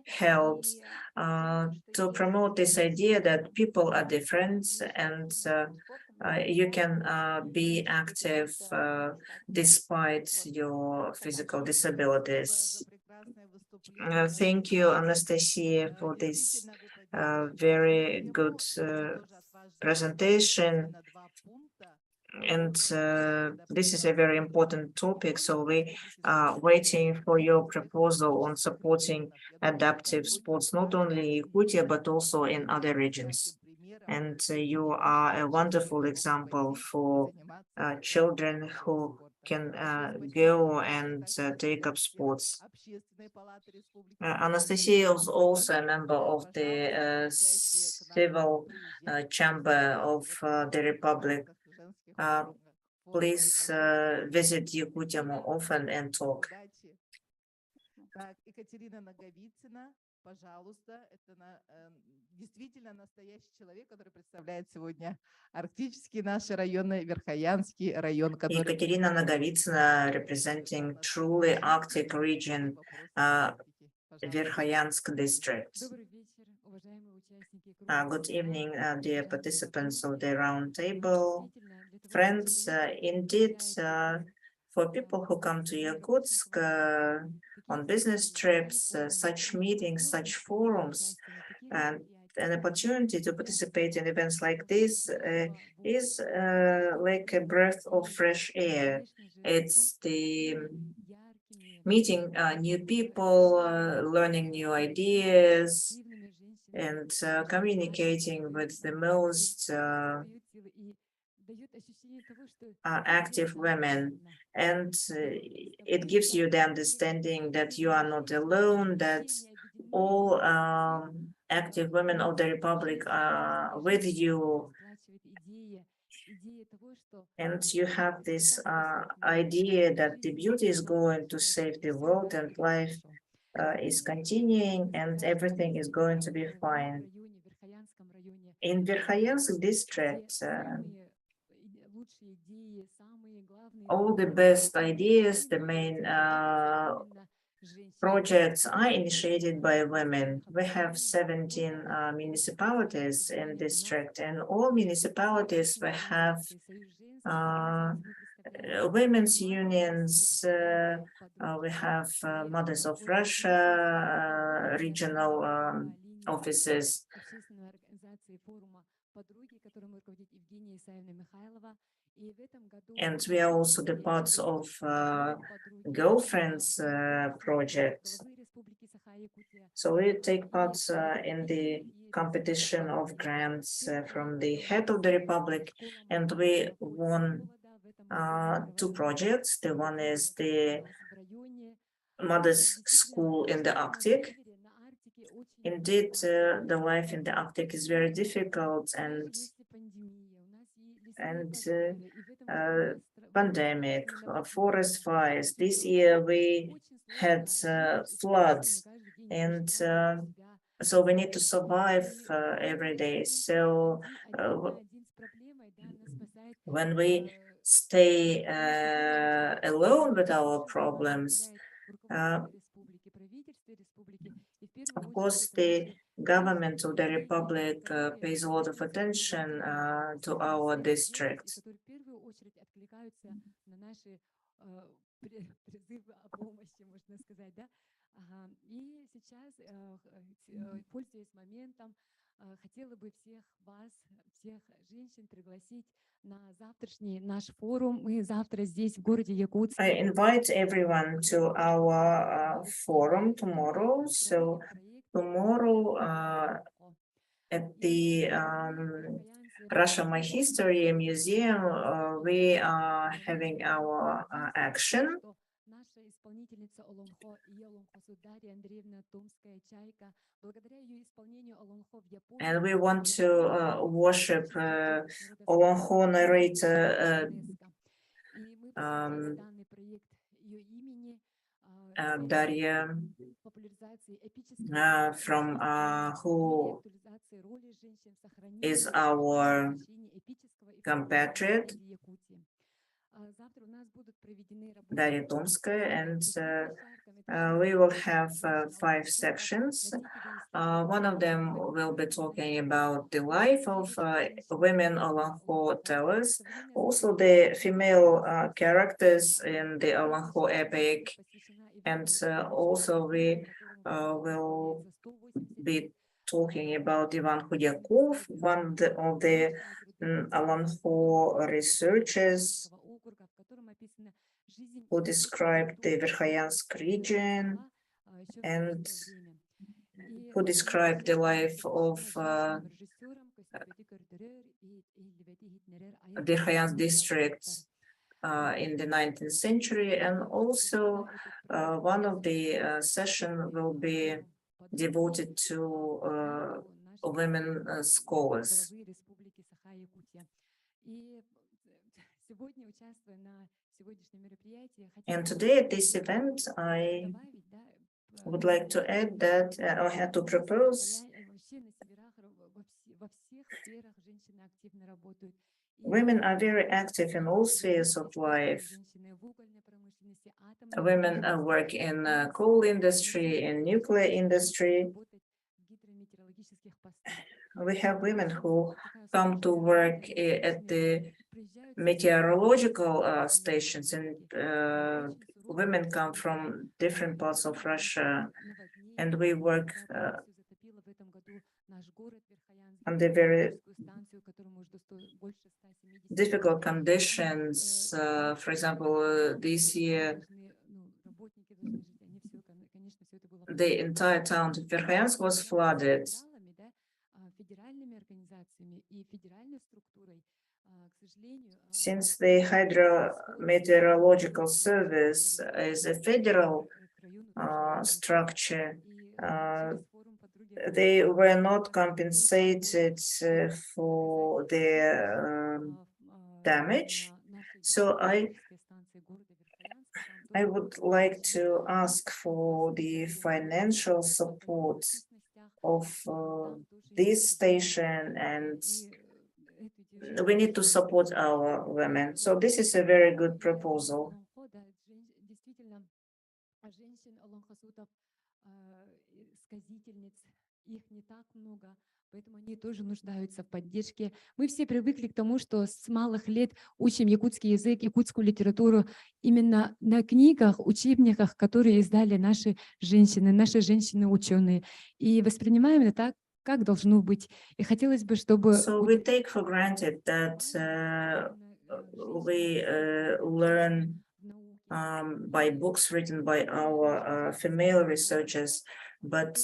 held to promote this idea that people are different, and you can be active despite your physical disabilities. Thank you, Anastasia, for this very good presentation. And this is a very important topic, so we are waiting for your proposal on supporting adaptive sports, not only in Yakutia, but also in other regions. And you are a wonderful example for children who can go and take up sports. Anastasia is also a member of the Civil Chamber of the Republic. Please visit Yakutia more often and talk. Пожалуйста, это действительно настоящий человек, который представляет сегодня арктический наш районный Верхоянский район, который... Екатерина Наговицына, representing truly Arctic region, Verkhoyansk district. Good evening, dear participants of the round table. Friends, indeed, for people who come to Yakutsk on business trips, such meetings, such forums, and an opportunity to participate in events like this is like a breath of fresh air. It's the meeting new people, learning new ideas, and communicating with the most active women, and it gives you the understanding that you are not alone, that all active women of the Republic are with you, and you have this idea that the beauty is going to save the world and life is continuing and everything is going to be fine. In Verkhoyansk district, all the best ideas, the main projects are initiated by women. We have 17 municipalities in district, and all municipalities we have women's unions, we have Mothers of Russia, regional offices, and we are also the parts of girlfriends project. So we take part in the competition of grants from the head of the Republic, and we won 2 projects. The one is the Mother's School in the Arctic. Indeed, the life in the Arctic is very difficult, and pandemic, forest fires. This year we had floods, and so we need to survive every day. So when we stay alone with our problems, of course, the government of the Republic pays a lot of attention to our district. Хотела бы всех вас, всех женщин пригласить на завтрашний наш форум. Мы завтра здесь в городе Якутск. I invite everyone to our forum tomorrow. So tomorrow at the Russia My History Museum, we are having our action. Наша исполнительница Олонхо Елонхо Сударья Андреевна Томская Чайка, благодаря ее исполнению Олонхо в Японии. And we want to worship Olonho narrator Darya, from who is our compatriot, Darya Tomskaya, and we will have 5 sections. One of them will be talking about the life of women Olonho tellers, also the female characters in the Olonho epic, and also we will be talking about Ivan Khudyakov, one of the Olonho researchers who described the Verkhoyansk region and who described the life of Verkhoyansk district in the 19th century, and also one of the session will be devoted to women scholars. And today at this event, I would like to add that I had to propose women are very active in all spheres of life. Women work in coal industry, in nuclear industry. We have women who come to work at the meteorological stations, and women come from different parts of Russia, and we work under very difficult conditions. For example, this year, the entire town of Verkhoyansk was flooded. Since the Hydrometeorological Service is a federal structure, they were not compensated for their damage. So I would like to ask for the financial support of this station, and we need to support our women. So this is a very good proposal. Поэтому они тоже нуждаются в поддержке. Мы все привыкли к тому, что с малых лет учим якутский язык, якутскую литературу именно на книгах, учебниках, которые издали наши женщины-ученые. И воспринимаем это так, как должно быть. И хотелось бы, чтобы... So we take for granted that we learn by books written by our female researchers, but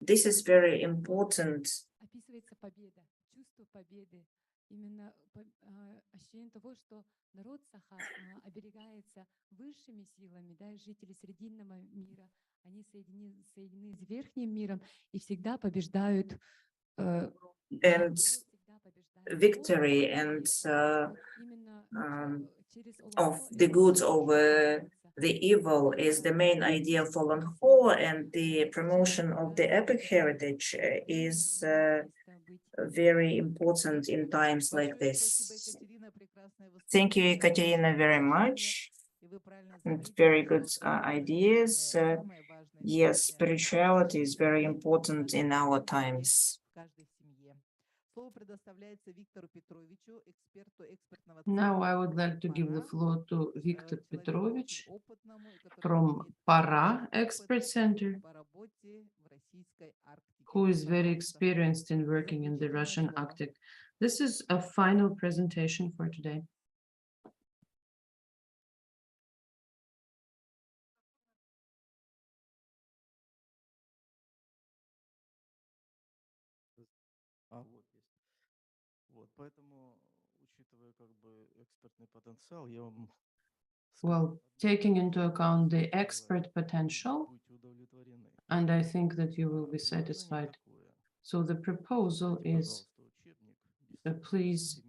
this is very important. Описывается победа, чувство победы, именно ощущение того, что народ Саха оберегается высшими силами, да, жители Срединного мира, они соединены с Верхним миром и всегда побеждают. And victory and of the goods over the evil is the main idea of Fallen Hall, and the promotion of the epic heritage is very important in times like this. Thank you, Ekaterina, very much. And very good ideas. Yes, spirituality is very important in our times. Now I would like to give the floor to Viktor Petrovich from PARA Expert Center, who is very experienced in working in the Russian Arctic. This is a final presentation for today. Well, taking into account the expert potential, and I think that you will be satisfied. So the proposal is, please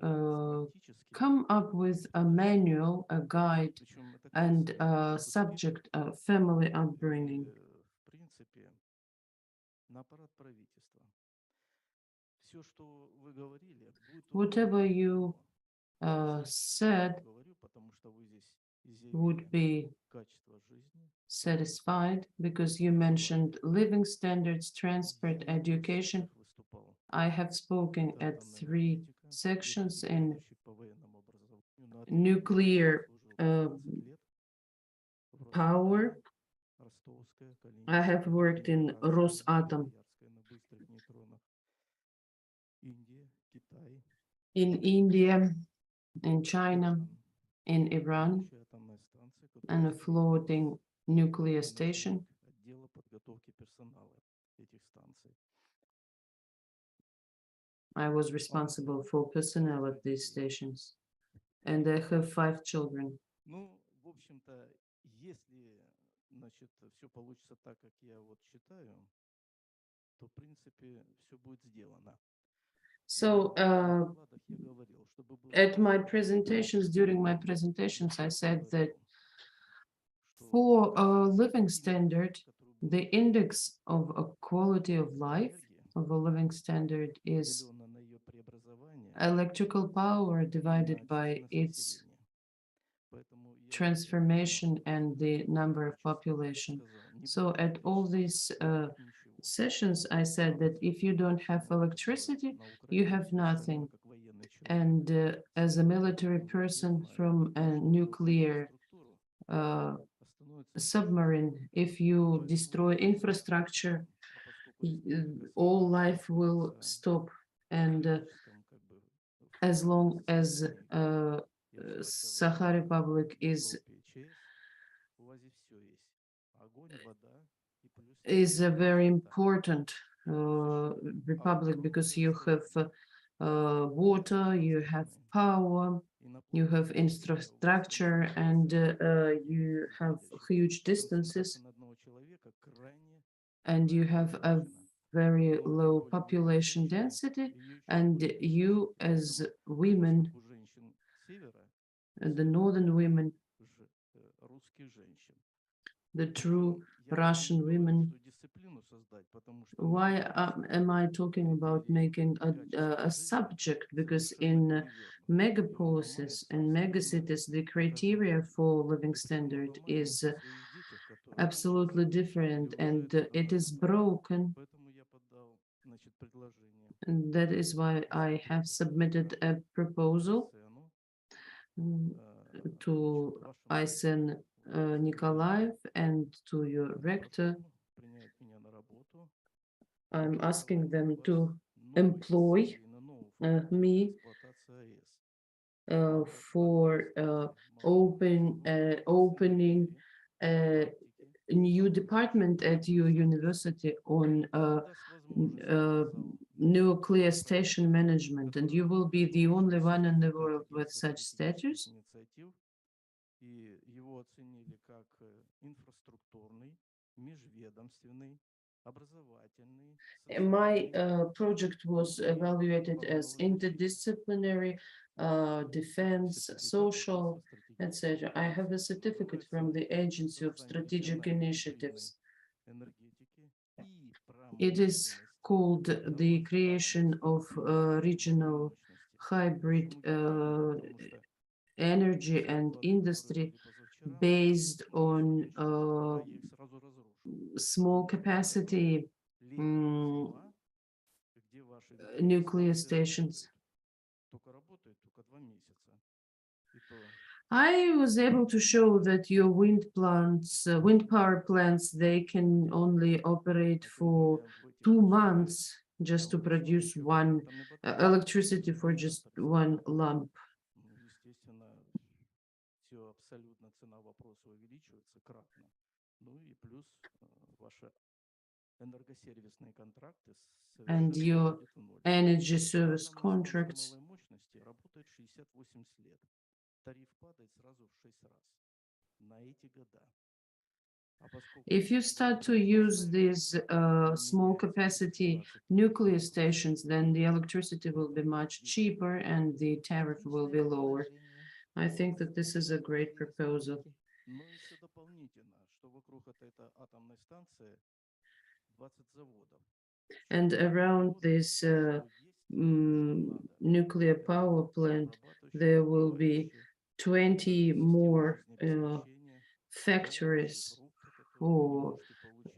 come up with a manual, a guide, and a subject of family upbringing. Whatever you said would be satisfied, because you mentioned living standards, transport, education. I have spoken at 3 sections in nuclear power. I have worked in Rosatom, in India, in China, in Iran, and a floating nuclear station. I was responsible for personnel at these stations, and I have 5 children. So at my presentations, during my presentations, I said that for a living standard, the index of a quality of life of a living standard is electrical power divided by its transformation and the number of population. So at all these sessions, I said that if you don't have electricity, you have nothing. And as a military person from a nuclear submarine, if you destroy infrastructure, all life will stop. And as long as Sakha Republic is a very important republic, because you have water, you have power, you have infrastructure, and you have huge distances, and you have a very low population density, and you as women, the northern women, the true Russian women. Why am I talking about making a subject? Because in megapolises and megacities, the criteria for living standard is absolutely different, and it is broken. And that is why I have submitted a proposal to Aysen Nikolaev and to your rector. I'm asking them to employ me for opening a new department at your university on nuclear station management, and you will be the only one in the world with such status. My project was evaluated as interdisciplinary, defense, social, etc. I have a certificate from the Agency of Strategic Initiatives. It is called the creation of regional hybrid energy and industry based on small capacity nuclear stations. I was able to show that your wind plants, wind power plants, they can only operate for 2 months just to produce one electricity for just one lamp. And your energy service contracts. If you start to use these small capacity nuclear stations, then the electricity will be much cheaper and the tariff will be lower. I think that this is a great proposal. And around this nuclear power plant, there will be 20 more factories for,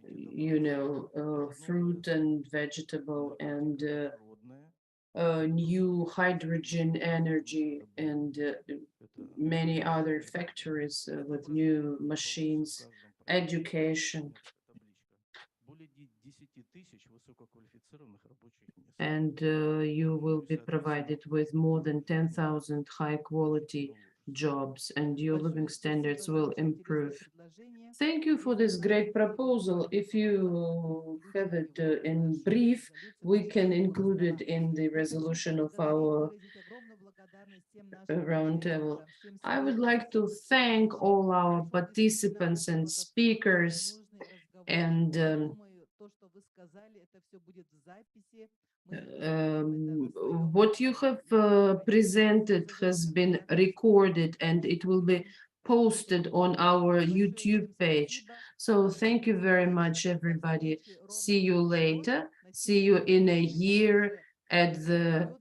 you know, fruit and vegetable and new hydrogen energy and many other factories with new machines, education. And you will be provided with more than 10,000 high-quality jobs, and your living standards will improve. Thank you for this great proposal. If you have it in brief, we can include it in the resolution of our roundtable. I would like to thank all our participants and speakers, and what you have presented has been recorded and it will be posted on our YouTube page. So thank you very much, everybody. See you later. See you in a year at the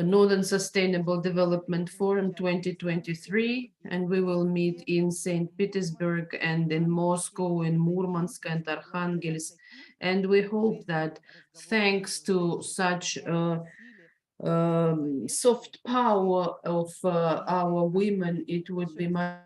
Northern Sustainable Development Forum 2023, and we will meet in St. Petersburg and in Moscow, in Murmansk and Arkhangelsk. And we hope that thanks to such soft power of our women, it would be much